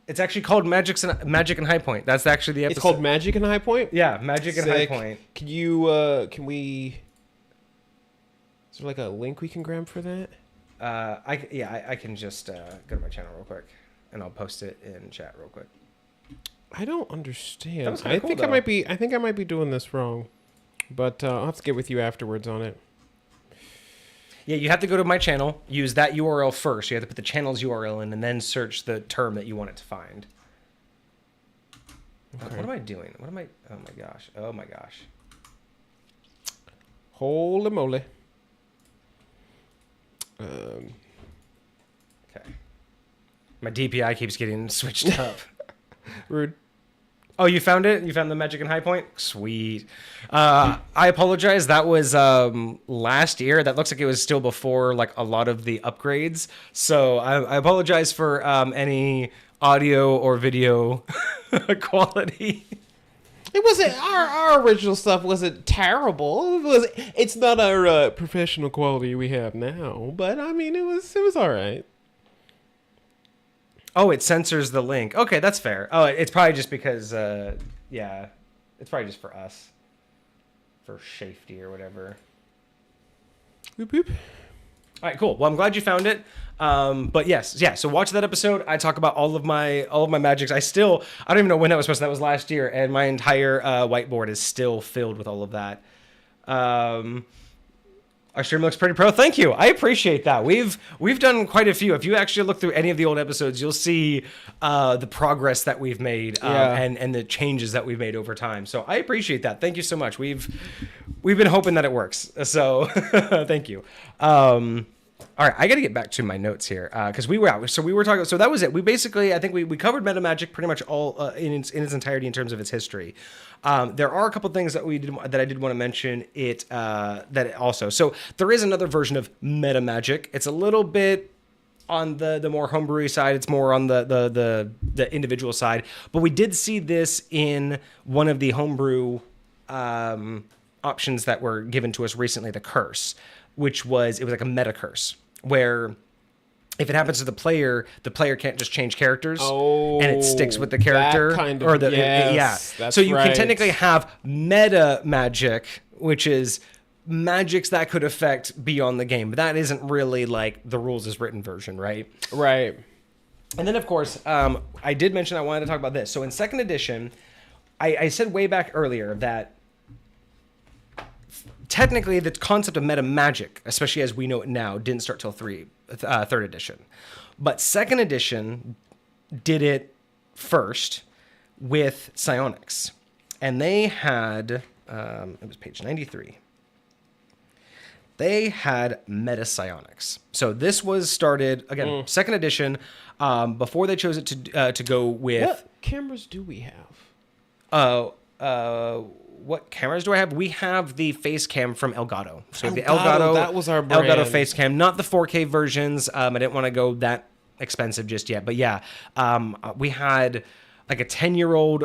Speaker 1: It's actually called Magic and High Point. That's actually the episode.
Speaker 2: It's called Magic and High Point?
Speaker 1: Yeah, Magic and High Point.
Speaker 2: Can we... Is there like a link we can grab for that?
Speaker 1: I can just go to my channel real quick, and I'll post it in chat real quick.
Speaker 2: I don't understand.
Speaker 1: I think I
Speaker 2: might be doing this wrong. But I'll have to get with you afterwards on it.
Speaker 1: Yeah, you have to go to my channel, use that URL first. You have to put the channel's URL in, and then search the term that you want it to find. Okay. What am I doing? Oh my gosh.
Speaker 2: Holy moly.
Speaker 1: Okay. My DPI keeps getting switched up.
Speaker 2: Rude.
Speaker 1: Oh, you found it? You found the Magic and High Point? Sweet. I apologize. That was last year. That looks like it was still before like a lot of the upgrades. So I apologize for any audio or video quality.
Speaker 2: It wasn't our original stuff wasn't terrible. It's not our professional quality we have now, but I mean it was all right.
Speaker 1: Oh, it censors the link. Okay, that's fair. Oh, it's probably just because, yeah, it's probably just for us, for safety or whatever.
Speaker 2: Boop, boop.
Speaker 1: All right, cool. Well, I'm glad you found it. But yes, yeah. So watch that episode. I talk about all of my magics. I don't even know when that was supposed to. That was last year, and my entire whiteboard is still filled with all of that. Our stream looks pretty pro. Thank you. I appreciate that. We've done quite a few. If you actually look through any of the old episodes, you'll see the progress that we've made and the changes that we've made over time. So I appreciate that. Thank you so much. We've been hoping that it works. So thank you. All right, I got to get back to my notes here because we were out. So we were talking. So that was it. We basically, I think we covered meta magic pretty much all in its entirety in terms of its history. There are a couple things that I did want to mention. Also. So there is another version of meta magic. It's a little bit on the more homebrewy side. It's more on the individual side. But we did see this in one of the homebrew options that were given to us recently, the curse, which was like a meta curse where if it happens to the player can't just change characters and it sticks with the character.
Speaker 2: That kind of,
Speaker 1: so you can technically have meta magic, which is magics that could affect beyond the game, but that isn't really like the rules as written version, right?
Speaker 2: Right.
Speaker 1: And then of course, I did mention I wanted to talk about this. So in second edition, I said way back earlier that technically the concept of meta magic, especially as we know it now, didn't start till third edition. But second edition did it first with psionics. And they had, it was page 93. They had meta psionics. So this was started, again, second edition, before they chose it to go with...
Speaker 2: What cameras do we have?
Speaker 1: What cameras do I have? We have the face cam from Elgato. So the Elgato,
Speaker 2: that was our brand.
Speaker 1: Elgato face cam, not the 4K versions. I didn't want to go that expensive just yet, but yeah, we had like a 10-year-old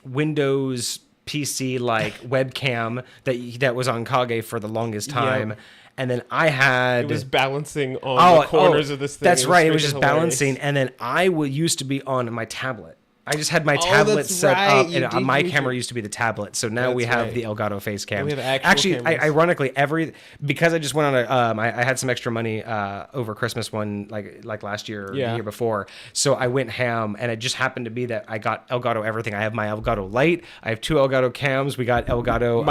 Speaker 1: Windows PC like webcam that was on Kage for the longest time. Yeah. And then I had...
Speaker 2: It was balancing on the corners of this thing.
Speaker 1: That's right. It was just balancing. And then I used to be on my tablet. I just had my
Speaker 2: Oh,
Speaker 1: tablet
Speaker 2: that's
Speaker 1: set
Speaker 2: right.
Speaker 1: up,
Speaker 2: You
Speaker 1: and
Speaker 2: did
Speaker 1: my
Speaker 2: use
Speaker 1: camera
Speaker 2: your-
Speaker 1: used to be the tablet. So now we
Speaker 2: That's
Speaker 1: have
Speaker 2: right.
Speaker 1: the Elgato face cam.
Speaker 2: we have actual
Speaker 1: Actually,
Speaker 2: cameras.
Speaker 1: ironically, because I just went on I had some extra money over Christmas like last year or the
Speaker 2: Yeah.
Speaker 1: year before. So I went ham, and it just happened to be that I got Elgato everything. I have my Elgato Light. I have 2 Elgato cams. We got Elgato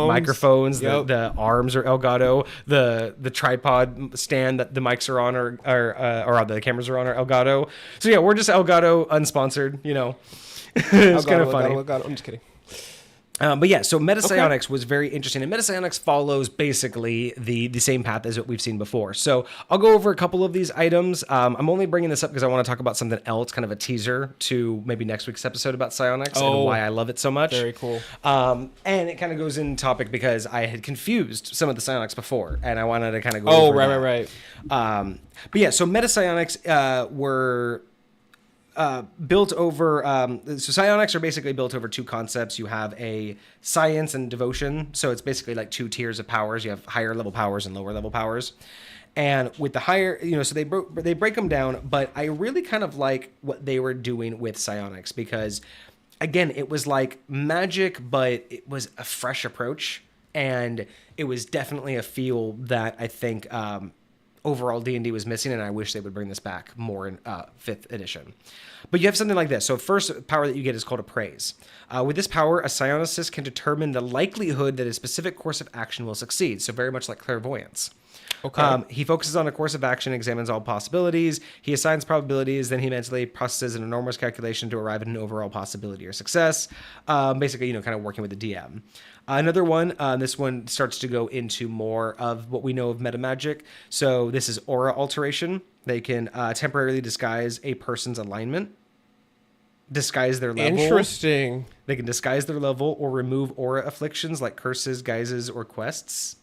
Speaker 1: microphones.
Speaker 2: Yep.
Speaker 1: The arms are Elgato. The tripod stand that the mics are on or the cameras are on are Elgato. So yeah, we're just Elgato unsponsored. It's kind of funny.
Speaker 2: Elgato. I'm just kidding.
Speaker 1: But yeah, so Metapsionics was very interesting, and Metapsionics follows basically the same path as what we've seen before. So I'll go over a couple of these items. I'm only bringing this up because I want to talk about something else, kind of a teaser to maybe next week's episode about psionics and why I love it so much.
Speaker 2: Very cool.
Speaker 1: And it kind of goes in topic because I had confused some of the psionics before, and I wanted to kind of go over
Speaker 2: right.
Speaker 1: But yeah, so Metapsionics were built over so psionics are basically built over 2 concepts. You have a science and devotion, so it's basically like 2 tiers of powers. You have higher level powers and lower level powers, and with the higher, so they break them down. But I really kind of like what they were doing with psionics, because again, it was like magic, but it was a fresh approach, and it was definitely a feel that I think overall D&D was missing, and I wish they would bring this back more in 5th edition. But you have something like this. So first power that you get is called Appraise. With this power, a psionicist can determine the likelihood that a specific course of action will succeed. So very much like clairvoyance.
Speaker 2: Okay.
Speaker 1: He focuses on a course of action, examines all possibilities. He assigns probabilities, then he mentally processes an enormous calculation to arrive at an overall possibility or success. Basically, kind of working with the DM. Another one, this one starts to go into more of what we know of metamagic. So this is aura alteration. They can temporarily disguise a person's alignment, disguise their level.
Speaker 2: Interesting.
Speaker 1: They can disguise their level or remove aura afflictions like curses, guises, or quests.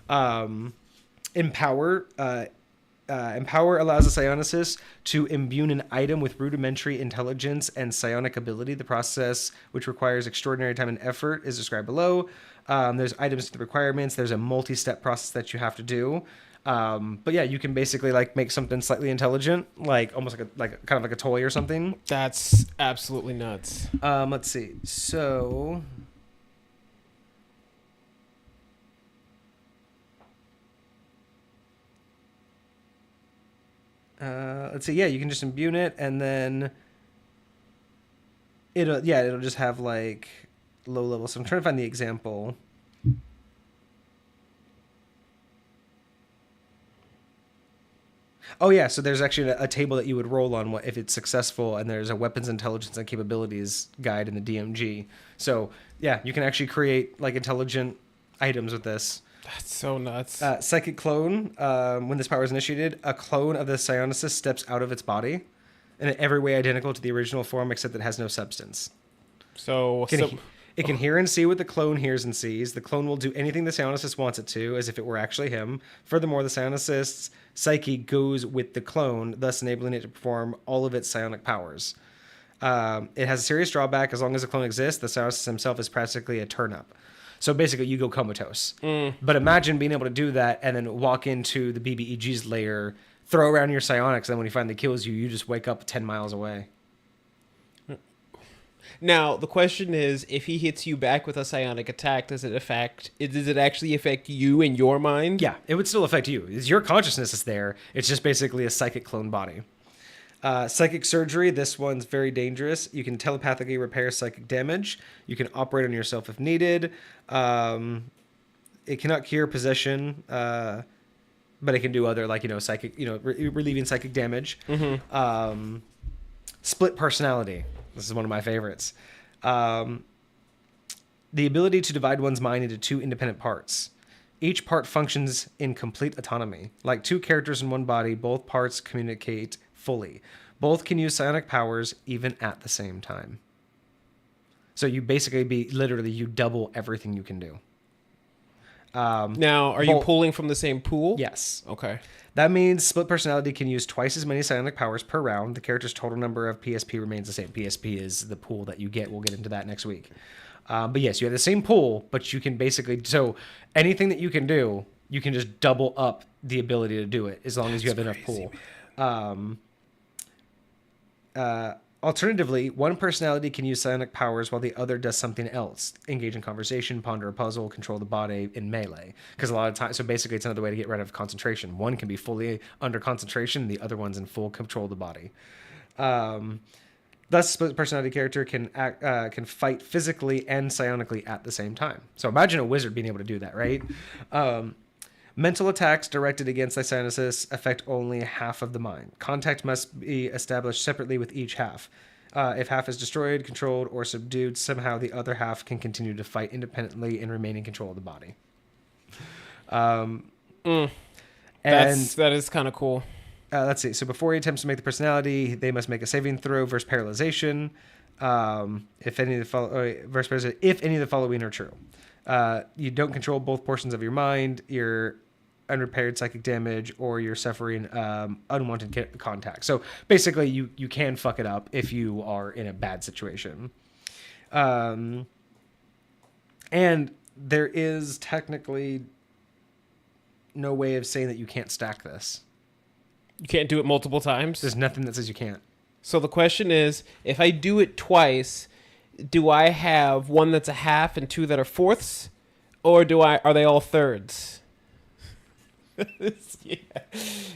Speaker 1: Empower allows a psionicist to imbue an item with rudimentary intelligence and psionic ability. The process, which requires extraordinary time and effort, is described below. There's items to the requirements. There's a multi-step process that you have to do. But yeah, you can basically like make something slightly intelligent, like almost like kind of like a toy or something.
Speaker 2: That's absolutely nuts.
Speaker 1: Let's see. So let's see. Yeah, you can just imbue it, and then it'll just have like low level. So I'm trying to find the example. Oh yeah, so there's actually a table that you would roll on if it's successful, and there's a weapons intelligence and capabilities guide in the DMG. So yeah, you can actually create like intelligent items with this.
Speaker 2: That's so nuts.
Speaker 1: Psychic clone. When this power is initiated, a clone of the psionicist steps out of its body, in every way identical to the original form, except that it has no substance. It can hear and see what the clone hears and sees. The clone will do anything the psionicist wants it to, as if it were actually him. Furthermore, the psionicist's psyche goes with the clone, thus enabling it to perform all of its psionic powers. It has a serious drawback. As long as the clone exists, the psionicist himself is practically a turn-up. So basically, you go comatose. But imagine being able to do that and then walk into the BBEG's lair, throw around your psionics, and when he finally kills you, you just wake up 10 miles away.
Speaker 2: Now, the question is, if he hits you back with a psionic attack, does it actually affect you in your mind?
Speaker 1: Yeah, it would still affect you. Your consciousness is there. It's just basically a psychic clone body. Psychic surgery, this one's very dangerous. You can telepathically repair psychic damage. You can operate on yourself if needed. It cannot cure possession, but it can do other, psychic, relieving psychic damage.
Speaker 2: Mm-hmm.
Speaker 1: Split personality. This is one of my favorites. The ability to divide one's mind into 2 independent parts. Each part functions in complete autonomy. Like 2 characters in one body, both parts communicate fully. Both can use psionic powers even at the same time. So you basically you double everything you can do.
Speaker 2: Now, are you pulling from the same pool?
Speaker 1: Yes.
Speaker 2: Okay.
Speaker 1: That means split personality can use twice as many psionic powers per round. The character's total number of PSP remains the same. PSP is the pool that you get. We'll get into that next week. But yes, you have the same pool, but you can basically... So anything that you can do, you can just double up the ability to do it as long as you have enough pool. Alternatively, one personality can use psionic powers while the other does something else. Engage in conversation, ponder a puzzle, control the body in melee. Because a lot of times, so basically it's another way to get rid of concentration. One can be fully under concentration, the other one's in full control of the body. Thus, split personality character can fight physically and psionically at the same time. So imagine a wizard being able to do that, right? Mental attacks directed against the psionicis affect only half of the mind. Contact must be established separately with each half. If half is destroyed, controlled, or subdued, somehow the other half can continue to fight independently and remain in control of the body.
Speaker 3: That is kind of cool.
Speaker 1: Let's see. So before he attempts to make the personality, they must make a saving throw versus paralyzation. If any of the following are true. You don't control both portions of your mind, you're unrepaired psychic damage, or you're suffering unwanted contact. So basically, you can fuck it up if you are in a bad situation. And there is technically no way of saying that you can't stack this.
Speaker 3: You can't do it multiple times?
Speaker 1: There's nothing that says you can't.
Speaker 3: So the question is, if I do it twice, do I have one that's a half and two that are fourths? Or are they all thirds? Yeah.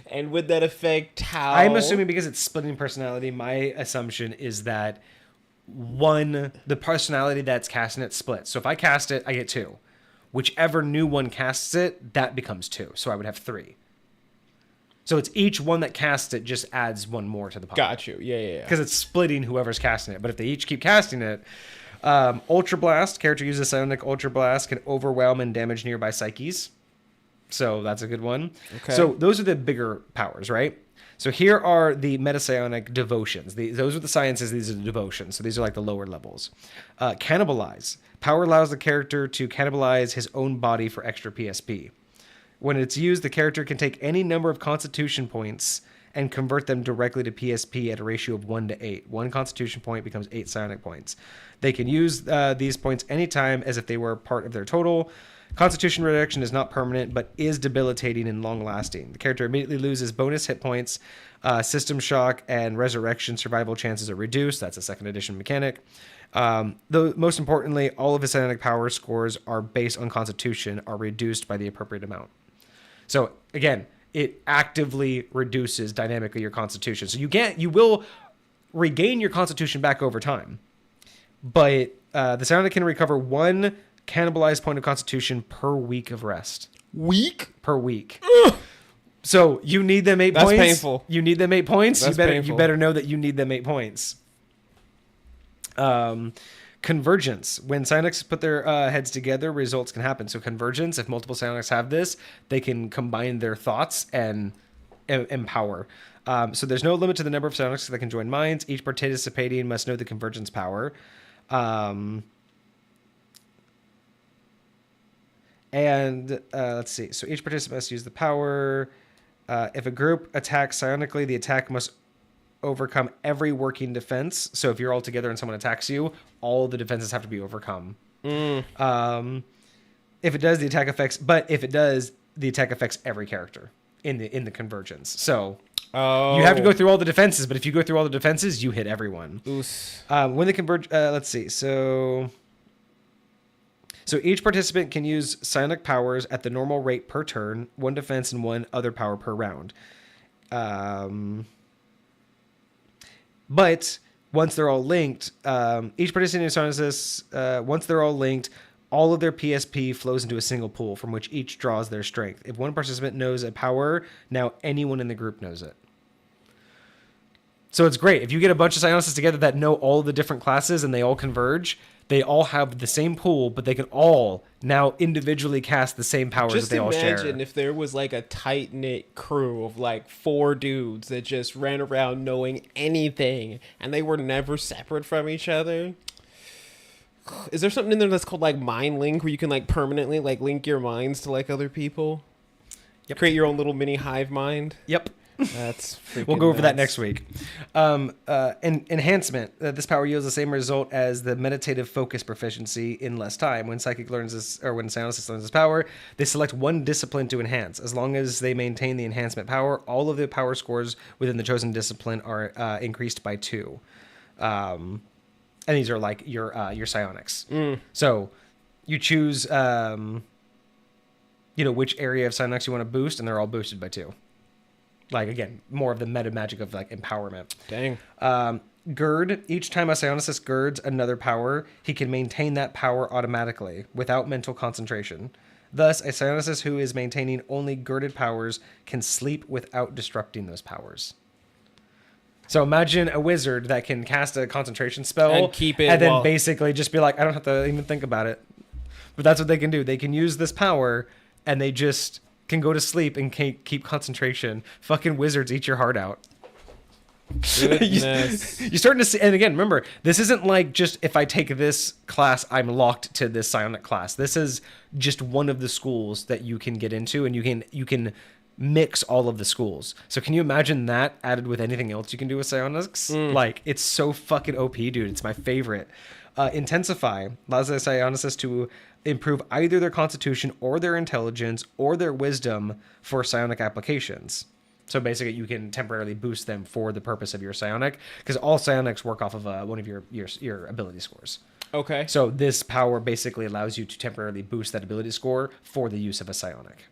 Speaker 3: And would that affect how...
Speaker 1: I'm assuming because it's splitting personality, my assumption is that the personality that's casting it splits. So if I cast it, I get 2. Whichever new one casts it, that becomes 2. So I would have 3. So it's each one that casts it just adds 1 more to the pile.
Speaker 3: Got you. Yeah.
Speaker 1: Because it's splitting whoever's casting it. But if they each keep casting it, Ultra Blast, character uses psionic Ultra Blast, can overwhelm and damage nearby psyches. So that's a good one.
Speaker 3: Okay.
Speaker 1: So those are the bigger powers, right? So here are the metapsionic devotions. Those are the sciences. These are the devotions. So these are like the lower levels. Cannibalize. Power allows the character to cannibalize his own body for extra PSP. When it's used, the character can take any number of constitution points and convert them directly to PSP at a ratio of 1 to 8. 1 constitution point becomes 8 psionic points. They can use these points anytime as if they were part of their total. Constitution reduction is not permanent, but is debilitating and long-lasting. The character immediately loses bonus hit points. System shock and resurrection survival chances are reduced. That's a 2nd edition mechanic. Though most importantly, all of his psionic power scores are based on Constitution are reduced by the appropriate amount. So again, it actively reduces dynamically your Constitution. So you will regain your Constitution back over time, but the psionic can recover 1 cannibalized point of Constitution per week of rest. Per week. Ugh. So you need them 8 points.
Speaker 3: That's painful.
Speaker 1: You need them 8 points.
Speaker 3: That's painful.
Speaker 1: You better know that you need them 8 points. Convergence. When psionics put their heads together, results can happen. So convergence, if multiple psionics have this, they can combine their thoughts and empower. So there's no limit to the number of psionics that can join minds. Each participating must know the convergence power. Let's see. So each participant must use the power. If a group attacks psionically, the attack must overcome every working defense. So if you're all together and someone attacks you, all the defenses have to be overcome. If it does, the attack affects every character in the convergence. So you have to go through all the defenses, but if you go through all the defenses, you hit everyone. When they converge, let's see. So each participant can use psionic powers at the normal rate per turn, 1 defense and 1 other power per round. But once they're all linked, each participating psionicist, once they're all linked, all of their PSP flows into a single pool from which each draws their strength. If one participant knows a power, now anyone in the group knows it. So it's great. If you get a bunch of psionicists together that know all the different classes and they all converge, they all have the same pool, but they can all now individually cast the same powers that they all share.
Speaker 3: Just imagine if there was like a tight-knit crew of like 4 dudes that just ran around knowing anything and they were never separate from each other. Is there something in there that's called like mind link where you can like permanently like link your minds to like other people?
Speaker 1: Yep.
Speaker 3: Create your own little mini hive mind?
Speaker 1: Yep.
Speaker 3: That's freaking
Speaker 1: We'll go over that
Speaker 3: nuts.
Speaker 1: next week. Enhancement. This power yields the same result as the meditative focus proficiency in less time. When psychic learns this, or when psionicist learns this power, they select 1 discipline to enhance. As long as they maintain the enhancement power, all of the power scores within the chosen discipline are increased by 2. And these are like your psionics. So you choose which area of psionics you want to boost, and they're all boosted by 2. Like, again, more of the meta magic of like empowerment.
Speaker 3: Dang.
Speaker 1: Gird. Each time a psionicist girds another power, he can maintain that power automatically without mental concentration. Thus, a psionicist who is maintaining only girded powers can sleep without disrupting those powers. So imagine a wizard that can cast a concentration spell
Speaker 3: And keep it
Speaker 1: and then
Speaker 3: while-
Speaker 1: basically just be like, I don't have to even think about it. But that's what they can do. They can use this power and they just can go to sleep and keep concentration. Fucking wizards, eat your heart out.
Speaker 3: Goodness.
Speaker 1: You're starting to see, and again, remember, this isn't like just if I take this class, I'm locked to this psionic class. This is just one of the schools that you can get into, and you can mix all of the schools. So can you imagine that added with anything else you can do with psionics? Like, it's so fucking OP, dude. It's my favorite. Intensify allows the psionicist to improve either their constitution or their intelligence or their wisdom for psionic applications. So basically, you can temporarily boost them for the purpose of your psionic, because all psionics work off of one of your ability scores.
Speaker 3: Okay.
Speaker 1: So this power basically allows you to temporarily boost that ability score for the use of a psionic.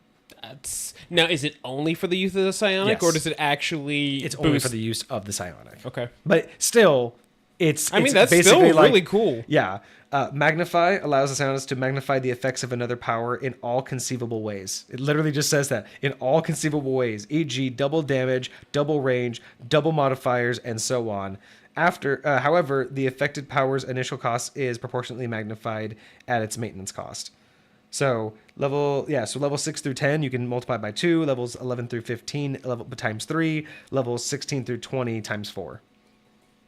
Speaker 3: Now, is it only for the use of the psionic,
Speaker 1: Yes.
Speaker 3: or does it actually?
Speaker 1: It's only for the use of the psionic.
Speaker 3: Okay.
Speaker 1: But still, it's
Speaker 3: I mean,
Speaker 1: it's
Speaker 3: that's
Speaker 1: basically
Speaker 3: still really cool.
Speaker 1: Yeah. Magnify allows the psionicist to magnify the effects of another power in all conceivable ways. It literally just says that. In all conceivable ways, e.g. double damage, double range, double modifiers, and so on. However, the affected power's initial cost is proportionately magnified at its maintenance cost. So level 6 through 10, you can multiply by 2. Levels 11 through 15, times 3. Levels 16 through 20 times 4.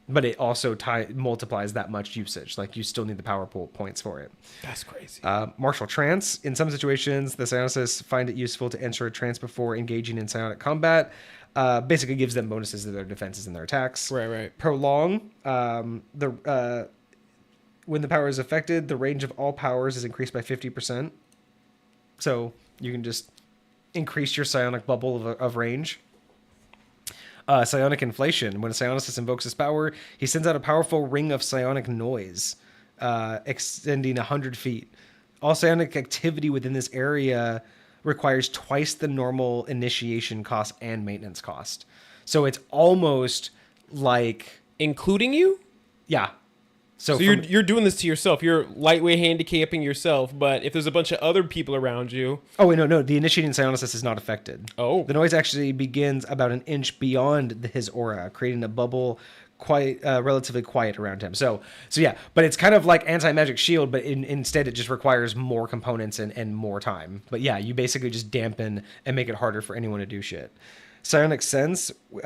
Speaker 1: But it also multiplies that much usage. Like, you still need the power points for it.
Speaker 3: That's crazy.
Speaker 1: Martial trance. In some situations, the psionicists find it useful to enter a trance before engaging in psionic combat. Basically gives them bonuses to their defenses and their attacks.
Speaker 3: Right.
Speaker 1: Prolong. When the power is affected, the range of all powers is increased by 50%. So you can just increase your psionic bubble of range. Psionic inflation. When a psionicist invokes his power, he sends out a powerful ring of psionic noise, extending 100 feet. All psionic activity within this area requires twice the normal initiation cost and maintenance cost. So it's almost like...
Speaker 3: Including you?
Speaker 1: Yeah.
Speaker 3: So you're doing this to yourself. You're lightweight handicapping yourself, but if there's a bunch of other people around you...
Speaker 1: Oh, wait, no. The initiating psionicist is not affected.
Speaker 3: Oh.
Speaker 1: The noise actually begins about an inch beyond his aura, creating a bubble relatively quiet around him. So yeah, but it's kind of like anti-magic shield, but instead it just requires more components and more time. But yeah, you basically just dampen and make it harder for anyone to do shit. Psionic sense, you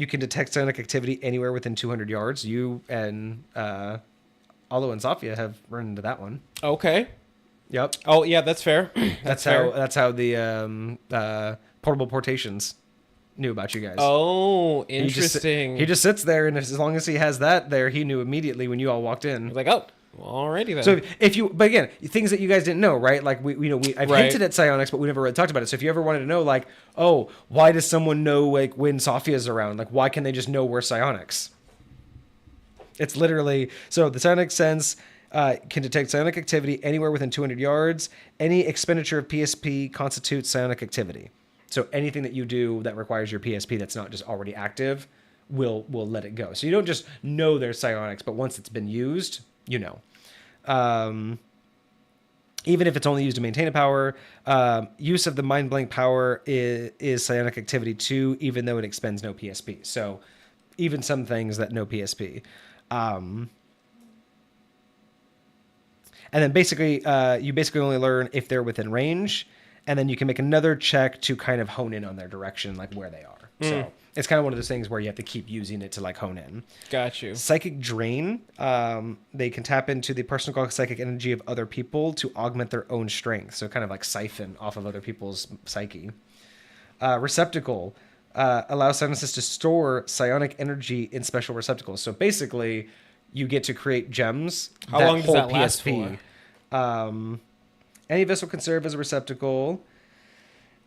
Speaker 1: can detect psionic activity anywhere within 200 yards. You and Alo and Zafia have run into that one.
Speaker 3: Okay.
Speaker 1: Yep.
Speaker 3: Oh, yeah, that's fair.
Speaker 1: That's how the portable portations knew about you guys.
Speaker 3: Oh, interesting.
Speaker 1: He just sits there, and as long as he has that there, he knew immediately when you all walked in.
Speaker 3: Like, oh, well, alrighty then.
Speaker 1: So but again, things that you guys didn't know, right? Like I've
Speaker 3: Right.
Speaker 1: hinted at psionics, but we never really talked about it. So if you ever wanted to know, like, oh, why does someone know like when Sophia's around? Like, why can they just know we're psionics? It's literally so the psionic sense can detect psionic activity anywhere within 200 yards. Any expenditure of PSP constitutes psionic activity. So anything that you do that requires your PSP that's not just already active will let it go. So you don't just know there's psionics, but once it's been used, you know. Even if it's only used to maintain a power, use of the mind blank power is psionic activity too, even though it expends no PSP. So even some things that no PSP. And then basically, you basically only learn if they're within range, and then you can make another check to kind of hone in on their direction, like where they are. So it's kind of one of those things where you have to keep using it to like hone in.
Speaker 3: Got you.
Speaker 1: Psychic drain. They can tap into the personal psychic energy of other people to augment their own strength. So kind of like siphon off of other people's psyche. Receptacle. Allows psionicists to store psionic energy in special receptacles. So basically, you get to create gems.
Speaker 3: How long does that last for?
Speaker 1: Any vessel can serve as a receptacle.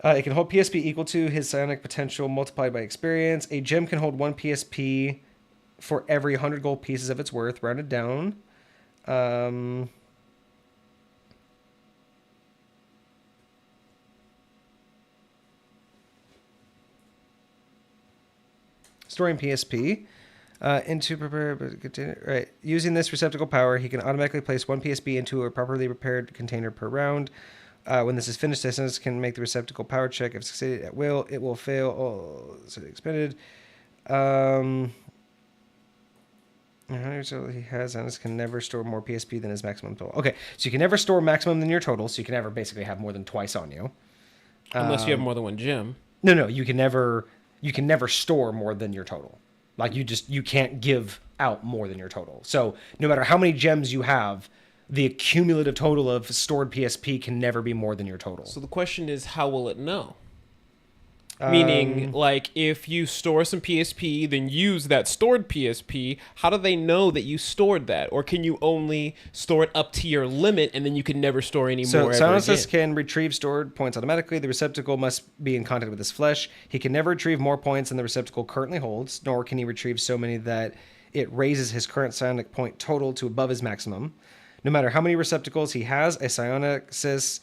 Speaker 1: It can hold PSP equal to his psionic potential multiplied by experience. A gem can hold one PSP for every 100 gold pieces of its worth, rounded down. Storing PSP into prepared container. Right. Using this receptacle power, he can automatically place 1 PSP into a properly prepared container per round. When this is finished, Essence can make the receptacle power check. If succeeded at will, it will fail. Oh, so expended. So he has, and can never store more PSP than his maximum total. Okay, so you can never store maximum than your total, so you can never basically have more than twice on you.
Speaker 3: Unless you have more than one gem.
Speaker 1: No, you can never store more than your total. Like you can't give out more than your total. So no matter how many gems you have, the cumulative total of stored PSP can never be more than your total.
Speaker 3: So the question is, how will it know? Meaning, like, if you store some PSP, then use that stored PSP, how do they know that you stored that? Or can you only store it up to your limit, and then you can never store any more ever again?
Speaker 1: Psionicist can retrieve stored points automatically. The receptacle must be in contact with his flesh. He can never retrieve more points than the receptacle currently holds, nor can he retrieve so many that it raises his current psionic point total to above his maximum. No matter how many receptacles he has, a psionicist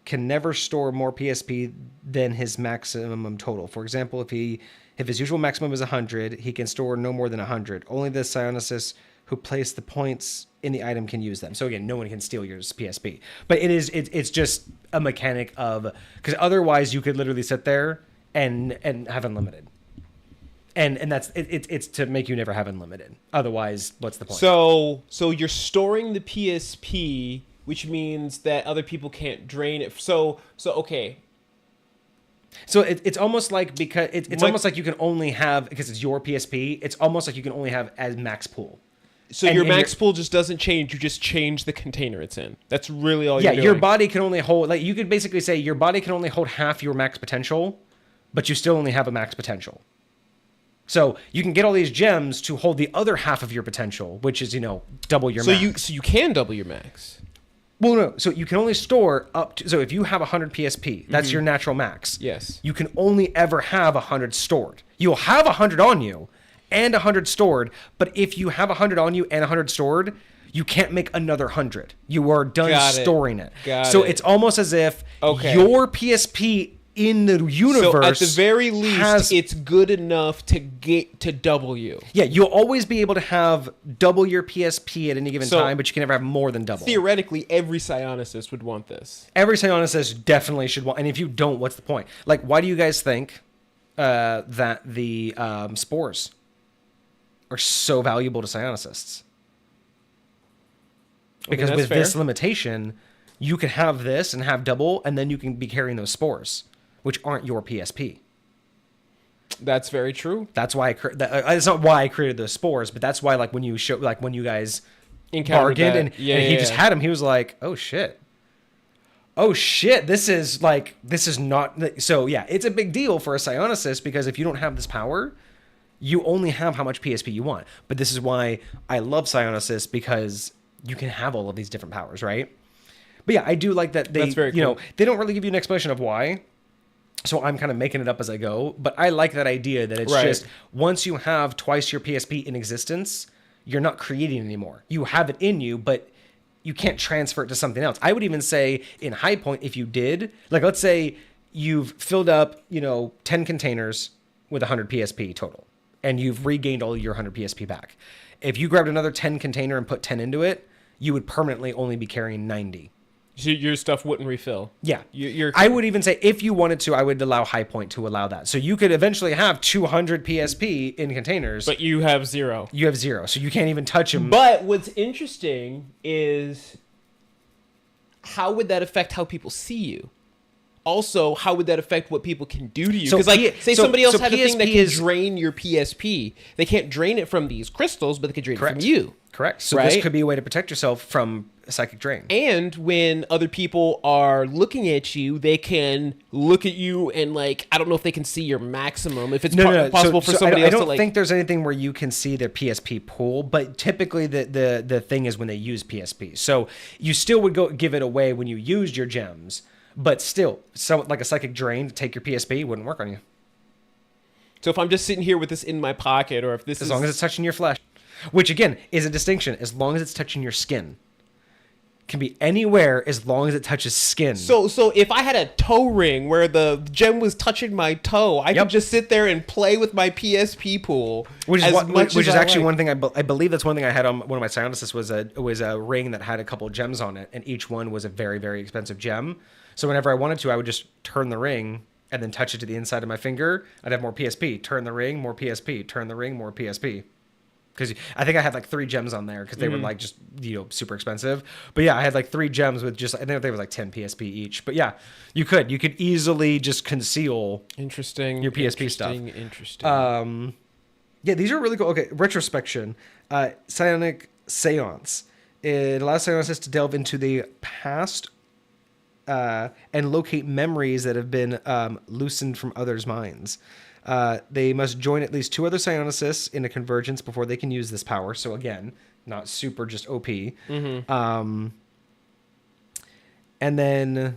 Speaker 1: can never store more PSP than his maximum total. For example, if his usual maximum is 100, he can store no more than 100. Only the psionicist who placed the points in the item can use them. So again, no one can steal your PSP. But it's just a mechanic of, because otherwise you could literally sit there and have unlimited. And that's it's to make you never have unlimited. Otherwise, what's the point?
Speaker 3: So you're storing the PSP, which means that other people can't drain it. So okay.
Speaker 1: So it's almost like, because it's almost like you can only have, because it's your PSP, it's almost like you can only have as max pool.
Speaker 3: So your max pool just doesn't change. You just change the container it's in. That's really all you're doing.
Speaker 1: Yeah, your body can only hold, like, you could basically say your body can only hold half your max potential, but you still only have a max potential. So you can get all these gems to hold the other half of your potential, which is, double your max.
Speaker 3: So you can double your max.
Speaker 1: Well, no. So you can only store up to... So if you have 100 PSP, that's your natural max.
Speaker 3: Yes.
Speaker 1: You can only ever have 100 stored. You'll have 100 on you and 100 stored, but if you have 100 on you and 100 stored, you can't make another 100. You are done storing it. So it's almost as if your PSP in the universe...
Speaker 3: So at the very least, it's good enough to get to double you.
Speaker 1: Yeah, you'll always be able to have double your PSP at any given time, but you can never have more than double.
Speaker 3: Theoretically, every psionicist would want this.
Speaker 1: Every psionicist definitely should want... And if you don't, what's the point? Like, why do you guys think that the spores are so valuable to psionicists? Because with this limitation, you can have this and have double, and then you can be carrying those spores, which aren't your PSP.
Speaker 3: That's very true.
Speaker 1: That's why it's not why I created those spores, but that's why, like, when you guys bargained and he just had him, he was like, oh shit, this is not... So yeah, it's a big deal for a psionicist, because if you don't have this power, you only have how much PSP you want. But this is why I love psionicists, because you can have all of these different powers, right? But yeah, I do like that they, cool. They don't really give you an explanation of why. So I'm kind of making it up as I go, but I like that idea that it's just, once you have twice your PSP in existence, you're not creating anymore. You have it in you, but you can't transfer it to something else. I would even say in High Point, if you did, like, let's say you've filled up, 10 containers with 100 PSP total, and you've regained all your 100 PSP back. If you grabbed another 10 container and put 10 into it, you would permanently only be carrying 90.
Speaker 3: So your stuff wouldn't refill.
Speaker 1: Yeah. I would even say, if you wanted to, I would allow High Point to allow that. So you could eventually have 200 PSP in containers.
Speaker 3: But you have 0.
Speaker 1: You have 0. So you can't even touch them.
Speaker 3: But what's interesting is, how would that affect how people see you? Also, how would that affect what people can do to you? Because, say somebody else had a thing that can drain your PSP. They can't drain it from these crystals, but they can drain it from you.
Speaker 1: Correct. So this could be a way to protect yourself from a psychic drain.
Speaker 3: And when other people are looking at you, they can look at you and, like, I don't know if they can see your maximum. If it's possible for somebody else to, like...
Speaker 1: I don't think there's anything where you can see their PSP pool, but typically the thing is when they use PSP. So you still would go give it away when you used your gems, but still, like a psychic drain to take your PSP wouldn't work on you.
Speaker 3: So if I'm just sitting here with this in my pocket, or if this
Speaker 1: as long as it's touching your flesh. which again is a distinction. As long as it's touching your skin, can be anywhere as long as it touches skin.
Speaker 3: So if I had a toe ring where the gem was touching my toe, I could just sit there and play with my PSP pool.
Speaker 1: Which is actually one thing I believe that's one thing I had on one of my Psionicus was a ring that had a couple gems on it, and each one was a very, very expensive gem. So whenever I wanted to, I would just turn the ring and then touch it to the inside of my finger. I'd have more PSP. Turn the ring, more PSP. Turn the ring, more PSP. Because I think I had like 3 gems on there because they were like just, super expensive. But yeah, I had like 3 gems with just, I think it was like 10 PSP each. But yeah, you could easily just conceal your PSP stuff.
Speaker 3: Interesting.
Speaker 1: Yeah, these are really cool. Okay, retrospection. Psionic Seance. It allows Psionists to delve into the past and locate memories that have been loosened from others' minds. They must join at least 2 other Psionicists in a convergence before they can use this power. So again, not super just OP. And then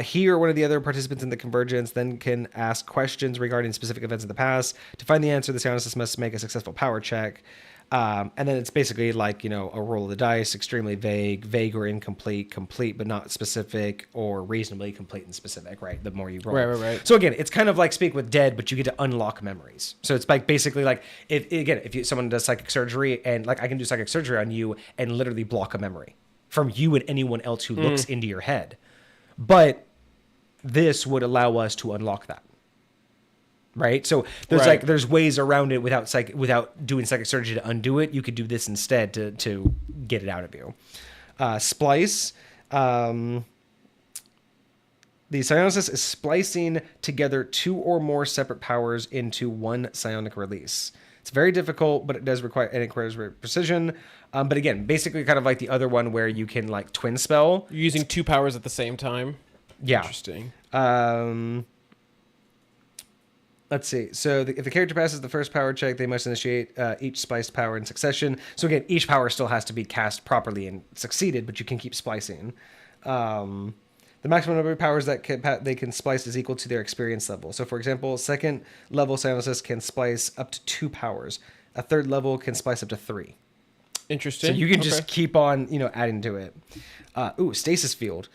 Speaker 1: he or one of the other participants in the convergence then can ask questions regarding specific events in the past. To find the answer, the Psionicist must make a successful power check. And then it's basically like, a roll of the dice, extremely vague or incomplete, complete but not specific, or reasonably complete and specific, right? The more you roll.
Speaker 3: Right.
Speaker 1: So again, it's kind of like Speak with Dead, but you get to unlock memories. So it's like basically like, if someone does psychic surgery, and like I can do psychic surgery on you and literally block a memory from you and anyone else who looks into your head. But this would allow us to unlock that. Right. So there's ways around it without doing psychic surgery to undo it. You could do this instead to get it out of you. Splice. The Psionicist is splicing together 2 or more separate powers into one psionic release. It's very difficult, but it requires precision. But again, basically kind of like the other one where you can like twin spell.
Speaker 3: You're using 2 powers at the same time?
Speaker 1: Yeah.
Speaker 3: Interesting.
Speaker 1: Let's see. So if the character passes the first power check, they must initiate each spliced power in succession. So again, each power still has to be cast properly and succeeded, but you can keep splicing. The maximum number of powers that they can splice is equal to their experience level. So for example, 2nd level Psionicist can splice up to 2 powers. A 3rd level can splice up to 3.
Speaker 3: Interesting.
Speaker 1: So you can just keep on, adding to it. Stasis Field.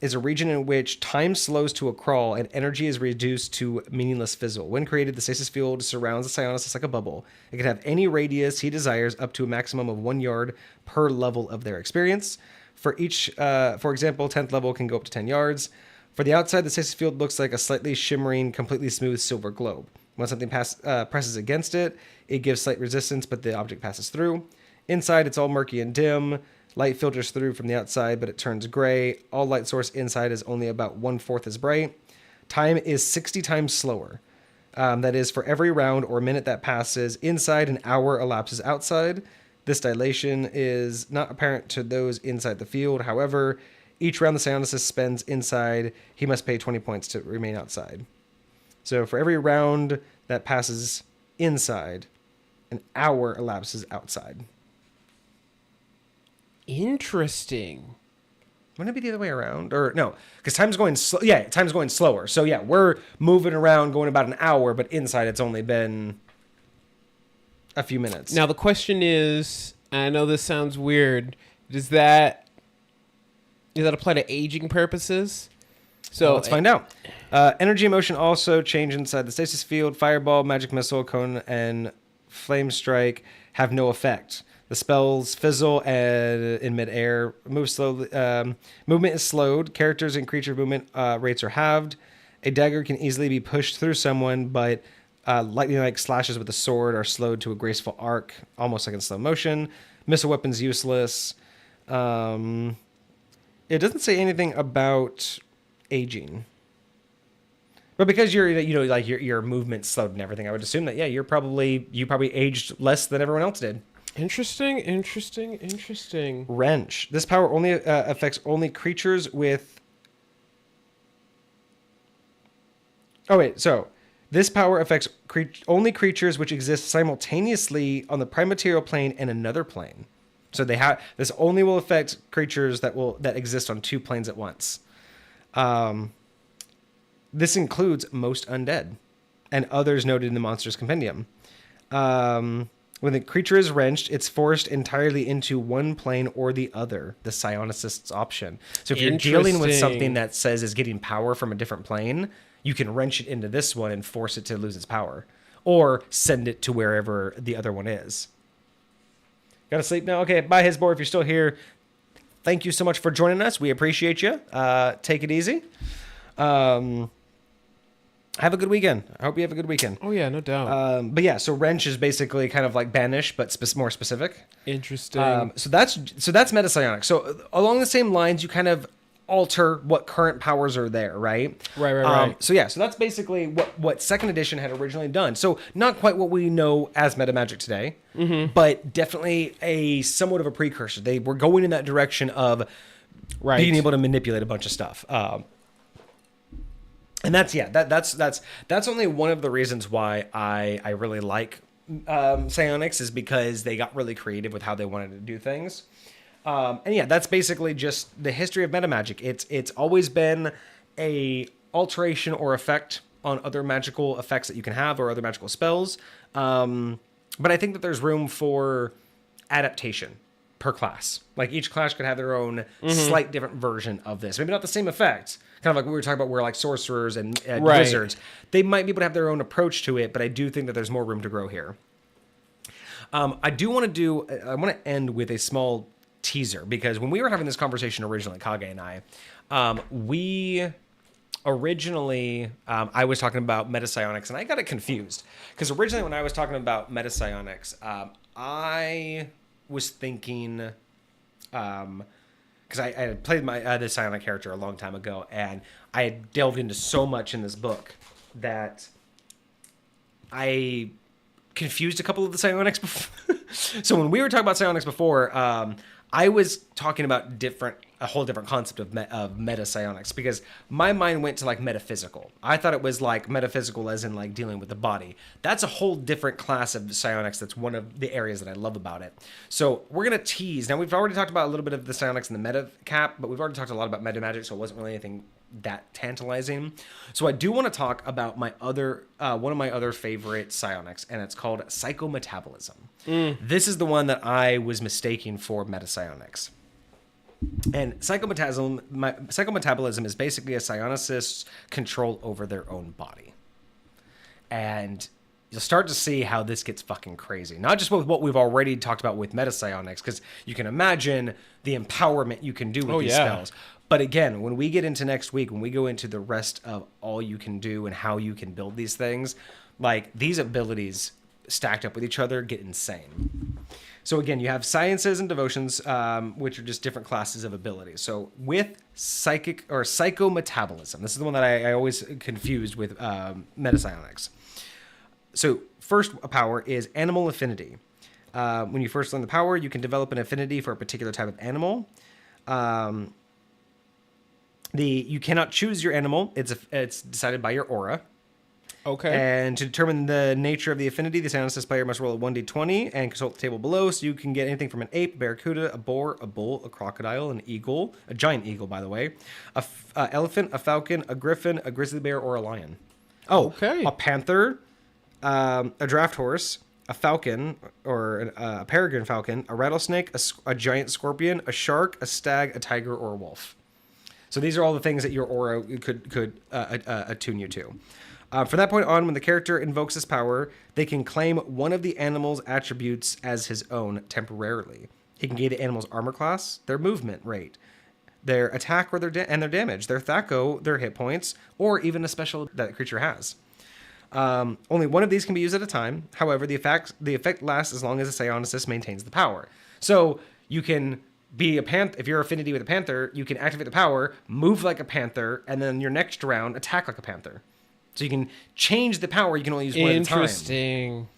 Speaker 1: Is a region in which time slows to a crawl and energy is reduced to meaningless fizzle. When created, the stasis field surrounds the Psionicist like a bubble. It can have any radius he desires up to a maximum of 1 yard per level of their experience. For each, for example, 10th level can go up to 10 yards. For the outside, the stasis field looks like a slightly shimmering, completely smooth silver globe. When something presses against it, it gives slight resistance, but the object passes through. Inside, it's all murky and dim. Light filters through from the outside, but it turns gray. All light source inside is only about 1/4 as bright. Time is 60 times slower. That is, for every round or minute that passes inside, an hour elapses outside. This dilation is not apparent to those inside the field. However, each round the Psionicist spends inside, he must pay 20 points to remain outside. So for every round that passes inside, an hour elapses outside.
Speaker 3: Interesting.
Speaker 1: Wouldn't it be the other way around? Or no, because time's going time's going slower. So yeah, we're moving around going about an hour, but inside it's only been a few minutes.
Speaker 3: Now the question is, and I know this sounds weird, does that apply to aging purposes? So
Speaker 1: let's find out. Energy and motion also change inside the stasis field. Fireball, magic missile, cone, and flame strike have no effect. The spells fizzle in midair, move slowly. Movement is slowed. Characters and creature movement rates are halved. A dagger can easily be pushed through someone, but lightning-like slashes with a sword are slowed to a graceful arc, almost like in slow motion. Missile weapons useless. It doesn't say anything about aging. But because your movement slowed and everything, I would assume that you probably aged less than everyone else did.
Speaker 3: Interesting.
Speaker 1: Wrench. This power only affects only creatures with... So, this power affects only creatures which exist simultaneously on the prime material plane and another plane. So this only will affect creatures that exist on 2 planes at once. This includes most undead and others noted in the Monsters Compendium. When the creature is wrenched, it's forced entirely into one plane or the other, the psionicist's option. So if you're dealing with something that says is getting power from a different plane, you can wrench it into this one and force it to lose its power. Or send it to wherever the other one is. Gotta sleep now? Okay, bye, Hisbor, if you're still here. Thank you so much for joining us. We appreciate you. Take it easy. Have a good weekend. I hope you have a good weekend.
Speaker 3: Oh, yeah, no doubt.
Speaker 1: But yeah, so wrench is basically kind of like banish, but more specific.
Speaker 3: Interesting.
Speaker 1: So that's meta psionics. So along the same lines, you kind of alter what current powers are there, right?
Speaker 3: Right.
Speaker 1: So yeah, so that's basically what second edition had originally done. So not quite what we know as meta magic today, but definitely a somewhat of a precursor. They were going in that direction of being able to manipulate a bunch of stuff. And that's only one of the reasons why I really like psionics, is because they got really creative with how they wanted to do things. And yeah, that's basically just the history of meta magic. It's always been a alteration or effect on other magical effects that you can have or other magical spells. But I think that there's room for adaptation per class. Like each class could have their own slight different version of this. Maybe not the same effect. Kind of like we were talking about where like sorcerers and wizards, they might be able to have their own approach to it, but I do think that there's more room to grow here. I want to end with a small teaser, because when we were having this conversation originally, Kage and I, we originally, I was talking about meta psionics, and I got it confused. Because originally when I was talking about meta psionics, I was thinking... because I had played the psionic character a long time ago, and I had delved into so much in this book that I confused a couple of the psionics before. So when we were talking about psionics before, I was talking about a whole different concept of meta psionics, because my mind went to like metaphysical. I thought it was like metaphysical as in like dealing with the body. That's a whole different class of psionics. That's one of the areas that I love about it. So we're going to tease. Now we've already talked about a little bit of the psionics and the meta cap, but we've already talked a lot about meta magic, so it wasn't really anything that tantalizing. So I do want to talk about my other one of my other favorite psionics, and it's called psychometabolism. This is the one that I was mistaking for meta psionics. And psychometabolism is basically a psionicist's control over their own body. And you'll start to see how this gets fucking crazy. Not just with what we've already talked about with meta psionics, because you can imagine the empowerment you can do with these spells. But again, when we get into next week, when we go into the rest of all you can do and how you can build these things, like these abilities stacked up with each other get insane. So again, you have sciences and devotions, which are just different classes of abilities. So with psychic or psychometabolism, this is the one that I always confused with meta psionics. So first power is animal affinity. When you first learn the power, you can develop an affinity for a particular type of animal. You cannot choose your animal. It's decided by your aura.
Speaker 3: Okay.
Speaker 1: And to determine the nature of the affinity, the psionicist player must roll a 1d20 and consult the table below, so you can get anything from an ape, barracuda, a boar, a bull, a crocodile, an eagle, a giant eagle, by the way, a elephant, a falcon, a griffin, a grizzly bear, or a lion. Oh, okay. A panther, a draft horse, a falcon, or a peregrine falcon, a rattlesnake, a giant scorpion, a shark, a stag, a tiger, or a wolf. So these are all the things that your aura could attune you to. From that point on, when the character invokes this power, they can claim one of the animal's attributes as his own temporarily. He can gain the animal's armor class, their movement rate, their attack or their damage, their THAC0, their hit points, or even a special that the creature has. Only one of these can be used at a time. However, the effect lasts as long as the psionicist maintains the power. So you can be a panther. If you're affinity with a panther, you can activate the power, move like a panther, and then your next round attack like a panther. So you can change the power. You can only use one at a time.
Speaker 3: Interesting.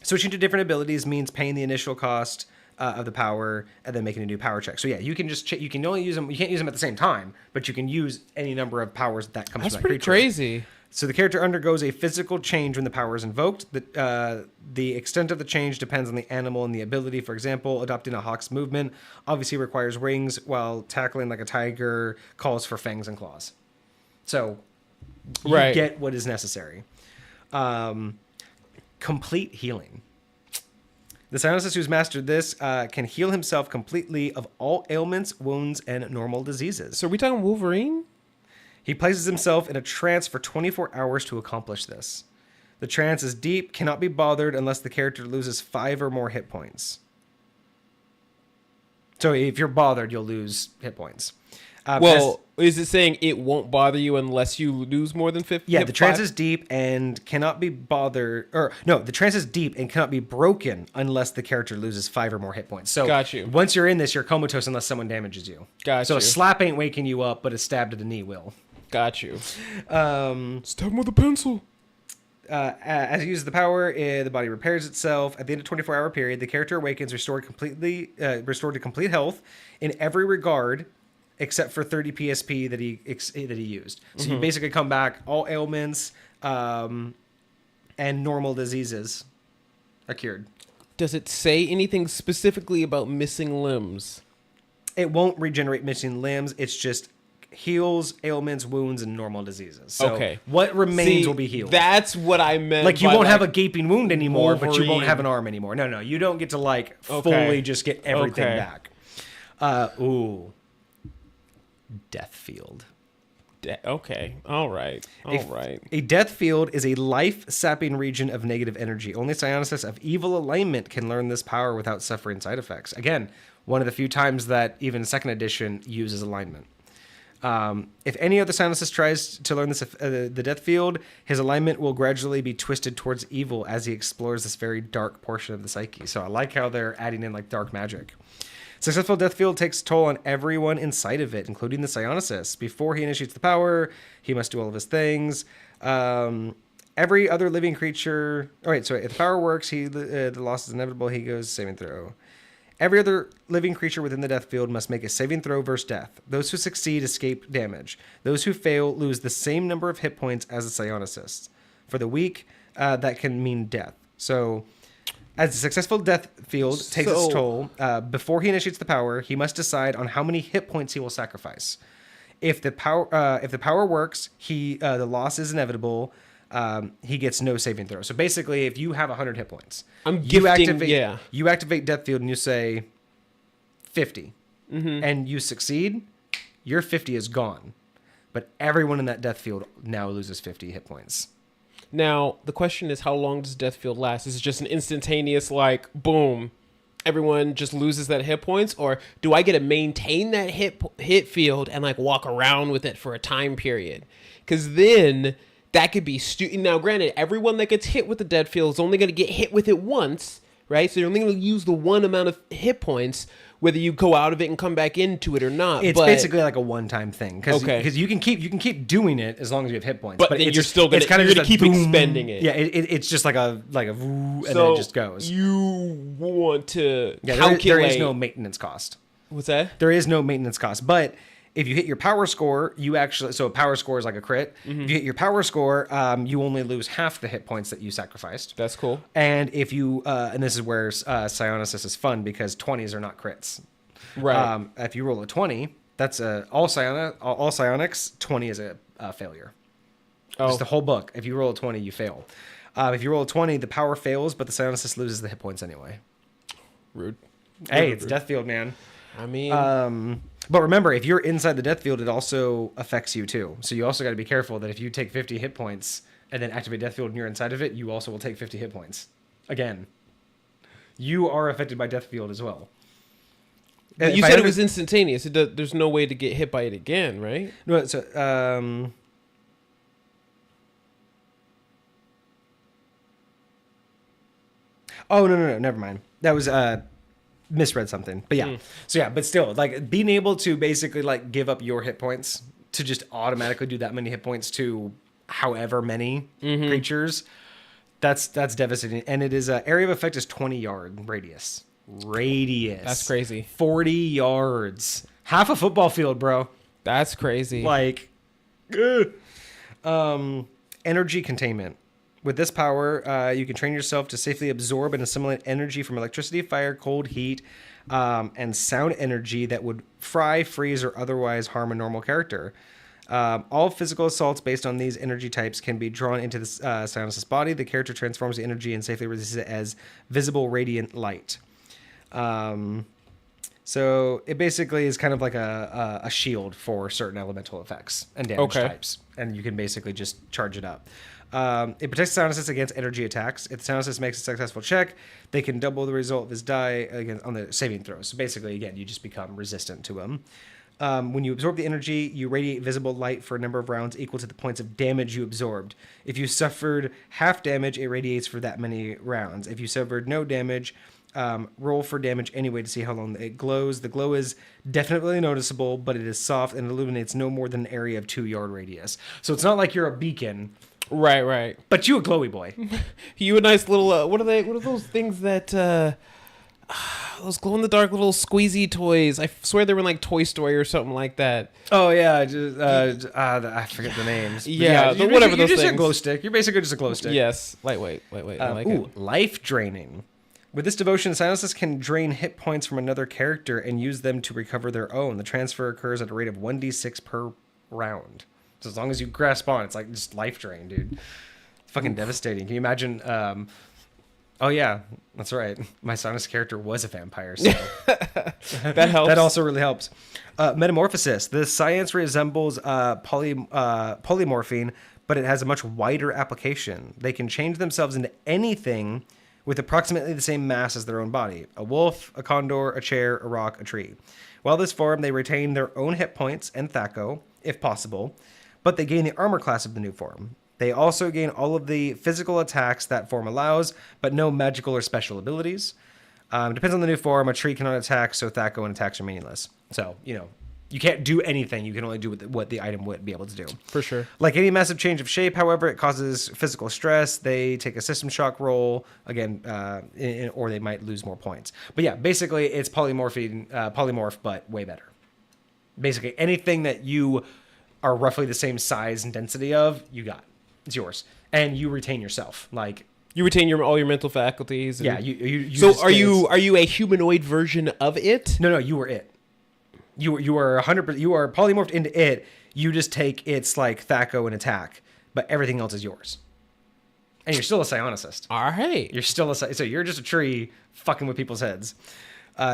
Speaker 1: Switching to different abilities means paying the initial cost of the power and then making a new power check. So yeah, you can just you can only use them. You can't use them at the same time, but you can use any number of powers that comes.
Speaker 3: That's
Speaker 1: from that
Speaker 3: pretty
Speaker 1: creature.
Speaker 3: crazy.
Speaker 1: So the character undergoes a physical change when the power is invoked. The extent of the change depends on the animal and the ability. For example, adopting a hawk's movement obviously requires wings, while tackling like a tiger calls for fangs and claws. So you get what is necessary. complete healing. The Psionicist who's mastered this can heal himself completely of all ailments, wounds, and normal diseases.
Speaker 3: So are we talking Wolverine?
Speaker 1: He places himself in a trance for 24 hours to accomplish this. The trance is deep, cannot be bothered unless the character loses 5 or more hit points. So if you're bothered, you'll lose hit points.
Speaker 3: Is it saying it won't bother you unless you lose more than 50?
Speaker 1: Yeah, the trance is deep and cannot be bothered. Or no, the trance is deep and cannot be broken unless the character loses 5 or more hit points. So
Speaker 3: got you.
Speaker 1: Once you're in this, you're comatose unless someone damages you.
Speaker 3: Got
Speaker 1: so
Speaker 3: you.
Speaker 1: a slap ain't waking you up, but a stab to the knee will.
Speaker 3: Got you.
Speaker 2: Stab him with a pencil.
Speaker 1: As he uses the power, the body repairs itself. At the end of 24-hour period, the character awakens restored to complete health in every regard, except for 30 PSP that he used. So you basically come back, all ailments and normal diseases are cured.
Speaker 3: Does it say anything specifically about missing limbs?
Speaker 1: It won't regenerate missing limbs. It's just heals ailments, wounds, and normal diseases. So
Speaker 3: okay.
Speaker 1: What remains will be healed.
Speaker 3: That's what I meant.
Speaker 1: Like you won't have a gaping wound anymore,
Speaker 3: Wolverine.
Speaker 1: but you won't have an arm anymore. No, you don't get to fully just get everything back. Death field.
Speaker 3: Okay. All right.
Speaker 1: A death field is a life-sapping region of negative energy. Only psionicists of evil alignment can learn this power without suffering side effects. Again, one of the few times that even second edition uses alignment. If any other psionicist tries to learn this, the death field, his alignment will gradually be twisted towards evil as he explores this very dark portion of the psyche. So I like how they're adding in dark magic. Successful death field takes toll on everyone inside of it, including the psionicist. Before he initiates the power, he must do all of his things. Every other living creature... All right, so if the power works, the loss is inevitable. He goes saving throw. Every other living creature within the death field must make a saving throw versus death. Those who succeed escape damage. Those who fail lose the same number of hit points as the psionicist. For the weak, that can mean death. So... As the successful death field takes its toll, before he initiates the power, he must decide on how many hit points he will sacrifice. If the power works, the loss is inevitable. He gets no saving throw. So basically, if you have 100 hit points, you activate death field and you say 50, and you succeed, your 50 is gone. But everyone in that death field now loses 50 hit points.
Speaker 3: Now, the question is, how long does death field last? Is it just an instantaneous, boom, everyone just loses that hit points? Or do I get to maintain that hit field and, walk around with it for a time period? Because then that could be... Now, granted, everyone that gets hit with the death field is only going to get hit with it once, right? So you're only going to use the one amount of hit points, whether you go out of it and come back into it or not.
Speaker 1: It's basically like a one-time thing because you can keep doing it as long as you have hit points.
Speaker 3: But then you're still going to keep expending it.
Speaker 1: Yeah, it's just like a woo, and then it just goes.
Speaker 3: You want to
Speaker 1: calculate. There is no maintenance cost.
Speaker 3: What's that?
Speaker 1: There is no maintenance cost, but if you hit your power score, so a power score is like a crit. If you hit your power score, you only lose half the hit points that you sacrificed.
Speaker 3: That's cool.
Speaker 1: And if you, and this is where Psionicist is fun because 20s are not crits.
Speaker 3: Right.
Speaker 1: If you roll a 20, that's all psionics. 20 is a failure. Oh. Just the whole book. If you roll a 20, you fail. If you roll a 20, the power fails, but the Psionicist loses the hit points anyway.
Speaker 3: Rude.
Speaker 1: Hey, it's Death Field, man.
Speaker 3: I mean...
Speaker 1: But remember, if you're inside the death field, it also affects you too. So you also got to be careful that if you take 50 hit points and then activate death field and you're inside of it, you also will take 50 hit points. Again, you are affected by death field as well.
Speaker 3: You said it was instantaneous. There's no way to get hit by it again, right?
Speaker 1: No, so oh no, never mind. That was misread something, but yeah. So yeah, but still, being able to basically give up your hit points to just automatically do that many hit points to however many creatures, that's devastating. And it is area of effect is 20-yard radius.
Speaker 3: That's crazy.
Speaker 1: 40 yards, half a football field, bro.
Speaker 3: That's crazy.
Speaker 1: Energy containment. With this power, you can train yourself to safely absorb and assimilate energy from electricity, fire, cold, heat, and sound energy that would fry, freeze, or otherwise harm a normal character. All physical assaults based on these energy types can be drawn into the Sionis' body. The character transforms the energy and safely releases it as visible radiant light. So it basically is kind of like a shield for certain elemental effects and damage types. And you can basically just charge it up. It protects Sionis against energy attacks. If Sionis makes a successful check, they can double the result of his die on the saving throws. So basically, again, you just become resistant to him. When you absorb the energy, you radiate visible light for a number of rounds equal to the points of damage you absorbed. If you suffered half damage, it radiates for that many rounds. If you suffered no damage, roll for damage anyway to see how long it glows. The glow is definitely noticeable, but it is soft and illuminates no more than an area of 2-yard radius. So it's not like you're a beacon.
Speaker 3: Right.
Speaker 1: But you a glowy boy.
Speaker 3: You a nice little, what are those things that, those glow-in-the-dark little squeezy toys. I swear they were in like Toy Story or something like that.
Speaker 1: Oh, yeah. I forget the names. But
Speaker 3: Yeah,
Speaker 1: you're
Speaker 3: whatever
Speaker 1: you're
Speaker 3: those
Speaker 1: just a
Speaker 3: things.
Speaker 1: glow stick. You're basically just a glow stick.
Speaker 3: Yes. Lightweight. I like it.
Speaker 1: Life draining. With this devotion, Sionis can drain hit points from another character and use them to recover their own. The transfer occurs at a rate of 1d6 per round. So as long as you grasp on, it's like just life drain, dude. It's fucking devastating. Can you imagine? Oh yeah, that's right. My Sionis character was a vampire, so
Speaker 3: That helps.
Speaker 1: that also really helps. Metamorphosis. The science resembles polymorphine, but it has a much wider application. They can change themselves into anything with approximately the same mass as their own body. A wolf, a condor, a chair, a rock, a tree. While this form, they retain their own hit points and Thaco, if possible, but they gain the armor class of the new form. They also gain all of the physical attacks that form allows, but no magical or special abilities. Depends on the new form. A tree cannot attack, so Thaco and attacks are meaningless. So, you can't do anything. You can only do what the item would be able to do.
Speaker 3: For sure.
Speaker 1: Like any massive change of shape, however, it causes physical stress. They take a system shock roll, again, or they might lose more points. But yeah, basically it's polymorph, but way better. Basically anything that you are roughly the same size and density of, you got. It's yours. And you retain yourself. Like,
Speaker 3: You retain all your mental faculties. And...
Speaker 1: yeah, you
Speaker 3: So
Speaker 1: just
Speaker 3: are
Speaker 1: get-
Speaker 3: you a humanoid version of it?
Speaker 1: No, you were it. You are 100%. You are polymorphed into it. You just take its like Thaco and attack, but everything else is yours. And you're still a psionicist.
Speaker 3: All right.
Speaker 1: You're still so you're just a tree fucking with people's heads.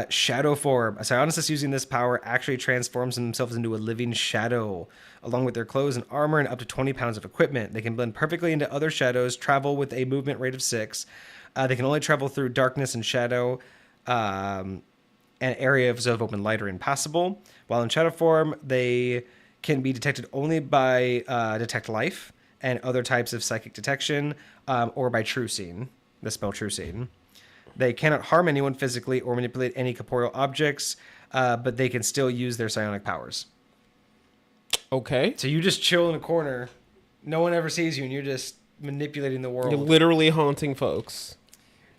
Speaker 1: Shadow form. A psionicist using this power actually transforms themselves into a living shadow, along with their clothes and armor and up to 20 pounds of equipment. They can blend perfectly into other shadows, travel with a movement rate of 6. They can only travel through darkness and shadow. And areas of open light are impassable. While in shadow form, they can be detected only by detect life and other types of psychic detection, or by true seeing, the spell true seeing. They cannot harm anyone physically or manipulate any corporeal objects, but they can still use their psionic powers.
Speaker 3: Okay.
Speaker 1: So you just chill in a corner, no one ever sees you, and you're just manipulating the world.
Speaker 3: You're literally haunting folks.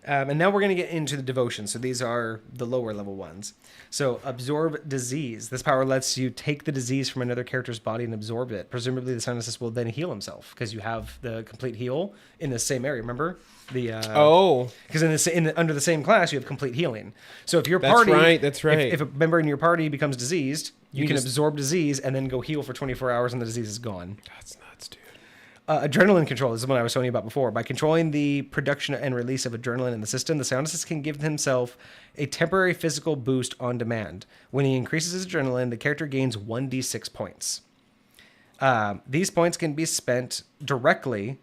Speaker 1: And now we're going to get into the devotion. So these are the lower level ones. So absorb disease. This power lets you take the disease from another character's body and absorb it. Presumably the psionicist will then heal himself because you have the complete heal in the same area. Remember? Because under the same class you have complete healing. So if your party,
Speaker 3: that's right.
Speaker 1: If a member in your party becomes diseased, you can absorb disease and then go heal for 24 hours and the disease is gone.
Speaker 3: That's nuts, dude.
Speaker 1: Adrenaline control. This is what I was telling you about before. By controlling the production and release of adrenaline in the system, the psionicist can give himself a temporary physical boost on demand. When he increases his adrenaline, the character gains 1d6 points. These points can be spent directly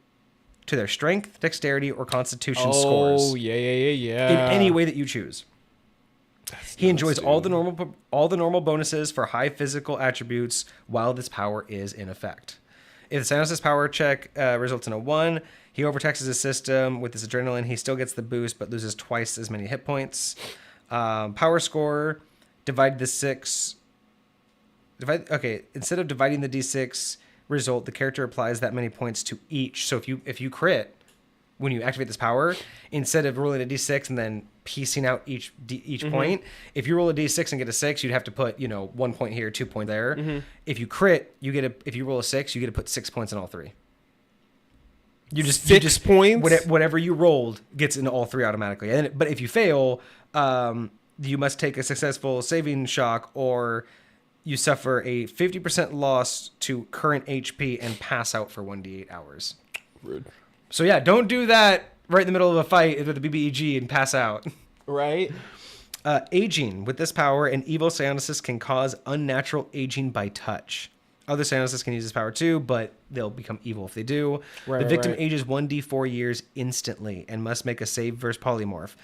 Speaker 1: to their strength, dexterity, or constitution scores.
Speaker 3: Oh, yeah.
Speaker 1: In any way that you choose. He enjoys all the normal bonuses for high physical attributes while this power is in effect. If the psionicist power check results in a 1, he overtaxes his system with his adrenaline. He still gets the boost, but loses twice as many hit points. Power score, divide the 6. Instead of dividing the d6 result, the character applies that many points to each. So if you crit when you activate this power, instead of rolling a d6 and then piecing out each point, if you roll a d6 and get a 6, you'd have to put 1 point here, 2 points there. If you crit, if you roll a 6, you get to put 6 points in all 3. You just
Speaker 3: 6 points.
Speaker 1: Whatever you rolled gets into all 3 automatically. But if you fail, you must take a successful saving shock or you suffer a 50% loss to current HP and pass out for 1d8 hours.
Speaker 3: Rude.
Speaker 1: So yeah, don't do that right in the middle of a fight with the BBEG and pass out.
Speaker 3: Right?
Speaker 1: Aging. With this power, an evil Psionicis can cause unnatural aging by touch. Other Psionicis can use this power too, but they'll become evil if they do.
Speaker 3: Right,
Speaker 1: the victim
Speaker 3: right.
Speaker 1: ages 1d4 years instantly and must make a save versus polymorph.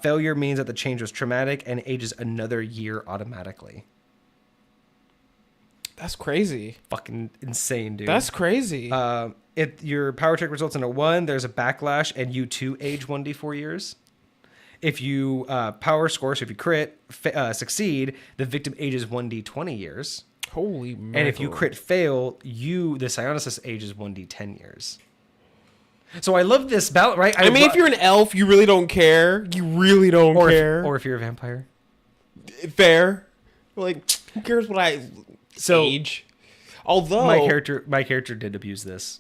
Speaker 1: Failure means that the change was traumatic and ages another year automatically.
Speaker 3: That's crazy.
Speaker 1: Fucking insane, dude.
Speaker 3: That's crazy.
Speaker 1: If your power check results in a 1, there's a backlash, and you too age 1d4 years. If you power score, so if you crit, succeed, the victim ages 1d20 years.
Speaker 3: Holy man.
Speaker 1: And if you crit fail, the Psionicis ages 1d10 years. So I love this balance, right?
Speaker 3: I mean, if you're an elf, you really don't care. You really don't care.
Speaker 1: Or if you're a vampire.
Speaker 3: Fair. Like, who cares what I age? Although
Speaker 1: my character did abuse this.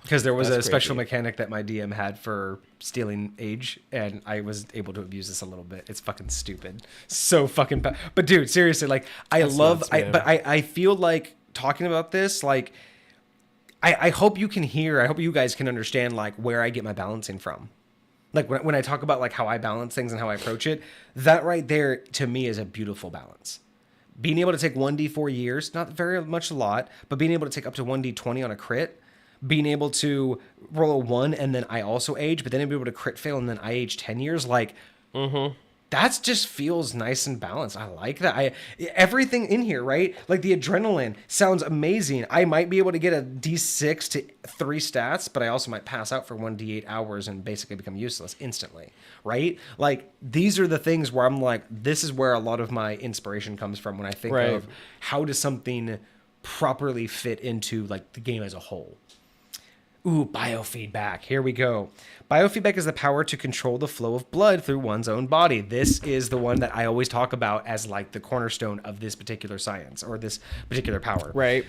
Speaker 1: Because there was
Speaker 3: That's
Speaker 1: a special
Speaker 3: crazy.
Speaker 1: mechanic that my DM had for stealing age, and I was able to abuse this a little bit. It's fucking stupid. So fucking bad. But dude, seriously, like
Speaker 3: That's nuts, man.
Speaker 1: I feel like talking about this, like I hope you can hear, I hope you guys can understand like where I get my balancing from. Like when I talk about like how I balance things and how I approach it, that right there to me is a beautiful balance. Being able to take 1d4 years, not very much a lot, but being able to take up to 1d20 on a crit, being able to roll a 1 and then I also age, but then be able to crit fail and then I age 10 years, like that just feels nice and balanced. I like that. Everything in here, right? Like the adrenaline sounds amazing. I might be able to get a d6 to 3 stats, but I also might pass out for 1d8 hours and basically become useless instantly, right? Like these are the things where I'm like, this is where a lot of my inspiration comes from when I think
Speaker 3: Right.
Speaker 1: of how does something properly fit into like the game as a whole. Ooh, biofeedback. Here we go. Biofeedback is the power to control the flow of blood through one's own body. This is the one that I always talk about as like the cornerstone of this particular science or this particular power.
Speaker 3: Right.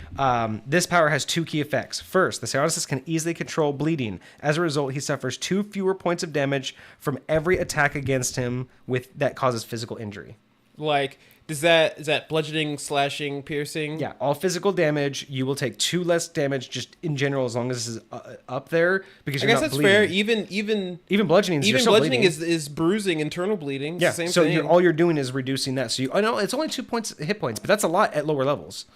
Speaker 1: This power has 2 key effects. First, the Psionicis can easily control bleeding. As a result, he suffers 2 fewer points of damage from every attack against him that causes physical injury.
Speaker 3: Like, is that bludgeoning, slashing, piercing?
Speaker 1: Yeah, all physical damage, you will take 2 less damage just in general as long as this is up there because
Speaker 3: I
Speaker 1: you're
Speaker 3: guess
Speaker 1: not
Speaker 3: that's
Speaker 1: bleeding.
Speaker 3: fair. Even
Speaker 1: bludgeoning, you're still
Speaker 3: bludgeoning
Speaker 1: bleeding.
Speaker 3: is bruising, internal bleeding. It's
Speaker 1: Yeah,
Speaker 3: the same
Speaker 1: so
Speaker 3: thing.
Speaker 1: all you're doing is reducing that. So I know it's only 2 points hit points, but that's a lot at lower levels.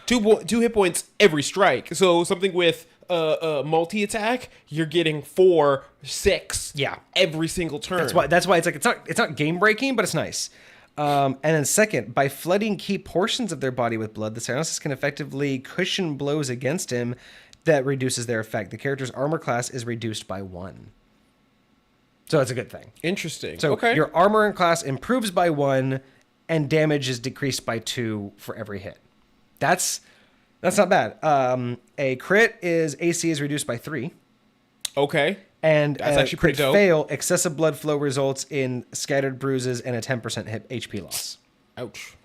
Speaker 3: Two hit points every strike. So something with multi attack, you're getting 4, 6.
Speaker 1: Yeah.
Speaker 3: every single turn.
Speaker 1: That's why it's like it's not game breaking, but it's nice. And then second, by flooding key portions of their body with blood, the Psionicis can effectively cushion blows against him that reduces their effect. The character's armor class is reduced by 1. So that's a good thing.
Speaker 3: Interesting.
Speaker 1: So
Speaker 3: okay.
Speaker 1: your armor and class improves by 1 and damage is decreased by 2 for every hit. That's not bad. A crit AC is reduced by 3.
Speaker 3: Okay.
Speaker 1: And
Speaker 3: That's actually
Speaker 1: crit
Speaker 3: pretty dope.
Speaker 1: fail, excessive blood flow results in scattered bruises and a 10% HP loss.
Speaker 3: Ouch.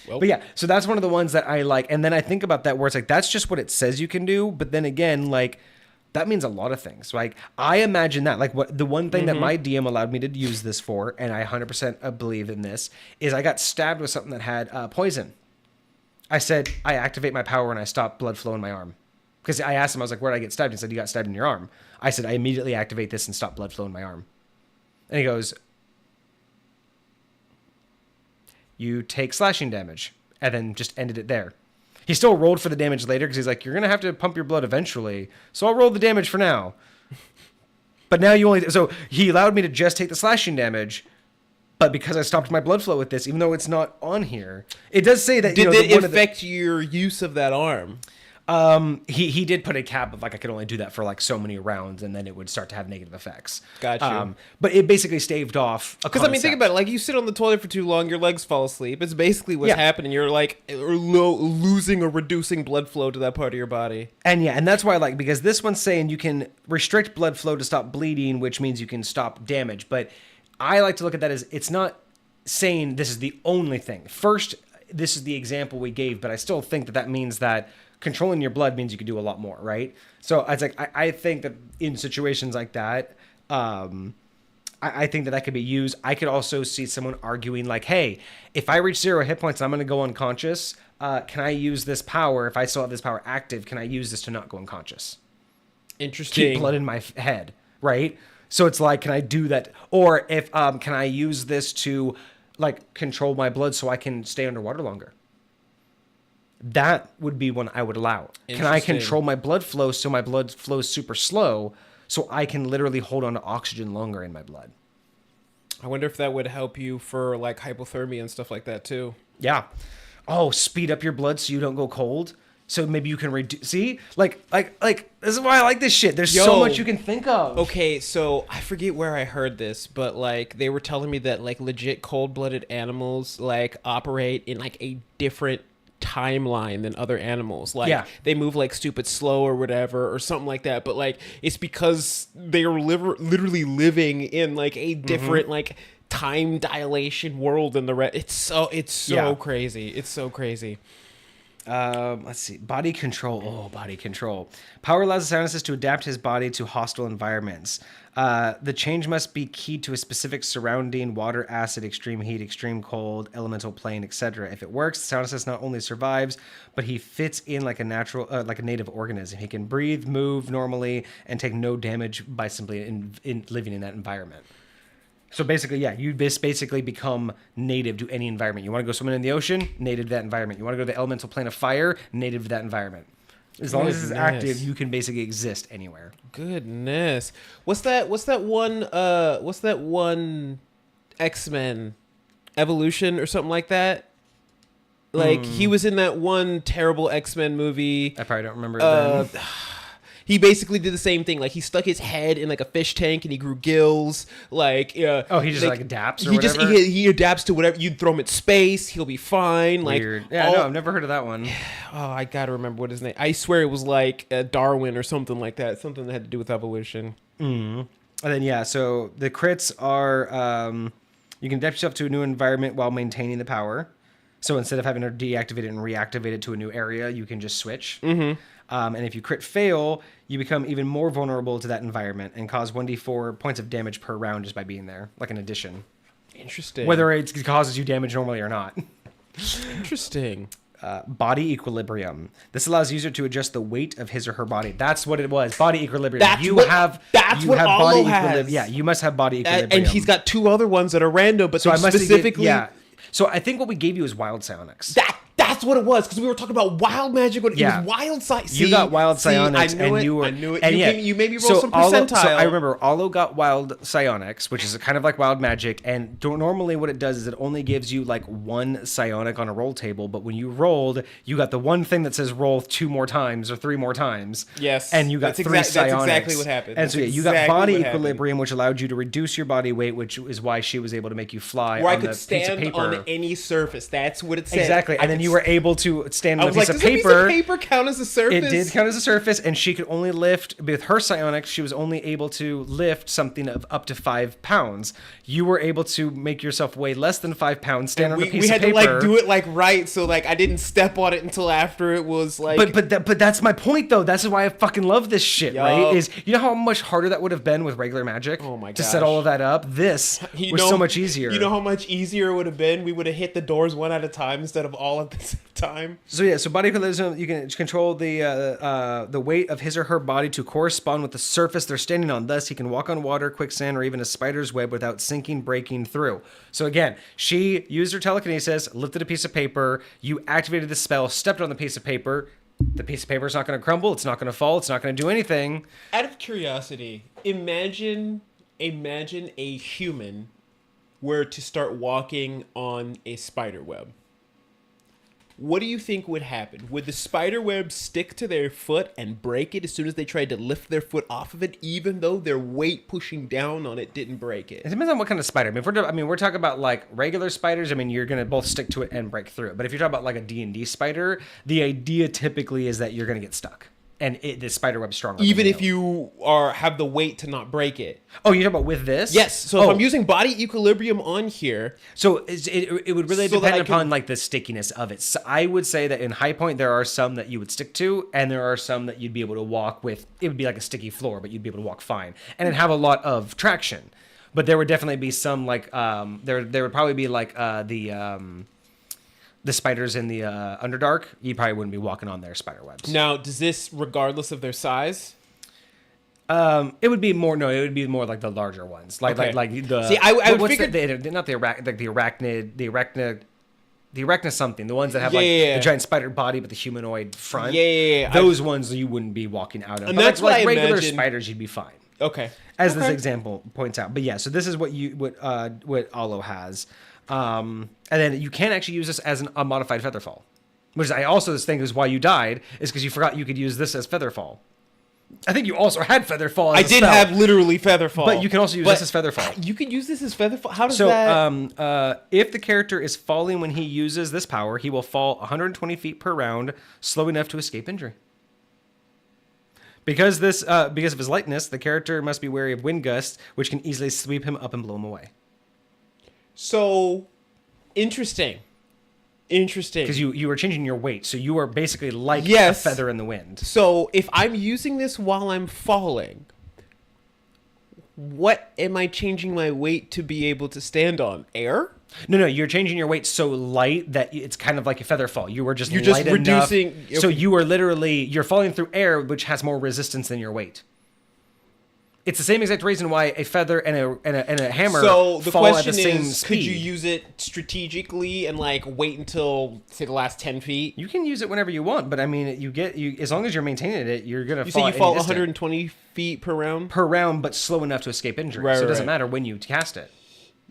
Speaker 3: Well,
Speaker 1: But yeah, so that's one of the ones that I like. And then I think about that where it's like, that's just what it says you can do. But then again, like, that means a lot of things. Like, I imagine that, like, what the one thing that my DM allowed me to use this for, and I 100% believe in this, is I got stabbed with something that had poison. I said, I activate my power and I stop blood flow in my arm. Because I asked him, I was like, where did I get stabbed? He said, you got stabbed in your arm. I said, I immediately activate this and stop blood flow in my arm. And he goes, you take slashing damage. And then just ended it there. He still rolled for the damage later because he's like, you're going to have to pump your blood eventually. So I'll roll the damage for now. But now you only... So he allowed me to just take the slashing damage. But because I stopped my blood flow with this, even though it's not on here, it does say that...
Speaker 3: did it affect your use of that arm?
Speaker 1: He did put a cap of like I could only do that for like so many rounds and then it would start to have negative effects.
Speaker 3: Gotcha.
Speaker 1: But it basically staved off
Speaker 3: Because I mean, think about it. Like, you sit on the toilet for too long, your legs fall asleep. It's basically what's happening. You're like losing or reducing blood flow to that part of your body.
Speaker 1: And that's why I like, because this one's saying you can restrict blood flow to stop bleeding, which means you can stop damage. But I like to look at that as it's not saying this is the only thing. First, this is the example we gave, but I still think that means that controlling your blood means you can do a lot more, right? So it's like I think that in situations like that, I think that could be used. I could also see someone arguing like, hey, if I reach 0 hit points and I'm going to go unconscious, can I use this power? If I still have this power active, can I use this to not go unconscious?
Speaker 3: Interesting.
Speaker 1: Keep blood in my head, right? So it's like, can I do that? Or if can I use this to like control my blood so I can stay underwater longer? That would be one I would allow. Can I control my blood flow so my blood flows super slow so I can literally hold on to oxygen longer in my blood?
Speaker 3: I wonder if that would help you for like hypothermia and stuff like that too.
Speaker 1: Yeah. Oh, speed up your blood so you don't go cold. So maybe you can reduce. See, like this is why I like this shit. There's so much you can think of.
Speaker 3: Okay, so I forget where I heard this, but like they were telling me that like legit cold-blooded animals like operate in like a different timeline than other animals. Like they move like stupid slow or whatever or something like that. But like it's because they are literally living in like a different like time dilation world than the rest. It's so crazy. It's so crazy.
Speaker 1: Let's see. Body control. Oh, body control. Power allows the psionicist to adapt his body to hostile environments. The change must be keyed to a specific surrounding: water, acid, extreme heat, extreme cold, elemental plane, etc. If it works, the psionicist not only survives, but he fits in like a natural, like a native organism. He can breathe, move normally, and take no damage by simply in living in that environment. So basically, yeah, you basically become native to any environment. You want to go swimming in the ocean, native to that environment. You want to go to the elemental plane of fire, native to that environment. As long as it's active, you can basically exist anywhere.
Speaker 3: Goodness. What's that one X-Men Evolution or something like that? Like he was in that one terrible X-Men movie.
Speaker 1: I probably don't remember it then.
Speaker 3: He basically did the same thing. Like he stuck his head in like a fish tank and he grew gills. Like
Speaker 1: he just like adapts or
Speaker 3: whatever. He adapts to whatever. You throw him in space, he'll be fine.
Speaker 1: Weird.
Speaker 3: Like
Speaker 1: no, I've never heard of that one.
Speaker 3: Oh, I gotta remember what his name. I swear it was like Darwin or something like that. Something that had to do with evolution.
Speaker 1: And then so the crits are you can adapt yourself to a new environment while maintaining the power. So instead of having to deactivate it and reactivate it to a new area, you can just switch. And if you crit fail, you become even more vulnerable to that environment and cause 1d4 points of damage per round just by being there, like an addition.
Speaker 3: Interesting.
Speaker 1: Whether it causes you damage normally or not.
Speaker 3: Interesting.
Speaker 1: Body equilibrium. This allows the user to adjust the weight of his or her body. That's what it was. Body equilibrium.
Speaker 3: That's what Allo has.
Speaker 1: Yeah, you must have body equilibrium.
Speaker 3: And he's got two other ones that are random, but so specifically.
Speaker 1: So I think what we gave you is wild psionics.
Speaker 3: That's what it was, because we were talking about wild magic. It was wild psionics.
Speaker 1: You got wild psionics,
Speaker 3: I knew it. And you made me roll some percentile.
Speaker 1: So I remember Allo got wild psionics, which is kind of like wild magic. And normally what it does is it only gives you like one psionic on a roll table. But when you rolled, you got the one thing that says roll 2 more times or 3 more times.
Speaker 3: Yes.
Speaker 1: And you got 3 psionics.
Speaker 3: That's exactly what happened.
Speaker 1: And so you got body equilibrium, which allowed you to reduce your body weight, which is why she was able to make you fly on the piece of paper.
Speaker 3: I could stand on any surface. That's what it said.
Speaker 1: Exactly. And then you were able to stand on a piece of paper.
Speaker 3: Does a piece of paper count as a surface?
Speaker 1: It did count as a surface, and she could only lift, with her psionics, she was only able to lift something of up to 5 pounds. You were able to make yourself weigh less than 5 pounds, stand on a piece of paper.
Speaker 3: We had to like do it like right, so like I didn't step on it until after it was like.
Speaker 1: But that's my point though. That's why I fucking love this shit, right? Is you know how much harder that would have been with regular magic?
Speaker 3: Oh my gosh.
Speaker 1: To set all of that up? This was so much easier.
Speaker 3: You know how much easier it would have been? We would have hit the doors one at a time instead of all at the same time.
Speaker 1: So body equilibrium, you can control the weight of his or her body to correspond with the surface they're standing on. Thus, he can walk on water, quicksand, or even a spider's web without sinking, breaking through. So again, she used her telekinesis, lifted a piece of paper, you activated the spell, stepped on the piece of paper. The piece of paper is not going to crumble, it's not going to fall, it's not going to do anything.
Speaker 3: Out of curiosity, imagine a human were to start walking on a spider web. What do you think would happen? Would the spider web stick to their foot and break it as soon as they tried to lift their foot off of it, even though their weight pushing down on it didn't break it?
Speaker 1: It depends on what kind of spider. We're talking about like regular spiders. You're going to both stick to it and break through it. But if you're talking about like a D&D spider, the idea typically is that you're going to get stuck. And the spider web's stronger.
Speaker 3: Even if you have the weight to not break it.
Speaker 1: Oh, you're talking about with this?
Speaker 3: Yes. So if I'm using body equilibrium on here.
Speaker 1: So it would really depend upon like the stickiness of it. So I would say that in High Point, there are some that you would stick to, and there are some that you'd be able to walk with. It would be like a sticky floor, but you'd be able to walk fine. And it'd have a lot of traction. But there would definitely be some like there would probably be like the spiders in the Underdark. You probably wouldn't be walking on their spider webs.
Speaker 3: Now, does this regardless of their size?
Speaker 1: It would be more. No, it would be more like the larger ones, like
Speaker 3: Okay.
Speaker 1: like the.
Speaker 3: See, I would
Speaker 1: what's
Speaker 3: figure
Speaker 1: not the arachnid something. The ones that have
Speaker 3: Yeah.
Speaker 1: the giant spider body but the humanoid front.
Speaker 3: Yeah.
Speaker 1: Those ones you wouldn't be walking out of.
Speaker 3: And
Speaker 1: But
Speaker 3: that's
Speaker 1: like
Speaker 3: what I
Speaker 1: regular
Speaker 3: imagine-
Speaker 1: spiders, you'd be fine.
Speaker 3: Okay.
Speaker 1: As this
Speaker 3: Okay.
Speaker 1: example points out. But yeah, so this is what Alo has. And then you can actually use this as a modified Featherfall. Which is, I also think is why you died, is because you forgot you could use this as Featherfall. I think you also had Featherfall as
Speaker 3: I
Speaker 1: a
Speaker 3: did
Speaker 1: spell,
Speaker 3: have literally Featherfall.
Speaker 1: but you can also use
Speaker 3: But
Speaker 1: this as Featherfall.
Speaker 3: You could use this as Featherfall? How does
Speaker 1: So,
Speaker 3: that...
Speaker 1: if the character is falling when he uses this power, he will fall 120 feet per round, slow enough to escape injury. Because of his lightness, the character must be wary of wind gusts, which can easily sweep him up and blow him away.
Speaker 3: So, interesting.
Speaker 1: Because you are changing your weight, so you are basically like
Speaker 3: Yes.
Speaker 1: a feather in the wind.
Speaker 3: So, if I'm using this while I'm falling, what am I changing my weight to be able to stand on? Air?
Speaker 1: No, you're changing your weight so light that it's kind of like a feather fall. You were just
Speaker 3: You're just
Speaker 1: light enough,
Speaker 3: reducing-
Speaker 1: so
Speaker 3: okay.
Speaker 1: you are you're falling through air, which has more resistance than your weight. It's the same exact reason why a feather and a hammer
Speaker 3: So the
Speaker 1: fall at
Speaker 3: question
Speaker 1: the same
Speaker 3: is,
Speaker 1: speed.
Speaker 3: could you use it strategically and like wait until say the last 10 feet?
Speaker 1: You can use it whenever you want, but I mean, as long as you're maintaining it, you're gonna
Speaker 3: You
Speaker 1: fall.
Speaker 3: say you
Speaker 1: any
Speaker 3: fall
Speaker 1: distance
Speaker 3: 120 feet per round?
Speaker 1: per round, but slow enough to escape injury.
Speaker 3: Right,
Speaker 1: so it doesn't
Speaker 3: right.
Speaker 1: matter when you cast it.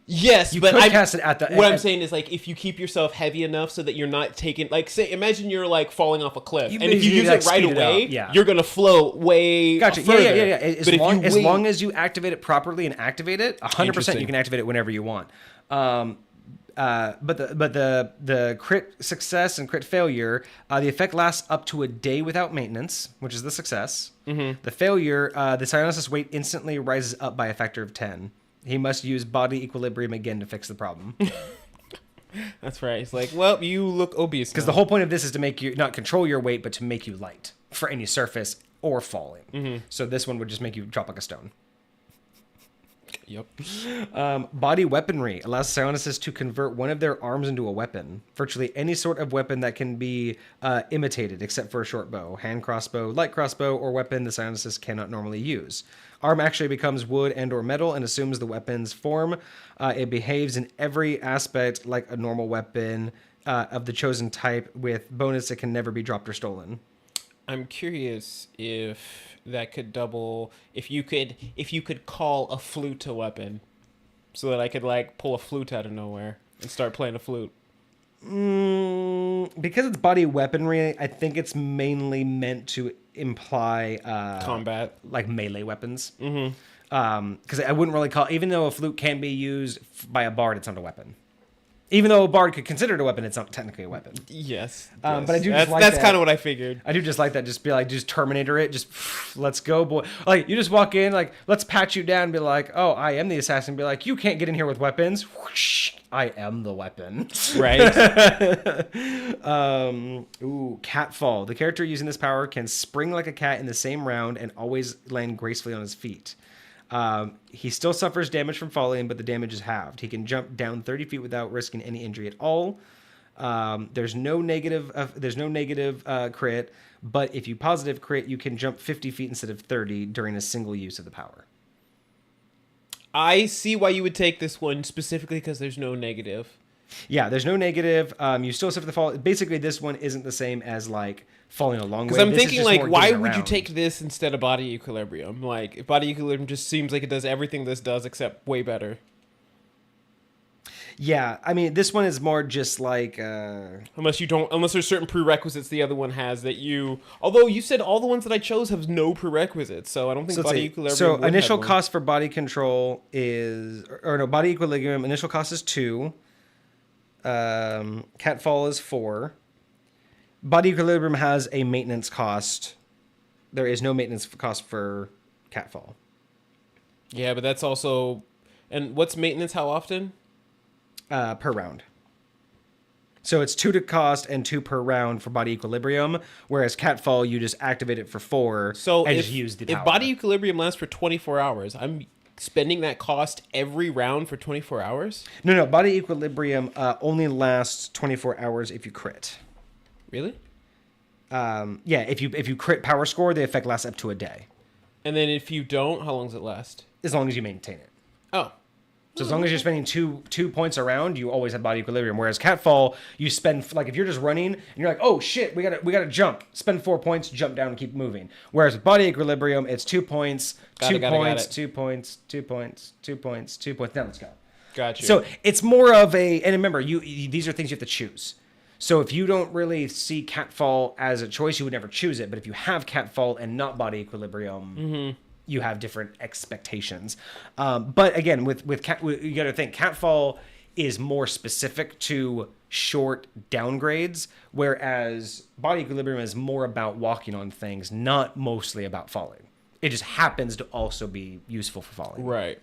Speaker 3: Yes,
Speaker 1: You
Speaker 3: but
Speaker 1: could
Speaker 3: I
Speaker 1: cast it at the.
Speaker 3: what I'm saying is like if you keep yourself heavy enough so that you're not taking like say imagine you're like falling off a cliff
Speaker 1: You
Speaker 3: and if you
Speaker 1: basically,
Speaker 3: use
Speaker 1: like,
Speaker 3: it right
Speaker 1: speed it
Speaker 3: away
Speaker 1: up, yeah.
Speaker 3: you're gonna float way
Speaker 1: Gotcha.
Speaker 3: further.
Speaker 1: Yeah.
Speaker 3: But if you
Speaker 1: As
Speaker 3: wait-
Speaker 1: long as you activate it properly and activate it, 100%,
Speaker 3: Interesting.
Speaker 1: you can activate it whenever you want. But the crit success and crit failure, the effect lasts up to a day without maintenance, which is the success. Mm-hmm. The failure, the Psionicist weight instantly rises up by a factor of 10. He must use body equilibrium again to fix the problem.
Speaker 3: That's right. It's like, well, you look obese
Speaker 1: Because
Speaker 3: now.
Speaker 1: the whole point of this is to make you not control your weight, but to make you light for any surface or falling.
Speaker 3: Mm-hmm.
Speaker 1: So this one would just make you drop like a stone.
Speaker 3: Yep.
Speaker 1: Body weaponry allows psionicists to convert one of their arms into a weapon. Virtually any sort of weapon that can be imitated, except for a short bow, hand crossbow, light crossbow, or weapon the psionicist cannot normally use. Arm actually becomes wood and or metal and assumes the weapon's form. It behaves in every aspect like a normal weapon of the chosen type, with bonus it can never be dropped or stolen.
Speaker 3: I'm curious if that could double if you could call a flute a weapon so that I could like pull a flute out of nowhere and start playing a flute.
Speaker 1: Because it's body weaponry, I think it's mainly meant to imply
Speaker 3: Combat.
Speaker 1: like melee weapons. Mm-hmm. Because I wouldn't really call, even though a flute can be used by a bard, it's not a weapon. Even though a bard could consider it a weapon, it's not technically a weapon.
Speaker 3: Yes.
Speaker 1: But I do
Speaker 3: That's,
Speaker 1: just like
Speaker 3: that's
Speaker 1: that.
Speaker 3: kind of what I figured.
Speaker 1: I do just like that. Just be like, just Terminator it. Just let's go, boy. Like you just walk in, like let's pat you down, and be like, oh, I am the assassin. Be like, you can't get in here with weapons. Whoosh, I am the weapon.
Speaker 3: Right.
Speaker 1: Catfall. The character using this power can spring like a cat in the same round and always land gracefully on his feet. He still suffers damage from falling, but the damage is halved. He can jump down 30 feet without risking any injury at all. There's no negative crit, but if you positive crit, you can jump 50 feet instead of 30 during a single use of the power.
Speaker 3: I see why you would take this one specifically because there's no negative.
Speaker 1: Yeah, there's no negative. You still suffer the fall. Basically, this one isn't the same as like falling a long way.
Speaker 3: Because I'm
Speaker 1: This is
Speaker 3: thinking,
Speaker 1: just
Speaker 3: like,
Speaker 1: more
Speaker 3: why
Speaker 1: getting
Speaker 3: would you
Speaker 1: around.
Speaker 3: take this instead of body equilibrium? Like, body equilibrium just seems like it does everything this does except way better.
Speaker 1: Yeah, I mean, this one is more just like.
Speaker 3: Unless there's certain prerequisites the other one has that you. Although you said all the ones that I chose have no prerequisites, so I don't think
Speaker 1: So,
Speaker 3: body equilibrium.
Speaker 1: so
Speaker 3: would have
Speaker 1: initial
Speaker 3: one.
Speaker 1: cost for body control is, or no, body equilibrium. Initial cost is 2. Catfall is 4. Body equilibrium has a maintenance cost. There is no maintenance cost for Catfall.
Speaker 3: Yeah, but that's also. And what's maintenance? How often?
Speaker 1: Per round. So it's 2 to cost and 2 per round for body equilibrium, whereas Catfall you just activate it for 4
Speaker 3: So
Speaker 1: and
Speaker 3: if,
Speaker 1: just use the
Speaker 3: if
Speaker 1: power.
Speaker 3: body equilibrium lasts for 24 hours, spending that cost every round for 24 hours?
Speaker 1: No. Body equilibrium only lasts 24 hours if you crit.
Speaker 3: Really?
Speaker 1: Yeah, if you crit power score, the effect lasts up to a day.
Speaker 3: And then if you don't, how long does it last?
Speaker 1: As long as you maintain it.
Speaker 3: Oh.
Speaker 1: So as long as you're spending two points around, you always have body equilibrium. Whereas Catfall, you spend, like, if you're just running and you're like, oh shit, we gotta jump. Spend 4 points, jump down, and keep moving. Whereas with body equilibrium, it's 2 points,
Speaker 3: Got it.
Speaker 1: 2 points, 2 points, 2 points, 2 points. Now let's go.
Speaker 3: Gotcha.
Speaker 1: So it's more of a, and remember, these are things you have to choose. So if you don't really see Catfall as a choice, you would never choose it. But if you have Catfall and not body equilibrium, you have different expectations. But again, with Cat, you got to think Catfall is more specific to short downgrades, whereas body equilibrium is more about walking on things, not mostly about falling. It just happens to also be useful for falling.
Speaker 3: Right.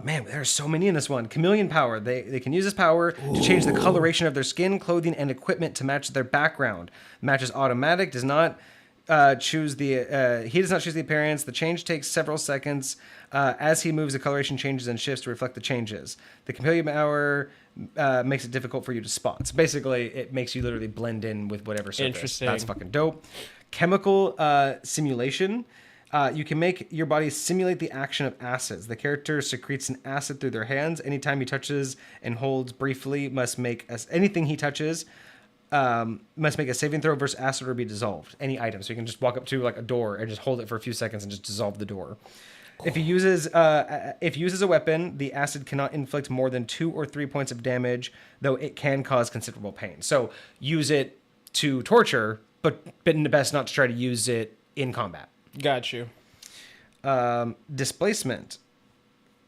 Speaker 1: Man, there's so many in this one. Chameleon power. They can use this power to change the coloration of their skin, clothing, and equipment to match their background. Match is automatic. Does not choose the. He does not choose the appearance. The change takes several seconds. As he moves, the coloration changes and shifts to reflect the changes. The chameleon power makes it difficult for you to spot. So basically, it makes you literally blend in with whatever surface.
Speaker 3: Interesting.
Speaker 1: That's fucking dope. Chemical simulation. You can make your body simulate the action of acids. The character secretes an acid through their hands. Anytime he touches and holds briefly, anything he touches must make a saving throw versus acid or be dissolved. Any item. So you can just walk up to like a door and just hold it for a few seconds and just dissolve the door. Cool. If he uses a weapon, the acid cannot inflict more than 2 or 3 points of damage, though it can cause considerable pain. So use it to torture, but best not to try to use it in combat.
Speaker 3: Got you.
Speaker 1: Displacement.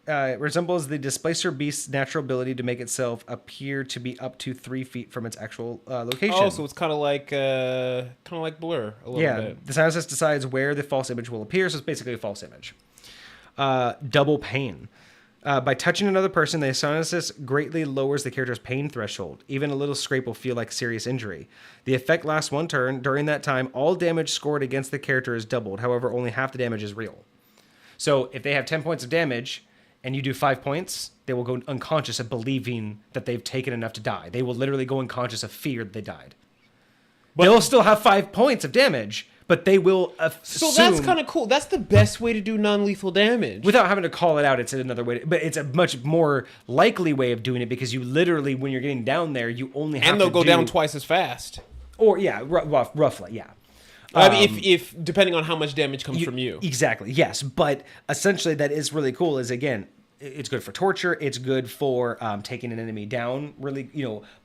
Speaker 1: It resembles the displacer beast's natural ability to make itself appear to be up to 3 feet from its actual location.
Speaker 3: Oh, so it's kind of like Blur a little bit.
Speaker 1: The Psionicis decides where the false image will appear, so it's basically a false image. Double pain. By touching another person, the Psionicis greatly lowers the character's pain threshold. Even a little scrape will feel like serious injury. The effect lasts 1 turn. During that time, all damage scored against the character is doubled. However, only half the damage is real. So if they have 10 points of damage and you do 5 points, they will go unconscious of believing that they've taken enough to die. They will literally go unconscious of fear that they died. But they'll still have 5 points of damage, but they will assume...
Speaker 3: So that's kind of cool. That's the best way to do non-lethal damage.
Speaker 1: Without having to call it out, it's another way. But it's a much more likely way of doing it because you literally, when you're getting down there, you only have to
Speaker 3: And they'll go down twice as fast.
Speaker 1: Or, yeah, roughly, yeah.
Speaker 3: I mean, if depending on how much damage comes from you.
Speaker 1: Exactly, yes. But essentially, that is really cool. Is again, it's good for torture. It's good for taking an enemy down really,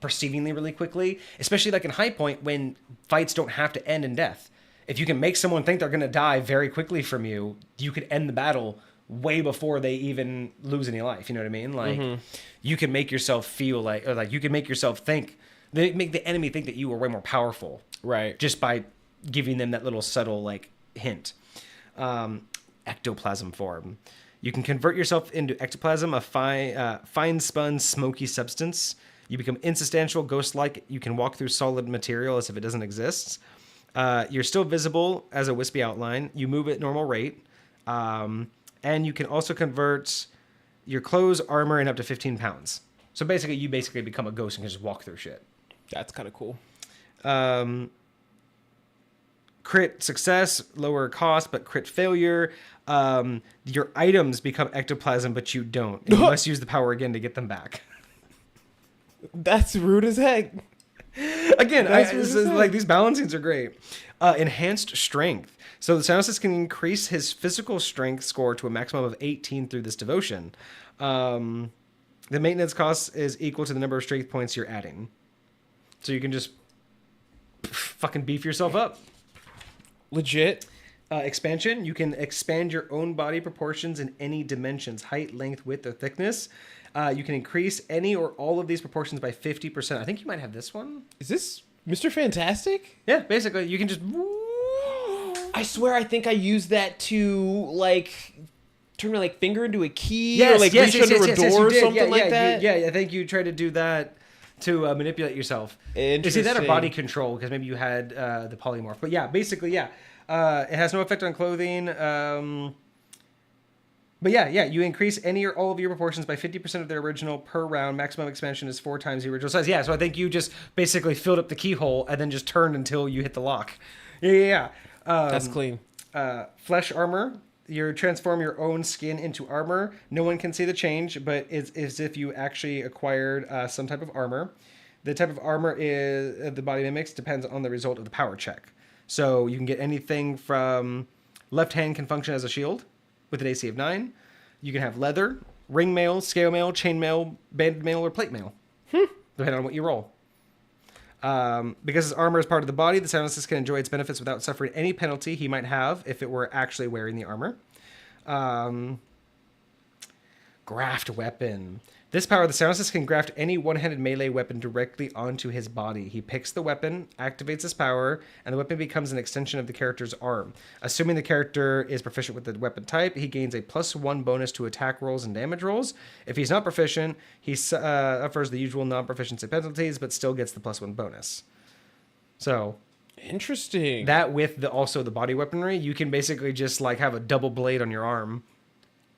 Speaker 1: perceivingly really quickly. Especially like in High Point when fights don't have to end in death. If you can make someone think they're going to die very quickly from you, you could end the battle way before they even lose any life. You know what I mean? Like, you can make yourself feel like, or like you can make yourself think, make the enemy think that you are way more powerful.
Speaker 3: Right.
Speaker 1: Just by giving them that little subtle, like, hint. Ectoplasm form. You can convert yourself into ectoplasm, a fine-spun, smoky substance. You become insubstantial, ghost-like. You can walk through solid material as if it doesn't exist. You're still visible as a wispy outline. You move at normal rate. And you can also convert your clothes, armor, in up to 15 pounds. So basically, you become a ghost and can just walk through shit.
Speaker 3: That's kind of cool.
Speaker 1: Crit success, lower cost, but crit failure. Your items become ectoplasm, but you don't. And you must use the power again to get them back.
Speaker 3: That's rude as heck.
Speaker 1: Again, like these balancings are great. Enhanced strength. So the Psionicis can increase his physical strength score to a maximum of 18 through this devotion. The maintenance cost is equal to the number of strength points you're adding. So you can just fucking beef yourself up.
Speaker 3: Legit.
Speaker 1: Expansion. You can expand your own body proportions in any dimensions, height, length, width, or thickness. You can increase any or all of these proportions by 50%. I think you might have this one.
Speaker 3: Is this Mr. Fantastic?
Speaker 1: Yeah, basically. You can just...
Speaker 3: I swear I think I used that to, like, turn my, like, finger into a key
Speaker 1: yes,
Speaker 3: or, like, reach under a door or something like that.
Speaker 1: I think you tried to do that to manipulate yourself.
Speaker 3: Interesting.
Speaker 1: Is that or body control? Because maybe you had the polymorph. But yeah, basically, yeah. It has no effect on clothing. But yeah, you increase any or all of your proportions by 50% of their original per round. Maximum expansion is 4 times the original size. Yeah, so I think you just basically filled up the keyhole and then just turned until you hit the lock. Yeah.
Speaker 3: That's clean.
Speaker 1: Flesh armor. You transform your own skin into armor. No one can see the change, but it's as if you actually acquired some type of armor. The type of armor the body mimics depends on the result of the power check. So you can get anything from left hand can function as a shield with an AC of 9. You can have leather, ring mail, scale mail, chain mail, banded mail, or plate mail, depending on what you roll. Because his armor is part of the body, the Silencist can enjoy its benefits without suffering any penalty he might have if it were actually wearing the armor. Graft weapon. This power, the Silencist can graft any one-handed melee weapon directly onto his body. He picks the weapon, activates his power, and the weapon becomes an extension of the character's arm. Assuming the character is proficient with the weapon type, he gains a +1 bonus to attack rolls and damage rolls. If he's not proficient, he suffers the usual non-proficiency penalties, but still gets the +1 bonus. So,
Speaker 3: interesting.
Speaker 1: that with also the body weaponry, you can basically just like have a double blade on your arm.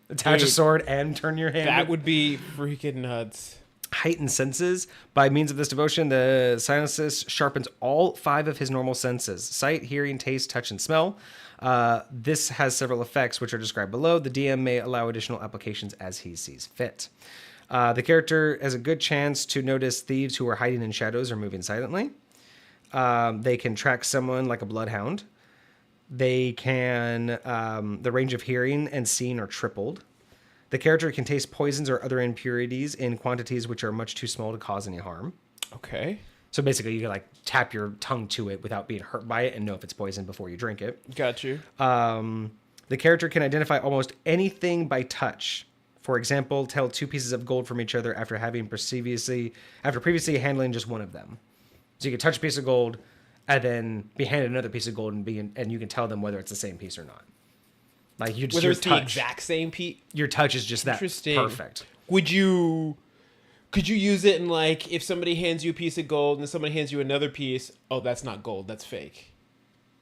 Speaker 1: Attach a sword and turn your hand.
Speaker 3: That would be freaking nuts.
Speaker 1: Heightened senses. By means of this devotion, the Silencist sharpens all 5 of his normal senses: sight, hearing, taste, touch, and smell. This has several effects, which are described below. The DM may allow additional applications as he sees fit. The character has a good chance to notice thieves who are hiding in shadows or moving silently. They can track someone like a bloodhound. They can, the range of hearing and seeing are tripled. The character can taste poisons or other impurities in quantities which are much too small to cause any harm.
Speaker 3: Okay.
Speaker 1: So basically you can like tap your tongue to it without being hurt by it and know if it's poison before you drink it.
Speaker 3: Got you.
Speaker 1: The character can identify almost anything by touch. For example, tell 2 pieces of gold from each other after previously handling just one of them. So you can touch a piece of gold and then be handed another piece of gold and you can tell them whether it's the same piece or not. Like you just
Speaker 3: Whether
Speaker 1: your
Speaker 3: it's
Speaker 1: touch,
Speaker 3: the exact same piece.
Speaker 1: your touch is just that
Speaker 3: Interesting.
Speaker 1: perfect.
Speaker 3: Could you use it in like if somebody hands you a piece of gold and then somebody hands you another piece? Oh, that's not gold. That's fake.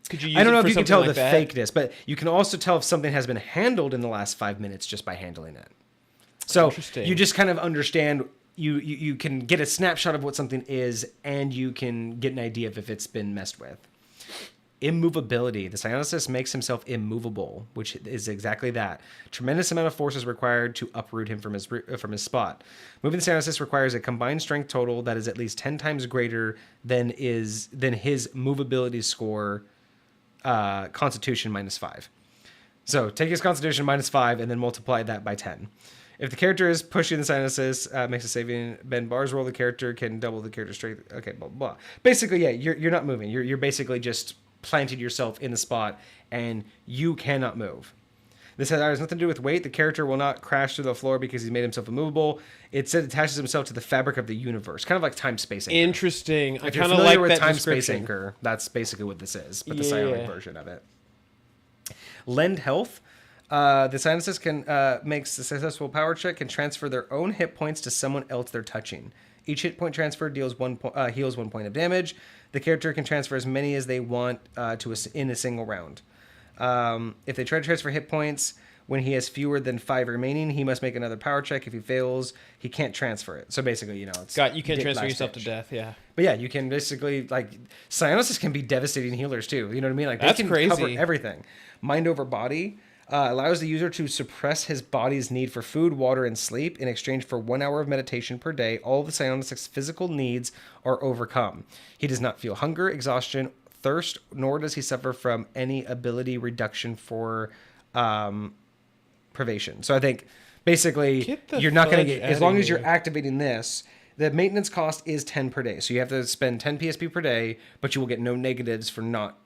Speaker 3: Could you use
Speaker 1: I don't
Speaker 3: it
Speaker 1: know
Speaker 3: for
Speaker 1: if you can
Speaker 3: something
Speaker 1: tell
Speaker 3: like
Speaker 1: the
Speaker 3: that?
Speaker 1: fakeness, but you can also tell if something has been handled in the last 5 minutes just by handling it. So
Speaker 3: Interesting.
Speaker 1: you just kind of understand. You can get a snapshot of what something is, and you can get an idea of if it's been messed with. Immovability. The Silencist makes himself immovable, which is exactly that. Tremendous amount of force is required to uproot him from his spot. Moving the Silencist requires a combined strength total that is at least 10 times greater than his movability score, Constitution -5. So take his Constitution -5 and then multiply that by 10. If the character is pushing the Silencist, makes a saving bend bars roll, the character can double the character's strength. Okay, blah, blah. Basically, yeah, you're not moving. You're basically just planted yourself in the spot, and you cannot move. This has nothing to do with weight. The character will not crash through the floor because he's made himself immovable. It said attaches himself to the fabric of the universe, kind of like time space anchor.
Speaker 3: Interesting. I
Speaker 1: If you're
Speaker 3: kind of
Speaker 1: familiar
Speaker 3: like
Speaker 1: with
Speaker 3: that
Speaker 1: time space
Speaker 3: description.
Speaker 1: anchor, that's basically what this is, but the
Speaker 3: Yeah.
Speaker 1: psionic version of it. Lend health. The Silencist can makes a successful power check, can transfer their own hit points to someone else they're touching. Each hit point transfer heals 1 point of damage. The character can transfer as many as they want in a single round. If they try to transfer hit points when he has fewer than 5 remaining, he must make another power check. If he fails, he can't transfer it. So basically, it's
Speaker 3: You can transfer
Speaker 1: last
Speaker 3: yourself
Speaker 1: ditch.
Speaker 3: to death. Yeah.
Speaker 1: But yeah, you can basically Silencers can be devastating healers too. You know what I mean? Like
Speaker 3: That's
Speaker 1: they can
Speaker 3: crazy.
Speaker 1: cover everything. Mind over body allows the user to suppress his body's need for food, water, and sleep in exchange for 1 hour of meditation per day. All of the Silencist's physical needs are overcome. He does not feel hunger, exhaustion, thirst, nor does he suffer from any ability reduction for privation. So I think basically you're not going to get, as long as you're activating this. The maintenance cost is 10 per day. So you have to spend 10 PSP per day, but you will get no negatives for not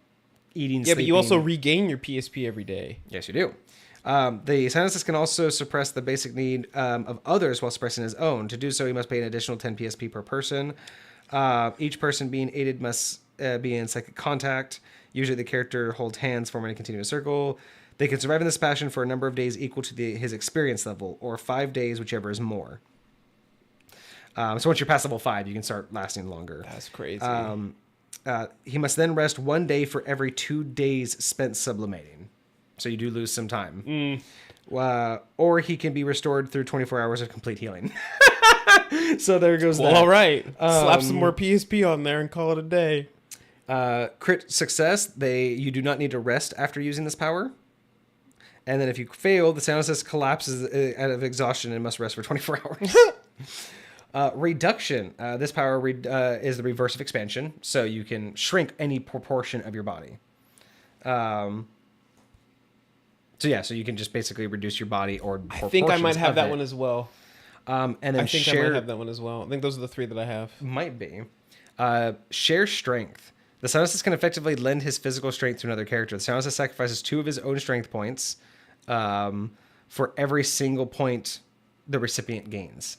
Speaker 1: eating,
Speaker 3: Yeah, but you also
Speaker 1: sleeping.
Speaker 3: regain your PSP every day.
Speaker 1: Yes, you do. The Silencist can also suppress the basic need of others while suppressing his own. To do so, he must pay an additional 10 PSP per person. Each person being aided must be in psychic contact. Usually the character holds hands, forming a continuous circle. They can survive in this passion for a number of days equal to his experience level, or 5 days, whichever is more. So once you're past level 5, you can start lasting longer.
Speaker 3: That's crazy.
Speaker 1: He must then rest 1 day for every 2 days spent sublimating. So you do lose some time. Or he can be restored through 24 hours of complete healing. So there goes
Speaker 3: Well,
Speaker 1: that.
Speaker 3: all right. Slap some more PSP on there and call it a day.
Speaker 1: Crit success, you do not need to rest after using this power. And then if you fail, the Psionicist collapses out of exhaustion and must rest for 24 hours. Reduction. This power is the reverse of expansion, so you can shrink any proportion of your body. So you can just basically reduce your body or
Speaker 3: I think I might have that one as well.
Speaker 1: And then
Speaker 3: I think I might have that one as well. I think those are the 3 that I have.
Speaker 1: Might be. Share strength. The Psionicist can effectively lend his physical strength to another character. The Psionicist sacrifices 2 of his own strength points for every single point the recipient gains.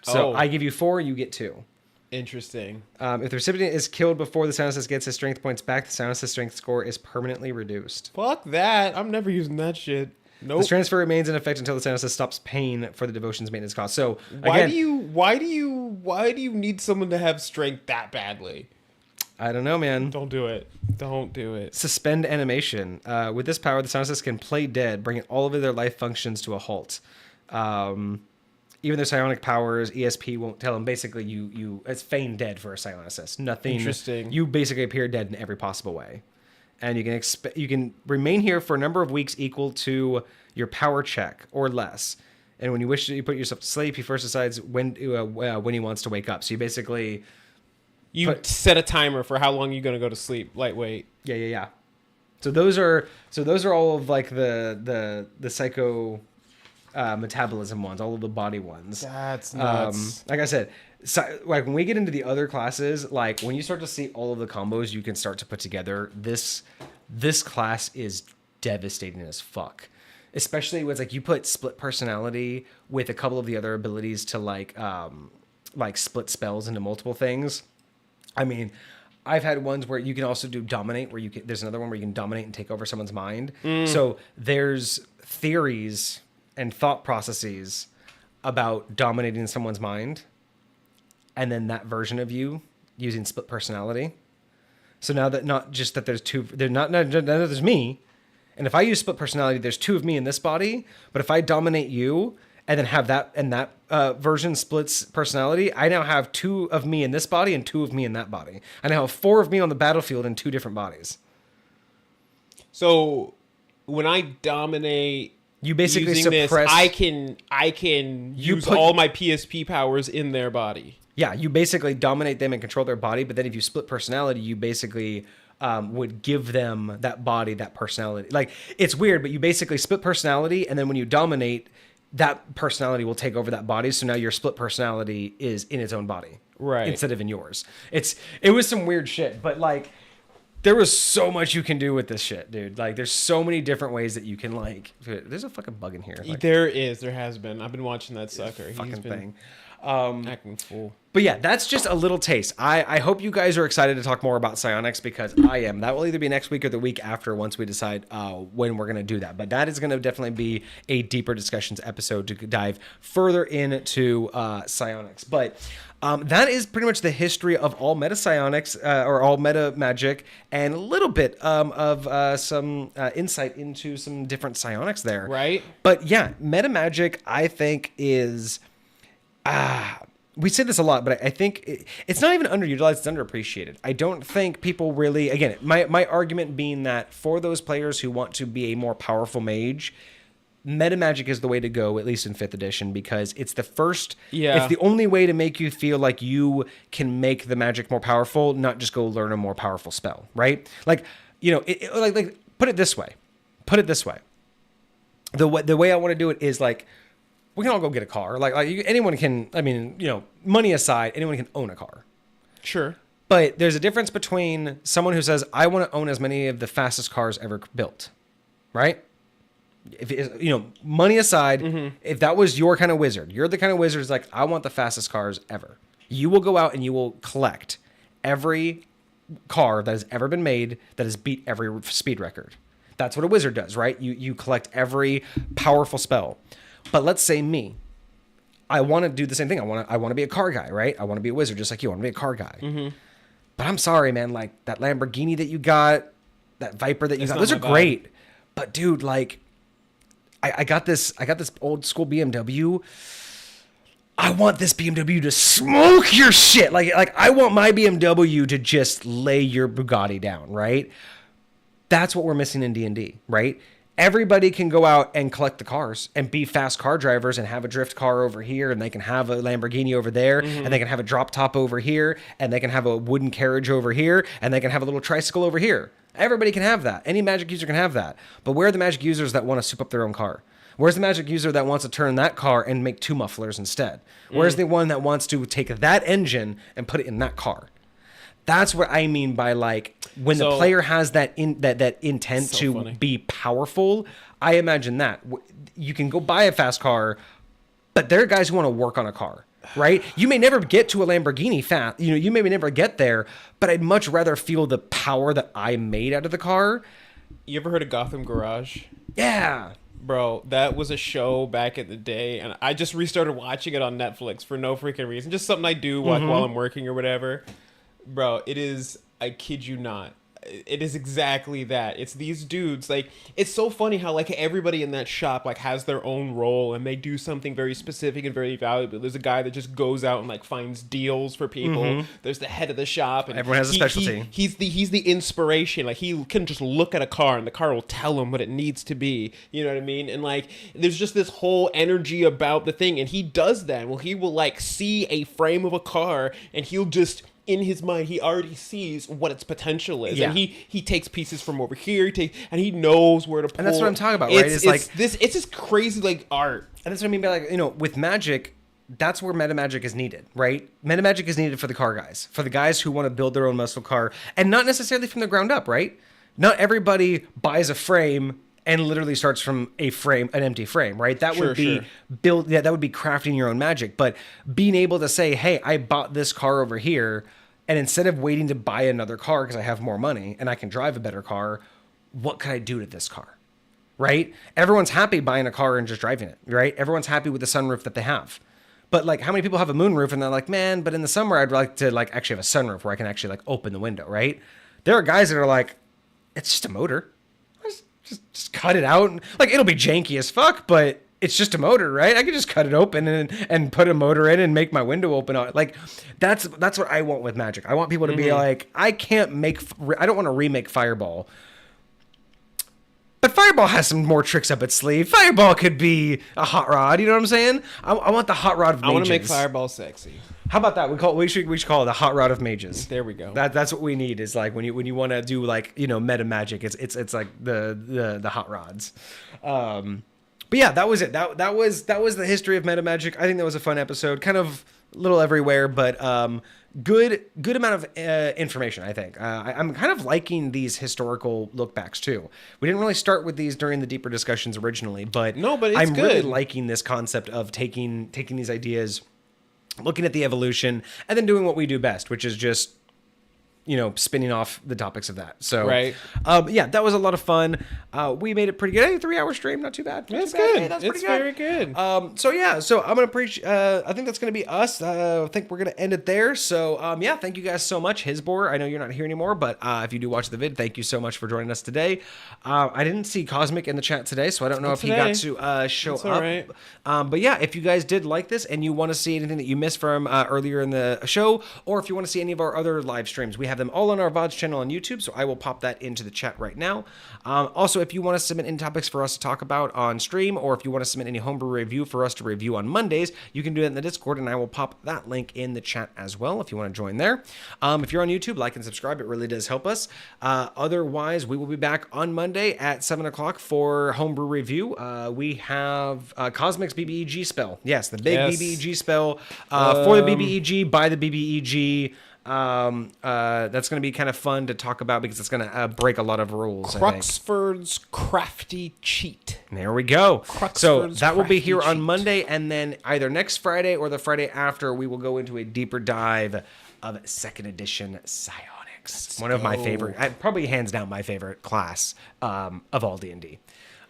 Speaker 1: So I give you 4, you get 2.
Speaker 3: Interesting.
Speaker 1: If the recipient is killed before the Psionicist gets his strength points back, the Psionicist strength score is permanently reduced.
Speaker 3: Fuck that. I'm never using that shit. Nope.
Speaker 1: This transfer remains in effect until the Psionicist stops paying for the devotion's maintenance cost. So
Speaker 3: why do you need someone to have strength that badly?
Speaker 1: I don't know, man.
Speaker 3: Don't do it. Don't do it.
Speaker 1: Suspend animation. With this power, the Psionicist can play dead, bringing all of their life functions to a halt. Even their psionic powers, ESP won't tell them. Basically, it's feign dead for a psionicist. Nothing.
Speaker 3: Interesting.
Speaker 1: You basically appear dead in every possible way, and you can remain here for a number of weeks equal to your power check or less. And when you wish to put yourself to sleep, he first decides when he wants to wake up. So you basically
Speaker 3: set a timer for how long you're gonna go to sleep. Lightweight.
Speaker 1: Yeah. So those are all of like the psycho. Metabolism ones, all of the body ones.
Speaker 3: That's nuts.
Speaker 1: Like I said, like when we get into the other classes, like when you start to see all of the combos you can start to put together, this class is devastating as fuck. Especially when it's like you put split personality with a couple of the other abilities to like split spells into multiple things. I mean, I've had ones where you can also do dominate, where there's another one where you can dominate and take over someone's mind. So there's theories and thought processes about dominating someone's mind, and then that version of you using split personality. So now that not just that there's 2, there's me, and if I use split personality, there's 2 of me in this body. But if I dominate you and then have that version splits personality, I now have 2 of me in this body and 2 of me in that body. I now have 4 of me on the battlefield in 2 different bodies.
Speaker 3: So when I dominate.
Speaker 1: You basically
Speaker 3: using
Speaker 1: suppress.
Speaker 3: This, I can use all my PSP powers in their body.
Speaker 1: Yeah, you basically dominate them and control their body. But then if you split personality, you basically would give them that body, that personality. Like it's weird, but you basically split personality, and then when you dominate, that personality will take over that body. So now your split personality is in its own body,
Speaker 3: right,
Speaker 1: instead of in yours. It was some weird shit, but like. There was so much you can do with this shit, dude. Like, there's so many different ways that you can, like... There's a fucking bug in here. Like,
Speaker 3: there has been. I've been watching that sucker. He's
Speaker 1: fucking
Speaker 3: been
Speaker 1: thing.
Speaker 3: Acting fool.
Speaker 1: But yeah, that's just a little taste. I hope you guys are excited to talk more about psionics, because I am. That will either be next week or the week after, once we decide when we're going to do that. But that is going to definitely be a deeper discussions episode to dive further into psionics. But... that is pretty much the history of all meta psionics, or all meta magic, and a little bit of some insight into some different psionics there.
Speaker 3: Right.
Speaker 1: But yeah, meta magic, I think, is... we say this a lot, but I think it's not even underutilized, it's underappreciated. I don't think people really... Again, my argument being that for those players who want to be a more powerful mage... Meta magic is the way to go, at least in 5th edition, because it's the first.
Speaker 3: Yeah.
Speaker 1: It's the only way to make you feel like you can make the magic more powerful, not just go learn a more powerful spell, right? Like, like put it this way. The way I want to do it is like, we can all go get a car. Like anyone can. I mean, money aside, anyone can own a car.
Speaker 3: Sure.
Speaker 1: But there's a difference between someone who says, I want to own as many of the fastest cars ever built, right? If money aside, if that was your kind of wizard, you're the kind of wizard who's like, I want the fastest cars ever. You will go out and you will collect every car that has ever been made that has beat every speed record. That's what a wizard does, right? You collect every powerful spell. But let's say me, I want to do the same thing. I want to be a car guy, right? I want to be a wizard just like you. I want to be a car guy. But I'm sorry, man. Like that Lamborghini that you got, that Viper that you got, those are great. But dude, like, I got this old school BMW. I want this BMW to smoke your shit. Like I want my BMW to just lay your Bugatti down, right? That's what we're missing in D&D, right? Everybody can go out and collect the cars and be fast car drivers and have a drift car over here, and they can have a Lamborghini over there, and they can have a drop top over here, and they can have a wooden carriage over here, and they can have a little tricycle over here. Everybody can have that. Any Magic user can have that. But where are the Magic users that want to soup up their own car? Where's the Magic user that wants to turn that car and make 2 mufflers instead? Where's the one that wants to take that engine and put it in that car? That's what I mean by like when the player has that intent to be powerful. I imagine that you can go buy a fast car, but there are guys who want to work on a car, right? You may never get to a Lamborghini fast. You may never get there, but I'd much rather feel the power that I made out of the car.
Speaker 3: You ever heard of Gotham Garage?
Speaker 1: Yeah.
Speaker 3: Bro, that was a show back in the day, and I just restarted watching it on Netflix for no freaking reason. Just something I do like while I'm working or whatever. Bro, it is, I kid you not, it is exactly that. It's these dudes, like, it's so funny how, like, everybody in that shop, like, has their own role, and they do something very specific and very valuable. There's a guy that just goes out and, like, finds deals for people. There's the head of the shop. And
Speaker 1: everyone has a specialty.
Speaker 3: He's the inspiration. Like, he can just look at a car, and the car will tell him what it needs to be. You know what I mean? And, like, there's just this whole energy about the thing, and he does that. Well, he will, like, see a frame of a car, and he'll just... in his mind, he already sees what its potential is, and he takes pieces from over here. And he knows where to pull.
Speaker 1: And that's what I'm talking about, right?
Speaker 3: It's this crazy like art,
Speaker 1: and that's what I mean by like with Magic. That's where meta magic is needed, right? Meta magic is needed for the car guys, for the guys who want to build their own muscle car, and not necessarily from the ground up, right? Not everybody buys a frame and literally starts from an empty frame, right? That would be that would be crafting your own Magic. But being able to say, hey, I bought this car over here, and instead of waiting to buy another car because I have more money and I can drive a better car, what can I do to this car, right? Everyone's happy buying a car and just driving it, right? Everyone's happy with the sunroof that they have. But like, how many people have a moonroof and they're like, man, but in the summer I'd like to like actually have a sunroof where I can actually like open the window, right? There are guys that are like, it's just a motor. Just cut it out. Like, it'll be janky as fuck, but it's just a motor, right? I can just cut it open and put a motor in and make my window open. Like, that's what I want with Magic. I want people to be like, I don't want to remake Fireball. But Fireball has some more tricks up its sleeve. Fireball could be a hot rod. You know what I'm saying? I want the hot rod of mages.
Speaker 3: I want to make Fireball sexy.
Speaker 1: How about that? We should call it the hot rod of mages.
Speaker 3: There we go.
Speaker 1: That's what we need. Is like when you want to do like meta magic. It's like the hot rods. But yeah, that was it. That was the history of meta magic. I think that was a fun episode. Kind of a little everywhere, but good amount of information. I think I'm kind of liking these historical lookbacks too. We didn't really start with these during the deeper discussions originally, but I'm really liking this concept of taking these ideas, looking at the evolution, and then doing what we do best, which is just spinning off the topics of that. So,
Speaker 3: right.
Speaker 1: Yeah, that was a lot of fun. We made it pretty good. Hey, 3-hour stream, not too bad.
Speaker 3: That's good.
Speaker 1: Hey, that's
Speaker 3: it's
Speaker 1: pretty
Speaker 3: very good.
Speaker 1: So I'm going to preach. I think that's going to be us. I think we're going to end it there. So, yeah, thank you guys so much. Hisbor, I know you're not here anymore, but if you do watch the vid, thank you so much for joining us today. I didn't see Cosmic in the chat today, so I don't know if he got to show up.
Speaker 3: Right.
Speaker 1: But yeah, if you guys did like this and you want to see anything that you missed from earlier in the show, or if you want to see any of our other live streams, we have them all on our VODs channel on YouTube, so I will pop that into the chat right now. Also, if you want to submit any topics for us to talk about on stream, or if you want to submit any homebrew review for us to review on Mondays, you can do that in the Discord, and I will pop that link in the chat as well if you want to join there. If you're on YouTube, like and subscribe. It really does help us. Otherwise, we will be back on Monday at 7 o'clock for homebrew review. We have Cosmic's BBEG spell. Yes, the big BBEG spell for the BBEG, by the BBEG. That's going to be kind of fun to talk about because it's going to break a lot of rules.
Speaker 3: Cruxford's crafty cheat.
Speaker 1: There we go. So that will be here on
Speaker 3: cheat.
Speaker 1: Monday, and then either next Friday or the Friday after, we will go into a deeper dive of 2nd edition Psionics. One of my favorite, probably hands down my favorite class of all D&D.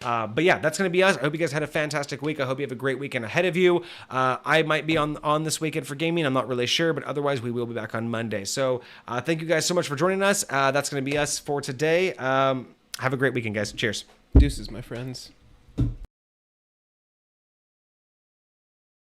Speaker 1: But yeah, that's going to be us. I hope you guys had a fantastic week. I hope you have a great weekend ahead of you. I might be on this weekend for gaming. I'm not really sure, but otherwise we will be back on Monday. So thank you guys so much for joining us. That's going to be us for today. Have a great weekend, guys. Cheers.
Speaker 3: Deuces, my friends.